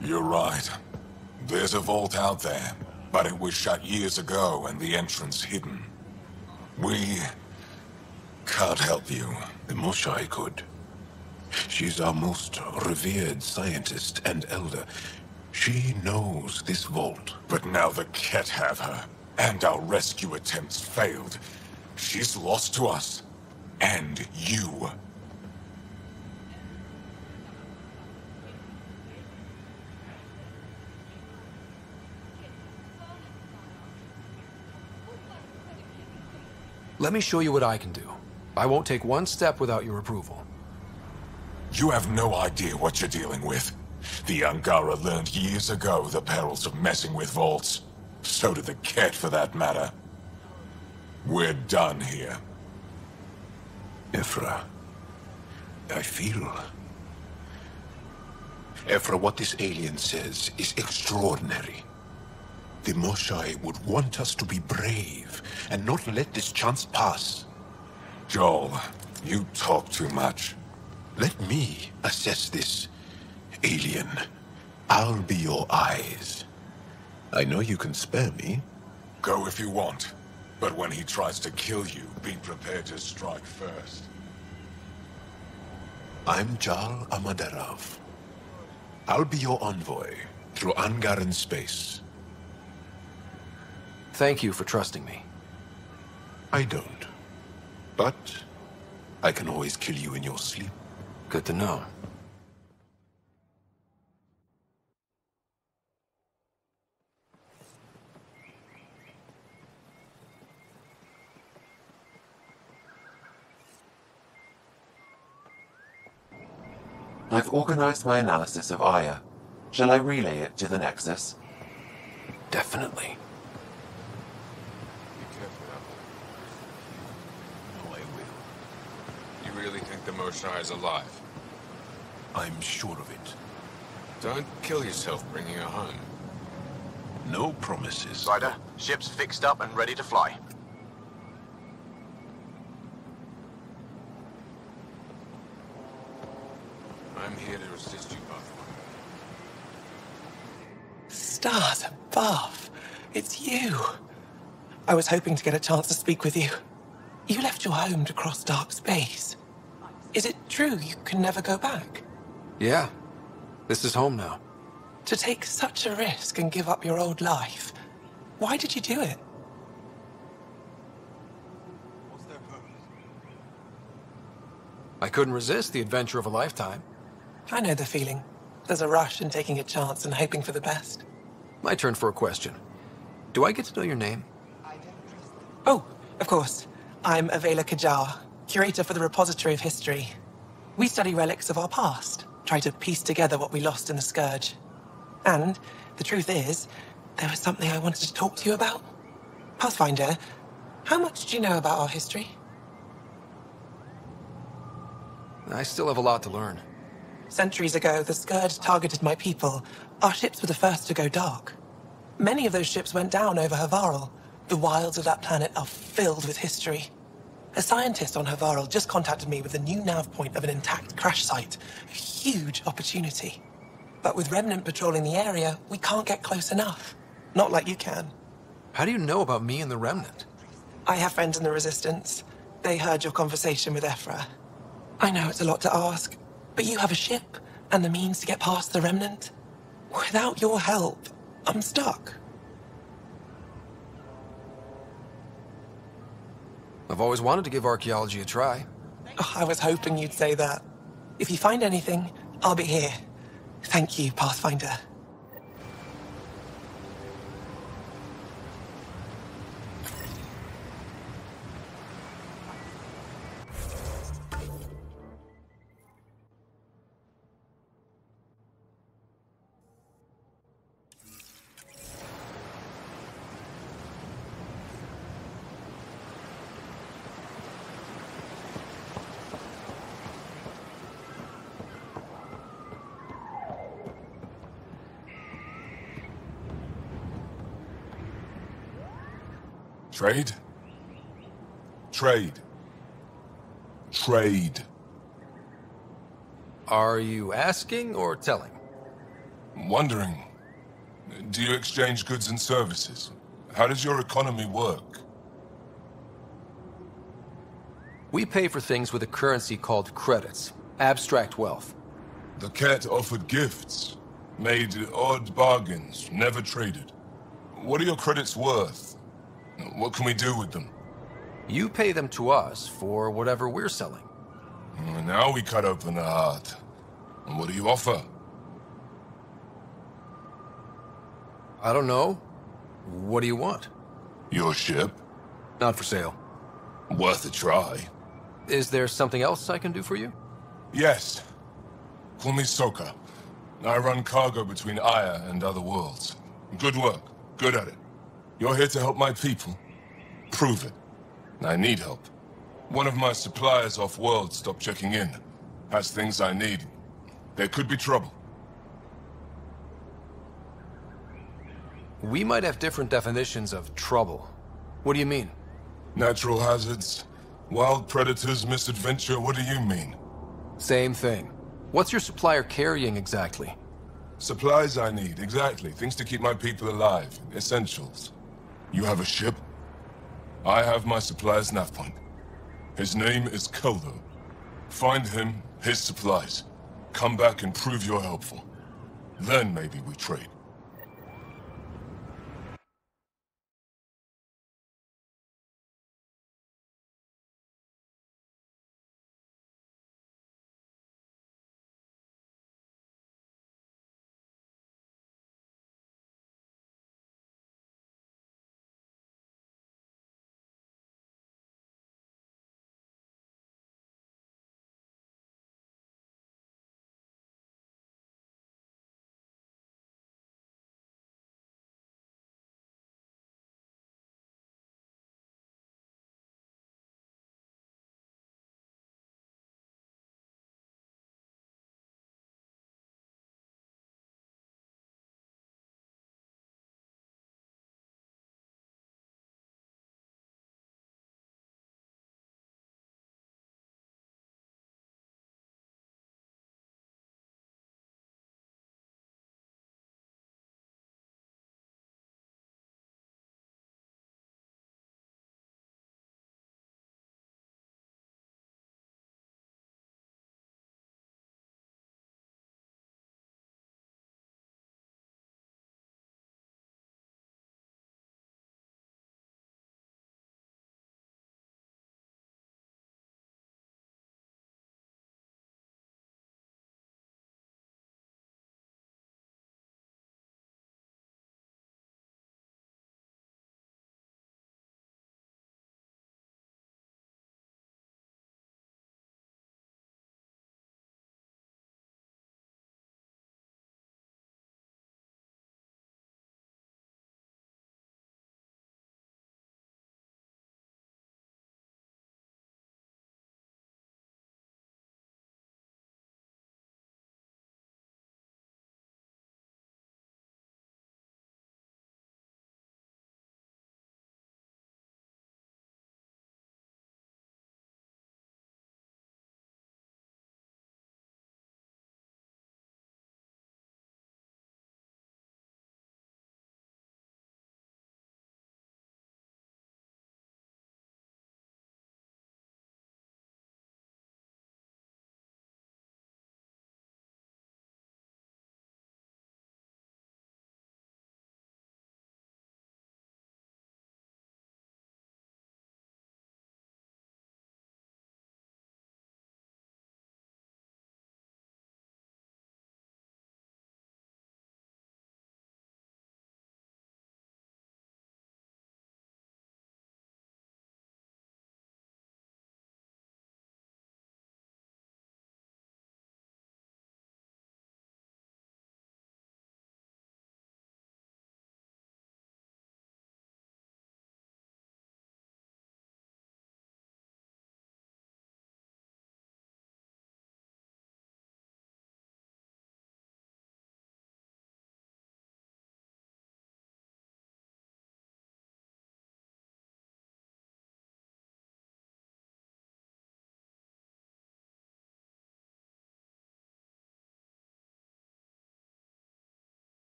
You're right. There's a vault out there, but it was shut years ago and the entrance hidden. We can't help you. The Moshae could. She's our most revered scientist and elder. She knows this vault. But now the Ket have her, and our rescue attempts failed. She's lost to us. And you. Let me show you what I can do. I won't take one step without your approval. You have no idea what you're dealing with. The Angara learned years ago the perils of messing with vaults. So did the Ket, for that matter. We're done here. Ephra, I feel... Ephra, what this alien says is extraordinary. The Moshae would want us to be brave and not let this chance pass. Joel, you talk too much. Let me assess this, alien. I'll be your eyes. I know you can spare me. Go if you want. But when he tries to kill you, be prepared to strike first. I'm Jal Amaderov. I'll be your envoy through Angaran space. Thank you for trusting me. I don't. But I can always kill you in your sleep. Good to know. I've organized my analysis of Aya. Shall I relay it to the Nexus? Definitely. Be careful out there. No, I will. You really think the Moshae is alive? I'm sure of it. Don't kill yourself bringing her home. No promises. Ryder, ship's fixed up and ready to fly. I'm here to assist you, Pathfinder. Stars above! It's you! I was hoping to get a chance to speak with you. You left your home to cross dark space. Is it true you can never go back? Yeah. This is home now. To take such a risk and give up your old life, why did you do it? I couldn't resist the adventure of a lifetime. I know the feeling. There's a rush in taking a chance and hoping for the best. My turn for a question. Do I get to know your name? Oh, of course. I'm Avela Kajar, curator for the Repository of History. We study relics of our past, try to piece together what we lost in the Scourge. And the truth is, there was something I wanted to talk to you about. Pathfinder, How much do you know about our history? I still have a lot to learn. Centuries ago, the Scourge targeted my people. Our ships were the first to go dark. Many of those ships went down over Havarl. The wilds of that planet are filled with history. A scientist on Havarl just contacted me with a new nav point of an intact crash site. A huge opportunity. But with Remnant patrolling the area, we can't get close enough. Not like you can. How do you know about me and the Remnant? I have friends in the Resistance. They heard your conversation with Ephra. I know it's a lot to ask, but you have a ship and the means to get past the Remnant. Without your help, I'm stuck. I've always wanted to give archaeology a try. Oh, I was hoping you'd say that. If you find anything, I'll be here. Thank you, Pathfinder. Trade? Trade. Trade. Are you asking or telling? Wondering. Do you exchange goods and services? How does your economy work? We pay for things with a currency called credits. Abstract wealth. The Ket offered gifts. Made odd bargains, never traded. What are your credits worth? What can we do with them? You pay them to us for whatever we're selling. Now we cut open the heart. And what do you offer? I don't know. What do you want? Your ship? Not for sale. Worth a try. Is there something else I can do for you? Yes. Call me Soka. I run cargo between Aya and other worlds. Good work. Good at it. You're here to help my people. Prove it. I need help. One of my suppliers off-world stopped checking in. Has things I need. There could be trouble. We might have different definitions of trouble. What do you mean? Natural hazards, wild predators, misadventure, what do you mean? Same thing. What's your supplier carrying exactly? Supplies I need, exactly. Things to keep my people alive. Essentials. You have a ship? I have my supplier's nav point. His name is Keldo. Find him, his supplies. Come back and prove you're helpful. Then maybe we trade.